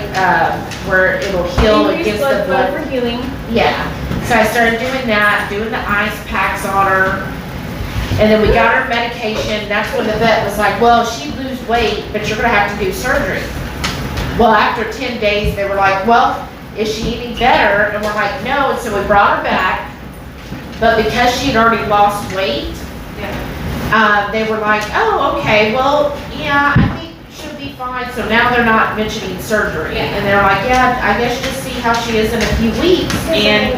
where it'll heal Increased against the blood blood. for healing. Yeah. So I started doing that, doing the ice packs on her. And then we got her medication. That's when the vet was like, well, she lose weight, but you're gonna have to do surgery. Well, after 10 days, they were like, well, is she any better? And we're like, no. And so we brought her back. But because she had already lost weight, Yeah. they were like, oh, okay, well, yeah, I think she'll be fine. So now they're not mentioning surgery. Yeah. And they're like, yeah, I guess just see how she is in a few weeks. And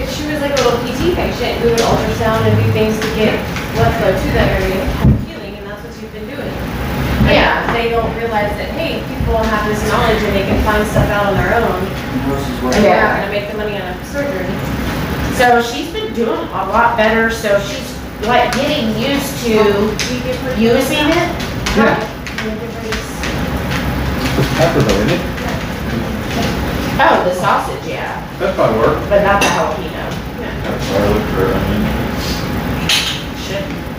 If she was like a little PT patient, we would ultrasound and do things to get blood flow to that area, healing, and that's what she's been doing. And Yeah. They don't realize that, hey, people have this knowledge and they can find stuff out on their own. And they're not gonna make the money on a surgery. so she's been doing a lot better. So she's like getting used to Do you give her using it. Yeah. Do you give her this? It's pepper though, isn't it? Oh, the sausage, yeah, That'd probably work. but not the jalapeno. That's garlic or onion.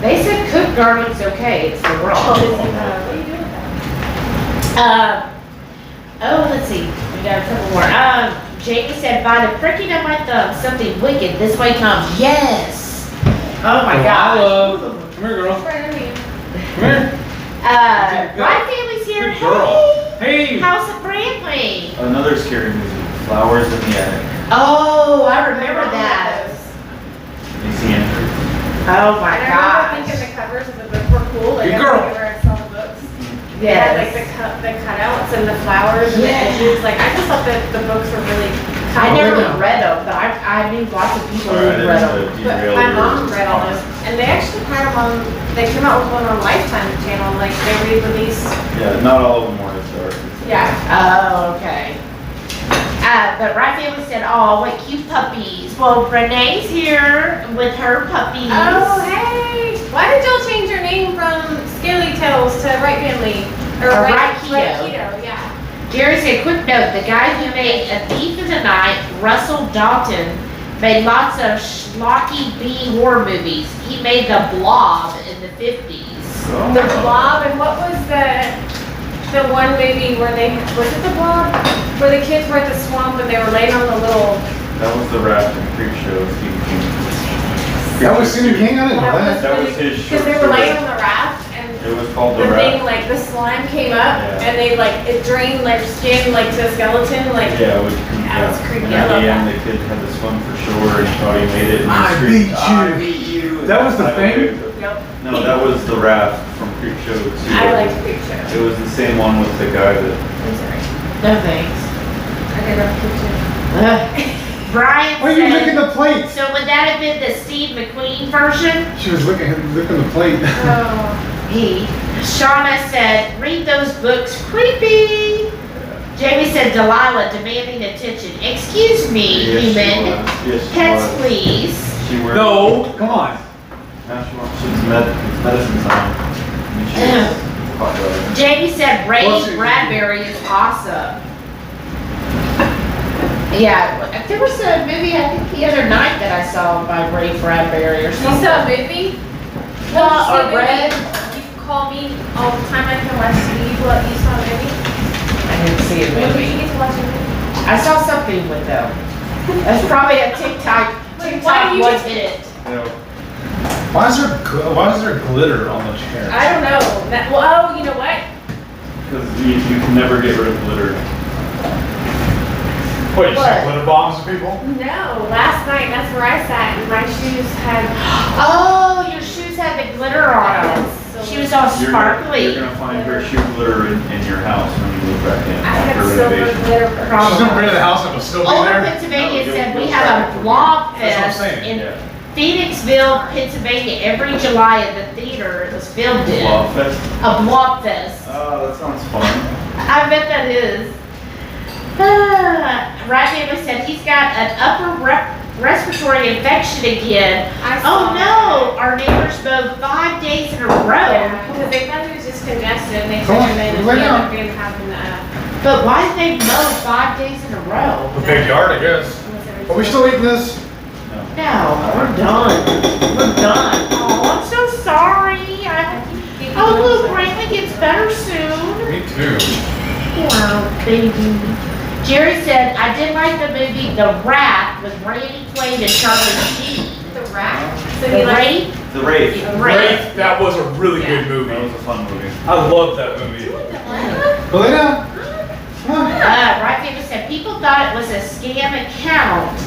They said cooked garlic's okay. It's the Oh, raw. what are you doing with that? Oh, let's see. We got a couple more. Jamie said, by the pricking of my thumb, something wicked this way comes. Yes. Oh my God. Hello. Come here, girl. Right, I mean, Come here. My family's here. Good girl. Hey. Hey. How's the family? Another scary movie, Flowers in the Attic. Oh, I remember that. You see Andrew? Oh my And I remember gosh. thinking the covers of the book were cool, like Good I girl. remember where I saw the books. They had like Yes. the cutouts and the flowers and the Yeah. edges, like I just thought that the books were really I cool. never yeah. read them, but I knew lots of people Sorry, I who didn't read mean them. to But derail my your mom read all those, and they actually had them on, they came out with one on Lifetime channel, like they re-released. Yeah, not all of them were as dark. Yeah. Oh, okay. But Right Family said, oh, what cute puppies. Well, Renee's here with her puppies. Oh, hey! Why did y'all change your name from Scaly Tails to Right Family? Or Right Keto. Right Keto, yeah. Jerry said, quick note, the guy who made A Thief in the Night, Russell Dalton, made lots of schlocky B horror movies. He made The Blob in the 50s. Oh. The Blob, and what was the one movie where they, was it The Blob? Where the kids were at the swamp and they were laying on the little, That was the Raft and Creep Show, Stephen King. That was Stephen King. I didn't know that. That was his because short they were story. laying on the raft and It was called the The thing, Raft. like the slime came up Yeah. and they like, it drained their skin like to a skeleton, like. Yeah, it was, That was creepy. And I at love the end, that. the kid had to swim for shore and he thought he made it. And he I screamed, beat "I you." beat you. That was the I thing? beat you. Yep. No, that was The Raft from Creep Show 2. I like Creep Show. It was the same one with the guy that, I'm sorry. No thanks. I did love Creep Show. Brian Why are you licking said, the plate? so would that have been the Steve McQueen version? She was licking the plate. Oh. He. Shauna said, read those books, creepy. Jamie said, Delilah demanding attention. Excuse me, yes, she human. was. Yes, she Pets, was. please. She worked. No, come on. Now she wants, it's medicine time. And she's hot dog. Jamie said, Ray Well, she- Bradbury is awesome. Yeah, there was a movie, I think the other night that I saw by Ray Bradbury or You something. saw a movie? Well, or You read. call me all the time, I can watch TV, what, you saw a movie? I didn't see a When did you movie. get to watch a movie? I saw something with them. That's probably a TikTok. Like, why do TikTok you one just- minute. Why is there glitter on the chair? I don't know, that, well, oh, you know what? Because you can never get rid of glitter. What, you What? sent glitter bombs to people? No, last night, that's where I sat, and my shoes had, Oh, your shoes had the glitter on them. She was all You're sparkly. gonna find her shoe glitter in your house when you move back in I had after silver renovation. glitter. She's gonna bring it to the house and it'll still be Old there? Pennsylvania No, said we you'll have try a it. block That's what I'm fest saying, in Yeah. Phoenixville, Pennsylvania, every July at the theater it was filmed in. Blob Fest? A block fest. Oh, that sounds fun. I bet that is. Right David said he's got an upper respiratory infection again. I Oh saw no, our neighbors mowed 5 days in a row. Yeah, because they thought he was just congested, and they Come took on, him in, and lay he ended down. up being having, But why did they mow 5 days in a row? The big yard, I guess. Are we still eating this? No, we're done. We're done. Oh, I'm so sorry. Oh, look, Brandon gets better soon. Me too. Wow, baby. Jerry said, I did like the movie The Rat with Randy Quaid and Charlie Sheen. the rat. So The he like, Wraith? The Wraith. The Wraith. That was a really good That movie. was a fun movie. I love that movie. Lay down. Right David said, people thought it was a scam account.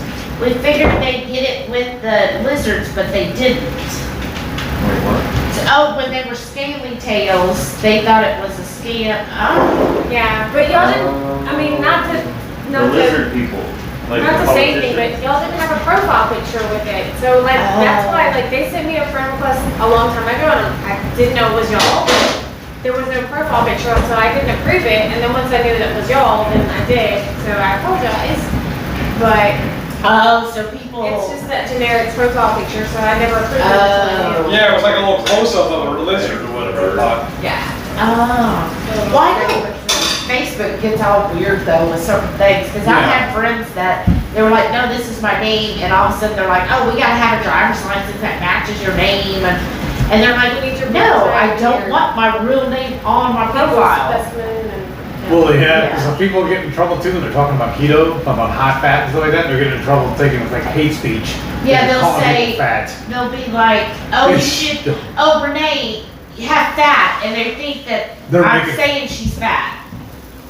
We figured they'd get it with the lizards, but they didn't. Wait, what? Oh, when they were scaly tails, they thought it was a scam. Oh. yeah, but y'all didn't, I mean, not The to, lizard people. Like not the to say anything, but politicians. y'all didn't have a profile picture with it. So like, that's why, like, they sent me a friend request a long time ago, and I didn't know it was y'all. There was no profile picture, so I didn't approve it, and then once I knew that it was y'all, then I did, so I apologize. But Oh, so people. it's just that generic profile picture, so I never approved it until I knew. Yeah, it was like a little close-up of a lizard or whatever. I thought. Yeah. Oh. Why don't Facebook gets all weird though with certain things? Because I've Yeah. had friends that they were like, no, this is my name, and all of a sudden they're like, oh, we gotta have a driver's license that matches your name, and they're like, We need your no, birth I don't certificate. want my real name on my profile. Specimen and. Well, yeah, Yeah. some people get in trouble too when they're talking about keto, talking about high fat and stuff like that. They're getting in trouble taking like hate speech. Yeah, They're they'll calling say- people fat. They'll be like, oh, you It's- should, oh, Renee, you have fat, and they think that They're I'm making- saying she's fat.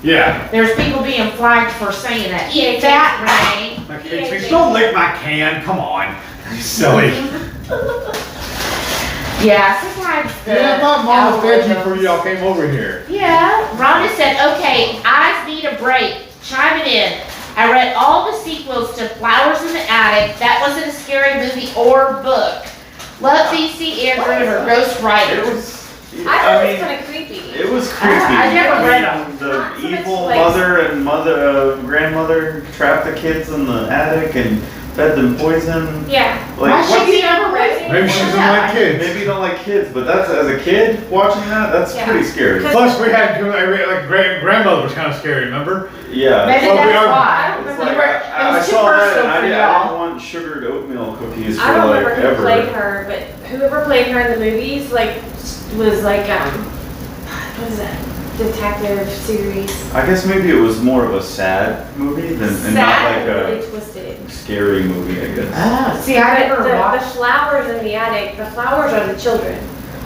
Yeah. There's people being flagged for saying that. Yeah, Eat fat, Renee. Like hate speech. Don't lick my can. Come on. You silly. Yeah, sometimes the. Yeah, I thought Mama fed you before algorithms- y'all came over here. Yeah, Rhonda said, okay, eyes need a break. Chime it in. I read all the sequels to Flowers in the Attic. That wasn't a scary movie or book. Love B.C. Andrews or Ghost It Rider. was. I thought it mean, was kind of creepy. it was creepy. I never read them. The Not so much evil like- mother and grandmother trapped the kids in the attic and fed them poison. Yeah. Why Like, should what? you never read it? Maybe she doesn't like kids. Maybe you don't like kids, but that's as a kid watching that. That's Yeah. pretty scary. Plus, we had like grandmother was kind of scary. Remember? Yeah. Maybe Well, we that's are- why. It's You like, were- I It was too saw that personal and I for didn't y'all. want sugared oatmeal cookies I for don't like remember who played ever. her, but whoever played her in the movies, like, was like, what is that? Detective series. I guess maybe it was more of a sad movie than and not Sad like and really a twisted. scary movie, I guess. Oh, see, I But never the watched. flowers in the attic, the flowers are the children.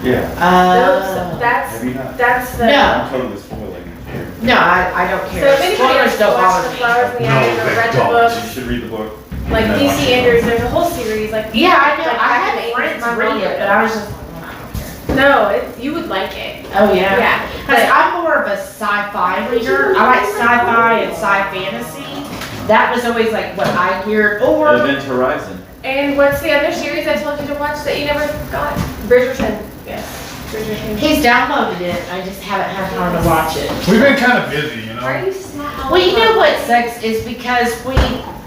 Yeah. Those, that's, Have you not? that's the. No. I'm totally spoiling it here. No, I don't So care. if anybody Spoilers wants to don't watch bother the me. flowers in the No, attic or they read the don't. books, You should read the book. like and then watch DC the Andrews, movie. there's a whole series, like. Yeah, I know. like I back in had the 80s, friends my read mom it, read but I was just like, I don't care. No, you would like it. Oh, yeah? Yeah. Because I'm more of a sci-fi reader. I like sci-fi and sci-fantasy. That was always like what I hear. Or, Event Horizon. And what's the other series I told you to watch that you never got? Bridgerton. Yes. Bridgerton. he's downloaded it. I just haven't had time to watch it. We've been kind of busy, you Are know. you sad? Well, you know what sucks is because we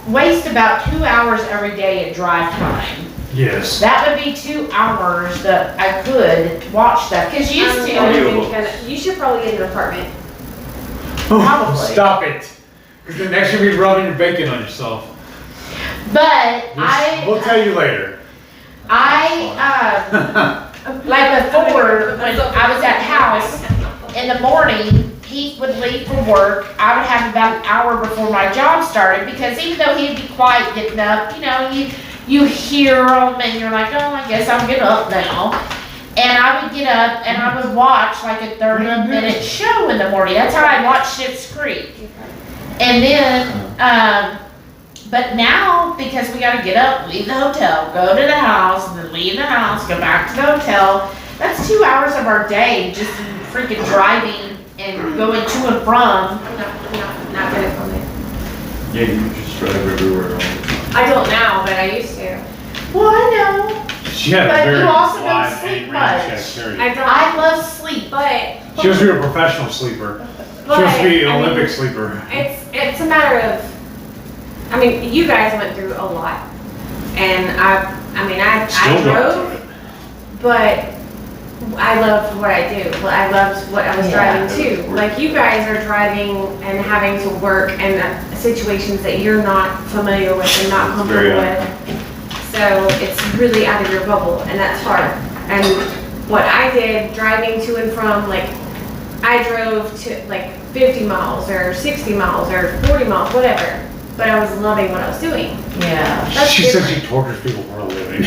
waste about 2 hours every day at drive time. Yes. That would be 2 hours that I could watch stuff. Because used I'm to, gonna Audiobooks. be kinda- You should probably get an apartment. Probably. Stop it. Because then next you'll be rubbing your bacon on yourself. but We'll tell you later. Like before, when I was at the house, in the morning, he would leave for work. I would have about an hour before my job started, because even though he'd be quiet getting up, you know, you hear him and you're like, oh, I guess I'll get up now. And I would get up and I would watch like a 30-minute show in the morning. That's how I watched Schitt's Creek. And then, but now, because we gotta get up, leave the hotel, go to the house, and then leave the house, go back to the hotel, that's 2 hours of our day just freaking driving and going to and from. Not gonna come in. Yeah, you just drive everywhere. I don't now, but I used to. Well, I know. She had But a very you also don't wide sleep range much. activity. I don't. I love sleep. But She was to be a professional sleeper. She was to be an Olympic sleeper. it's a matter of. I mean, you guys went through a lot, and I Still going drove, through it. but I loved what I do. Well, I loved what I was Yeah. driving too. Like you guys are driving and having to work in situations that you're not familiar with and not It's very comfortable with. So it's really out of your bubble, and that's hard. And what I did driving to and from, like I drove to like 50 miles or 60 miles or 40 miles, whatever. But I was loving what I was doing. Yeah. That's She said different. she tortures people for a living.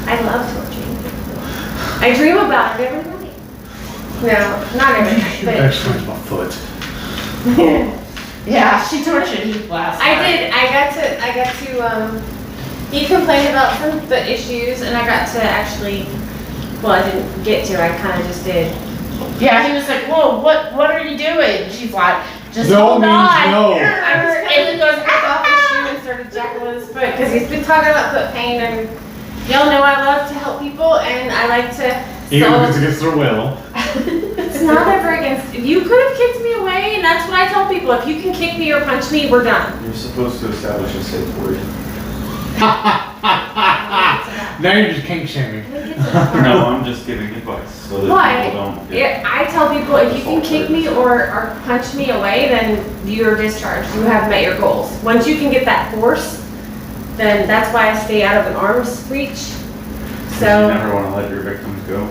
I love torturing people. I dream about it every night. No, not every night, That but explains my foot. Yeah, she tortured Heath last I night. did. I got to. He complained about some of the issues, and I got to actually. Well, I didn't get to. I kind of just did. Yeah, he was like, whoa, what are you doing? She's like, just No hold means on. no. And he goes, Took off his shoe and started jacking with his foot because he's been talking about foot pain, and y'all know I love to help people, and I like to. Even if solve- it's against their will. It's not ever against. You could have kicked me away, and that's what I tell people. If you can kick me or punch me, we're done. You're supposed to establish a safe word. Now you're just kink shaming. No, I'm just giving advice so that Why? people don't get. I tell people if you can kick me or punch me away, then you're discharged. You have met your goals. Once you can get that force, then that's why I stay out of an arm's reach. You So never want to let your victims go.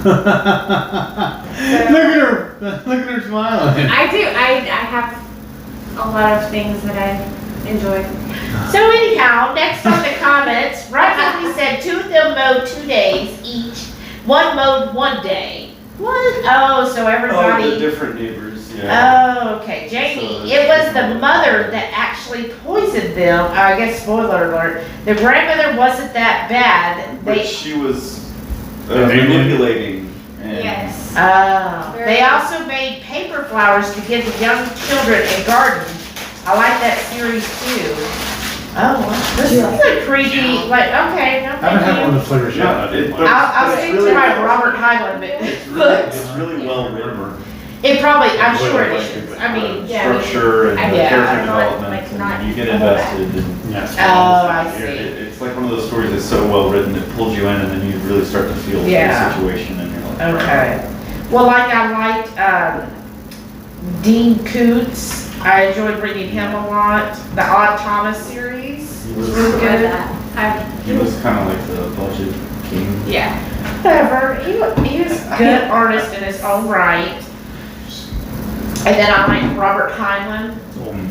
Look at her. Look at her smiling. I do. I have a lot of things that I enjoy. So anyhow, next on the comments, right we said 2 of them mowed 2 days each. One mowed 1 day. What? Oh, so Oh, the everybody. different neighbors, yeah. Oh, okay, Jamie. So It was the it's- mother that actually poisoned them. I guess spoiler alert. The grandmother wasn't that bad. But They. she was Yeah, they manipulating and. Yes. Oh. Very They good. also made paper flowers to give the young children in gardens. I like that series too. Oh, this is a creepy. Like, okay, no, I haven't had thank one you. of the flavors yet. I didn't like. I'll It's stick really to my well- Robert Hyland books. It's really well written. It probably, I'm It's sure it really is. like I mean, Yeah. Structure and the Yeah, character I'm not, development, like, not- and you get invested and. Yes. Oh, I It- see. It's like one of those stories that's so well written, it pulls you in and then you really start to feel Yeah. the situation and you're like. Okay. Well, like I liked, Dean Koontz. I enjoyed reading him a lot. The Odd Thomas series He was was- really good. He was kind of like the budget king. Yeah. Whatever. He was a good artist in his own right. And then I like Robert Hyland.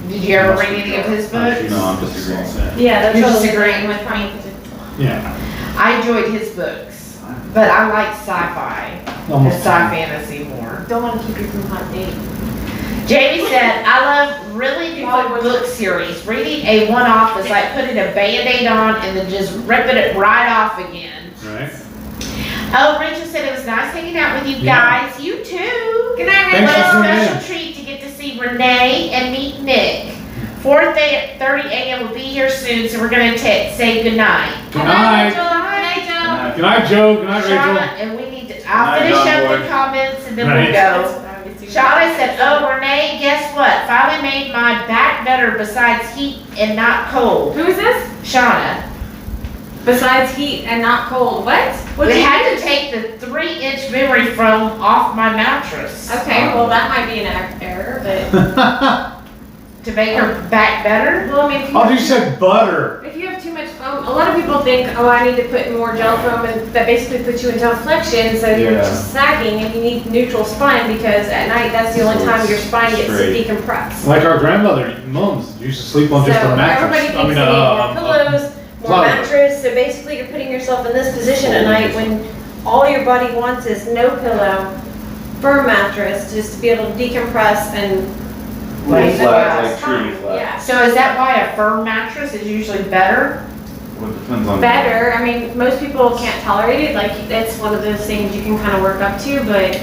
Did you ever read any of his books? No, I'm disagreeing. Yeah, that's You're totally disagreeing with me? Yeah. I enjoyed his books, but I like sci-fi and Almost. sci-fantasy more. Don't want to keep you from hot date. Jamie said, I love really good book series. Reading a one-off is like putting a Band-Aid on and then just ripping it right off again. Right. Oh, Rachel said it was nice hanging out with you Yeah. guys. You too. Good night, Thanks What for a tuning in. special treat to get to see Renee and meet Nick. 4:30 a.m. will be here soon, so we're gonna say goodnight. Good night. Good night, Joe. Good night, Joe. Good night, Shauna, Rachel. and we need to, I'll Good night, finish John up Boy. the comments and then Right. we'll go. Shauna said, oh, Renee, guess what? Finally made my back better besides heat and not cold. Who is this? Shauna. Besides heat and not cold. What? What We did you had do? to take the 3-inch memory foam off my mattress Okay, well that might be an error, but to make her back better. well, I mean, if you, Oh, you said butter. if you have too much foam, a lot of people think, oh, I need to put more gel foam, and that basically puts you into flexion, so you're Yeah. just sagging, and you need neutral spine because at night that's the only So time it's your spine gets to straight. decompress. Like our grandmother, mums, used to sleep on just So a mattress. everybody thinks they need more pillows, more plywood. mattress, so basically you're putting yourself in this position at night when all your body wants is no pillow, firm mattress, just to be able to decompress and Lays it flat, out. like tree flat. Yeah. So is that why a firm mattress is usually better? Well, it depends on. Better, I mean, most people can't tolerate it, like, it's one of those things you can kind of work up to, but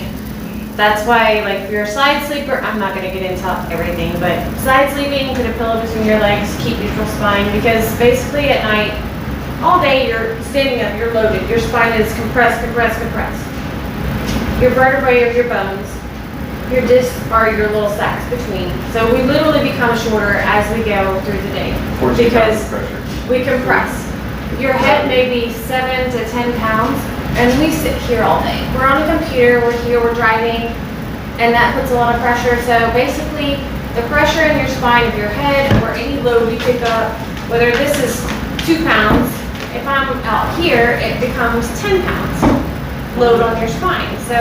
that's why, like, if you're a side sleeper, I'm not gonna get into everything, but side sleeping, put a pillow between your legs, keep neutral spine, because basically at night, all day you're standing up, you're loaded, your spine is compressed, compressed, compressed. Your vertebrae of your bones, your discs are your little sacs between. So we literally become shorter as we go through the day. 14 pounds Because of pressure. we compress. Your head may be 7 to 10 pounds, and we sit here all day. We're on a computer, we're here, we're driving, and that puts a lot of pressure. So basically, the pressure in your spine of your head or any load you pick up, whether this is 2 pounds, if I'm out here, it becomes 10 pounds load on your spine. So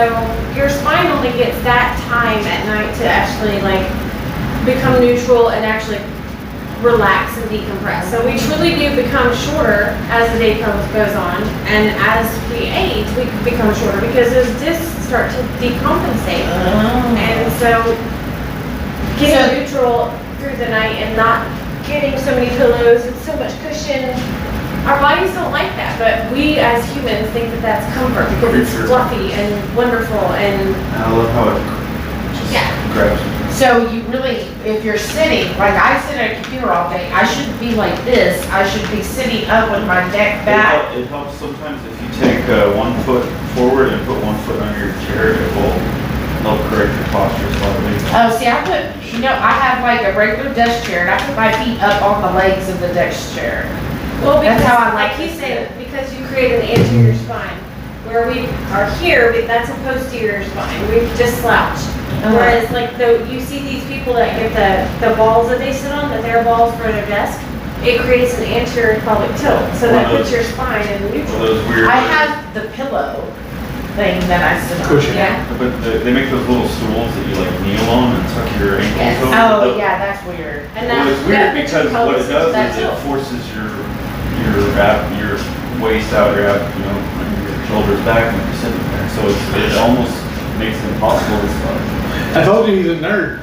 your spine only gets that time at night to actually like become neutral and actually relax and decompress. So we truly do become shorter as the day goes on, and as we age, we become shorter because those discs start to decompensate. And so getting neutral through the night and not getting so many pillows and so much cushion, our bodies don't like that, but we as humans think that that's comfort because it's fluffy and wonderful and I love how it just grabs you. So you really, if you're sitting, like I sit at a computer all day, I shouldn't be like this. I should be sitting up with my neck back. It helps sometimes if you take 1 foot forward and put 1 foot under your chair, it will help correct your posture slightly. Oh, see, I put, I have like a regular desk chair and I put my feet up on the legs of the desk chair. well, because That's how I like like to you said, because you create an anterior spine. Where we are here, that's a posterior spine. We just slouch. Whereas like you see these people that get the balls that they sit on, their balls for their desk, it creates an anterior pelvic tilt. So that puts your spine in neutral. Those weird. I have the pillow thing that I sit on. Cushion. Yeah. But they make those little stools that you like kneel on and tuck your ankles Yes. over. Oh, yeah, that's weird. And Well, it's that weird puts your because what pelvis it does into that is it tilt. forces your waist out, your shoulders back when you're sitting there. So it almost makes it impossible to start. I told you he's a nerd.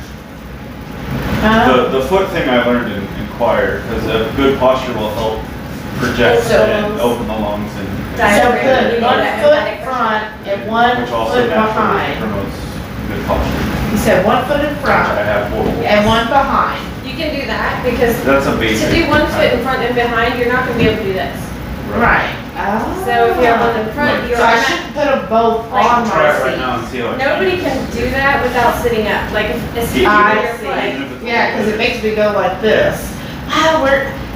The foot thing I learned in choir, because a good posture will help project So- and open the lungs and So Diaphragm. put one foot in front and one which also foot naturally behind. promotes good posture. You said 1 foot in Which I front have horrible. and one behind. You can do that because That's a to basic. do 1 foot in front and behind, you're not gonna be able to do this. Right. Oh. So if you have one in front, you're So I not. shouldn't put them both Like, on Try it my right seat. now and see how it Nobody changes. can do that without sitting up. Like if you I your see. foot. Even if it's a Yeah, because little it makes me go like this. Wow,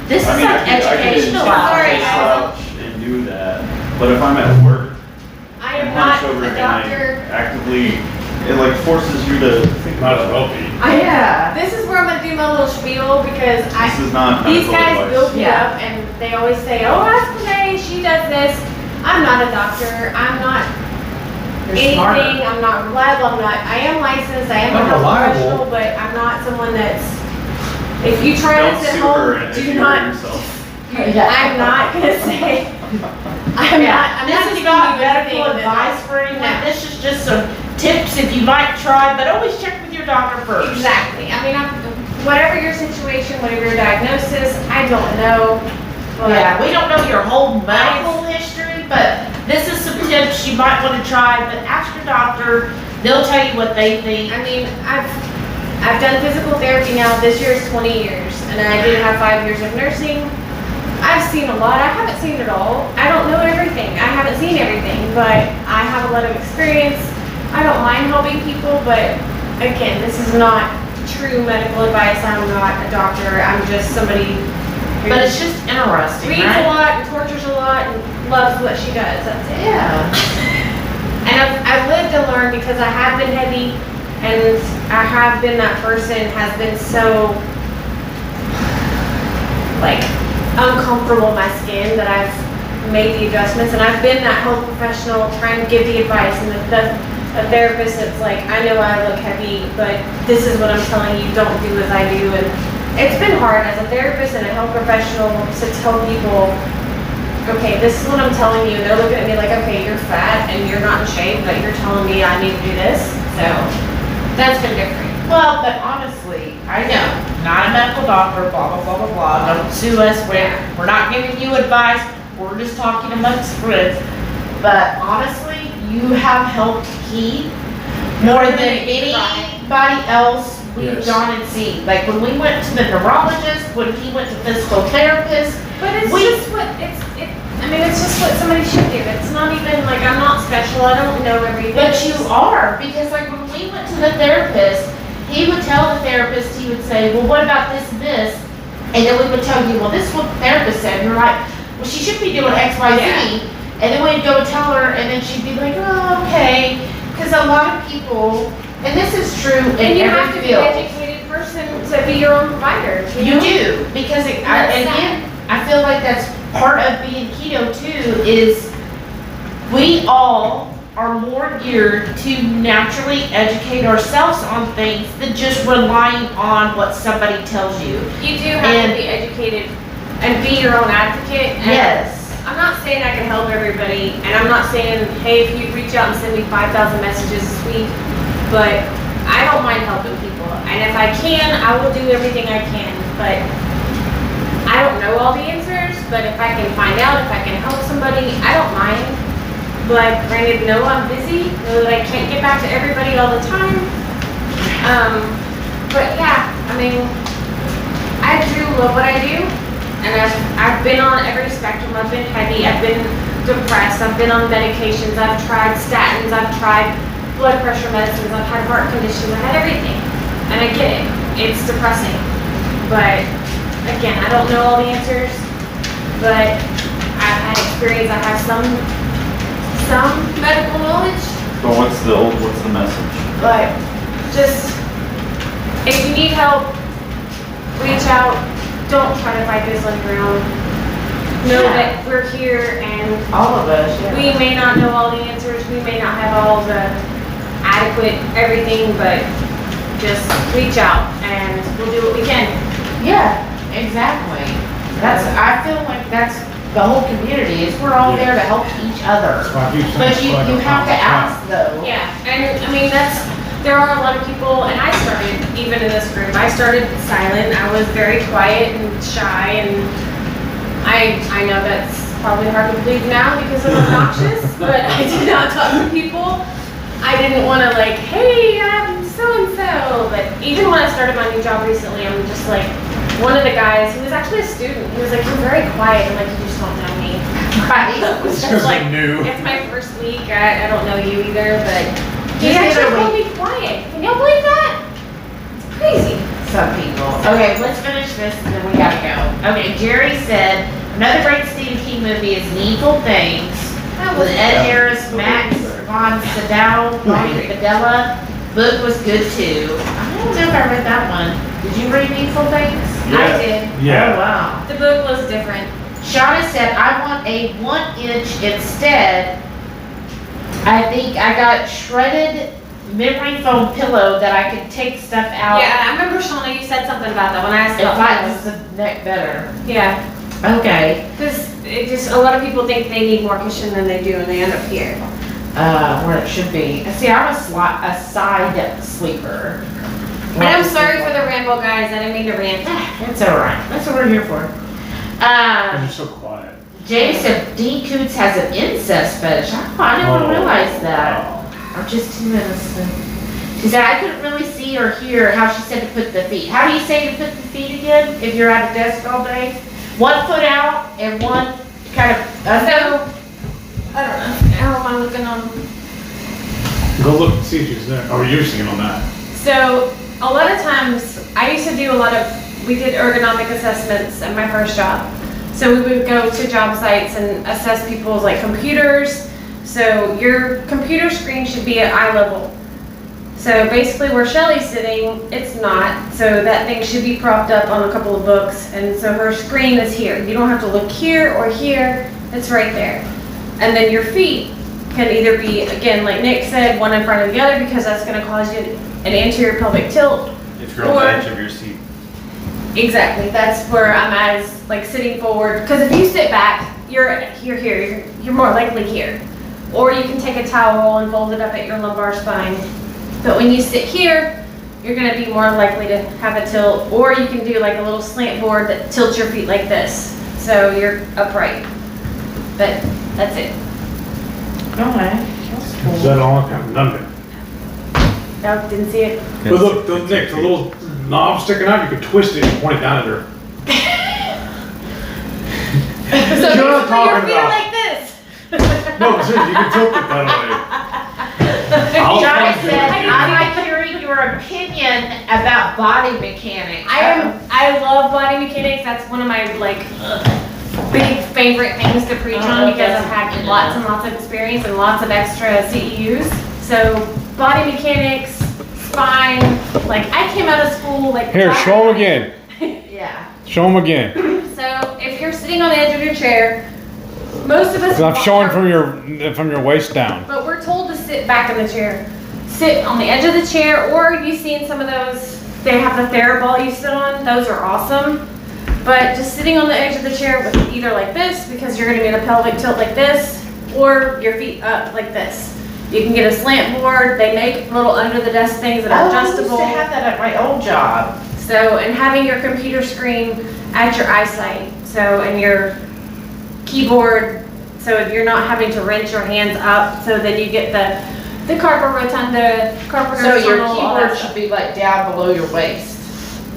this is I mean, like I could educational Sorry, hours. guys. slouch and do that, but if I'm at work I and am not hunch over a and doctor. I actively, it like forces you to think Might about as it. well be. Yeah. This is where I'm gonna do my little spiel because This is not these medical guys advice. build me Yeah. up and they always say, oh, ask Renee, she does this. I'm not a doctor. I'm not You're anything. smarter. I'm not reliable. I am licensed. I am a Not health reliable. professional, but I'm not someone that's, if you try Don't this at sue her home, if do you not, hurt yourself. Yeah. I'm not gonna say, I'm Yeah, not this is giving not you anything medical that- advice for anyone. No. This is just some tips if you might try, but always check with your doctor first. Exactly. I mean, whatever your situation, whatever your diagnosis, I don't know. But Yeah, we don't know your whole medical history, but this is some tips you might want to try, but ask your doctor. They'll tell you what they think. I mean, I've done physical therapy now. This year is 20 years, and I did have 5 years of nursing. I've seen a lot. I haven't seen it all. I don't know everything. I haven't seen everything, but I have a lot of experience. I don't mind helping people, but again, this is not true medical advice. I'm not a doctor. I'm just somebody who But it's just interesting, reads a right? lot and tortures a lot and loves what she does. That's it. Yeah. And I've lived and learned because I have been heavy and I have been that person has been so like uncomfortable in my skin that I've made the adjustments and I've been that health professional trying to give the advice and a therapist that's like, I know I look heavy, but this is what I'm telling you, don't do as I do. And it's been hard as a therapist and a health professional to tell people, okay, this is what I'm telling you. And they're looking at me like, okay, you're fat and you're not in shape, but you're telling me I need to do this. So that's been different. Well, but honestly, I know, not a medical doctor, blah, blah, blah, blah, blah, don't sue us, we're not giving you advice, we're just talking amongst friends. But honestly, you have helped Keith more than anybody else we've Yes. gone and seen. Like when we went to the neurologist, when he went to physical therapist, But it's We- just what, it's just what somebody should do. It's not even like, I'm not special, I don't know everything. but you are, because like when we went to the therapist, he would tell the therapist, he would say, well, what about this and this? And then we would tell you, well, this is what the therapist said. And you're like, well, she should be doing X, Y, Z. Yeah. And then we'd go tell her, and then she'd be like, oh, okay. Because a lot of people, and this is true And in you have every to be an field. educated person to be your own provider. You know? do, because That's again, I feel like that's part of being keto too, is we all are more geared to naturally educate ourselves on things than just relying on what somebody tells you. You do have And- to be educated and be your own advocate. And Yes. I'm not saying I can help everybody, and I'm not saying, hey, if you reach out and send me 5,000 messages this week, but I don't mind helping people. And if I can, I will do everything I can. But I don't know all the answers, but if I can find out, if I can help somebody, I don't mind. But granted, no, I'm busy. Know that I can't get back to everybody all the time. But yeah, I mean, I do love what I do. And I've been on every spectrum. I've been heavy. I've been depressed. I've been on medications. I've tried statins. I've tried blood pressure medicines. I've had heart conditions. I've had everything. And I get it. It's depressing. But again, I don't know all the answers. But I've had experience. I have some medical knowledge. So what's the message? But just, if you need help, reach out. Don't try to fight this on your own. Know Yeah. that we're here and All of us, yeah. we may not know all the answers, we may not have all the adequate everything, but just reach out and we'll do what we can. Yeah, exactly. I feel like that's the whole community, is we're all there to help each other. That's why I keep saying But it's you like a have to common ask though. Yeah, and I mean, there are a lot of people, and I started, even in this group, I started silent. I was very quiet and shy, and I know that's probably hard to believe now because I'm obnoxious, but I did not talk to people. I didn't want to like, hey, I'm so-and-so. But even when I started my new job recently, I'm just like, one of the guys, he was actually a student, he was like, you're very quiet, and like, you just don't know me. Right. It's because like, I'm new. It's my first week, I don't know you either, but he Just actually either told me quiet. Can y'all believe that? It's crazy. Some people. Okay, let's finish this and then we gotta go. Okay, Jerry said, another great Stephen King movie is Needful Things with Ed Harris, Max von Sydow, Ronnie Fidella. Book was good too. I don't know if I read that one. Did you read Needful Things? I did. Yeah. Oh, wow. The book was different. Shauna said, I want a 1-inch instead. I think I got shredded memory foam pillow that I could take stuff out. Yeah, I remember Shauna, you said something about that when I asked It about flattens pillows. the neck better. Yeah, Okay. because it just, a lot of people think they need more cushion than they do and they end up here. Where it should be. See, I'm a side sleeper. And I'm sorry for the ramble, guys, I didn't mean to rant. It's alright. That's what we're here for. You're so quiet. Jay said Dean Koontz has an incest fetish. I never Oh, realized that. wow. I'm just too innocent. She said I couldn't really see or hear how she said to put the feet. How do you say to put the feet again if you're at a desk all day? 1 foot out and one kind of under. So, I don't know, how am I looking on? Go look and see if she's there. Oh, you're seeing on that. So, a lot of times, I used to do we did ergonomic assessments at my first job. So we would go to job sites and assess people's like computers. So your computer screen should be at eye level. So basically where Shelly's sitting, it's not. So that thing should be propped up on a couple of books. And so her screen is here. You don't have to look here or here, it's right there. And then your feet can either be, again, like Nick said, one in front of the other because that's gonna cause you an anterior pelvic tilt. If you're on the edge of your seat. Exactly, that's where I'm at, is like sitting forward, because if you sit back, you're here, you're more likely here. Or you can take a towel and fold it up at your lumbar spine. But when you sit here, you're gonna be more likely to have a tilt, or you can do like a little slant board that tilts your feet like this, so you're upright. But that's it. Okay. That's Is cool. that all? I haven't done it. No, didn't see it. But look, Nick, the little knob sticking out, you can twist it and point it down at her. So You're basically your talking feet are about. like this. No, seriously, you can tilt it that way. I'll Johnny come do said, it. I like hearing your opinion about body mechanics. I love body mechanics. That's one of my like big favorite things to preach on because I've had lots and lots of experience and lots of extra CEUs. So body mechanics, spine, like I came out of school like. Here, show them again. Yeah. Show them again. So if you're sitting on the edge of your chair, most of us. 'Cause I'm showing from your waist down. But we're told to sit back in the chair. Sit on the edge of the chair, or you've seen some of those, they have the TheraBall you sit on, those are awesome. But just sitting on the edge of the chair with either like this, because you're gonna get a pelvic tilt like this, or your feet up like this. You can get a slant board, they make little under the desk things that are Oh, I used adjustable. to have that at my old job. So, and having your computer screen at your eyesight, so, and your keyboard, so you're not having to wrench your hands up, so then you get the carpal rotunda, carpal So your tunnel, all that keyboard stuff. should be like down below your waist.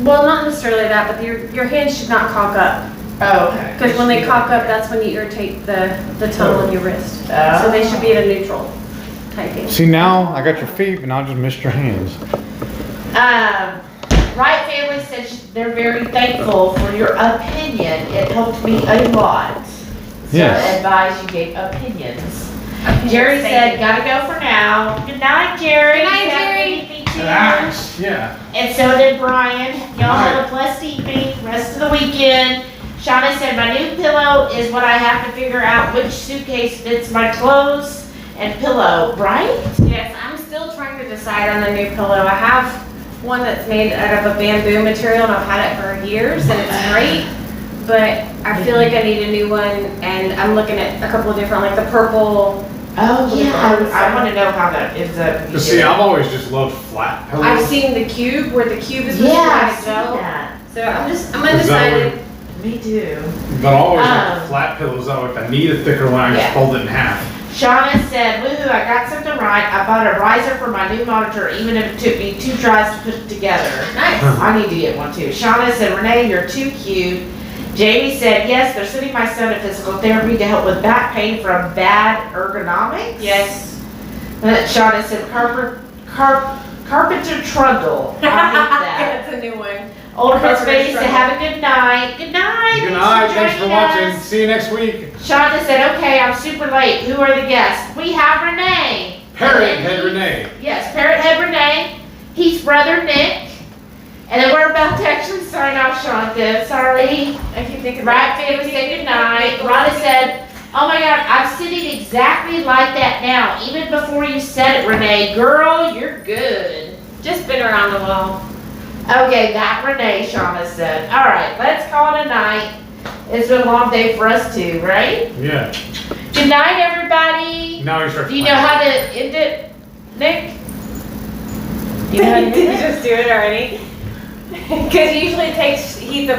Well, not necessarily that, but your hands should not cock up, Oh, okay. because when they cock up, that's when you irritate the tunnel in your wrist. So they should be at a neutral typing. See, now I got your feet, but now I just missed your hands. Wright family says they're very thankful for your opinion. It helped me a lot. So Yes. advise you gave opinions. Jerry said, gotta go for now. Good night, Jerry. Good night, You have Jerry. anything to- Relax. Yeah. And so did Brian. Y'all have a blessed evening, rest of the weekend. Shauna said, my new pillow is what I have to figure out which suitcase fits my clothes and pillow, right? Yes, I'm still trying to decide on the new pillow. I have one that's made out of a bamboo material, and I've had it for years, and it's great. But I feel like I need a new one, and I'm looking at a couple of different, like the purple. Oh, yeah, I wanna know how that ends up. But see, I've always just loved flat pillows. I've seen the cube, where the cube is supposed Yeah, to I be see like gel. that. So I'm Is that undecided. Me too. But I always like Um, the flat pillows. I like I need a thicker one. I just Yeah. fold it in half. Shauna said, woohoo, I got something right. I bought a riser for my new monitor, even if it took me 2 tries to put it together. Nice. I need to get one too. Shauna said, Renee, you're too cute. Jamie said, yes, they're sending my son to physical therapy to help with back pain from bad ergonomics. Yes. Shauna said, Carpenter Trundle. I hate that. That's a new one. Old Chris Carpenter Baby said, Trundle. have a good night. Good night. Good night. Thanks for joining watching. us. See you next week. Shauna said, okay, I'm super late. Who are the guests? We have Renee. Parrot Head Renee. Yes, Parrot Head Renee. He's brother Nick. And then we're about to actually sign off, Shanta. Sorry. I keep thinking. Right family said good night. Rhonda said, oh my God, I'm sitting exactly like that now. Even before you said it, Renee. Girl, you're good. Just been around a while. Okay, that Renee, Shauna said. All right, let's call it a night. It's been a long day for us too, right? Yeah. Good night, everybody. Now you start. Do you know how to end it, Nick? You know how to do it? Just do it already. Because usually it takes Heath a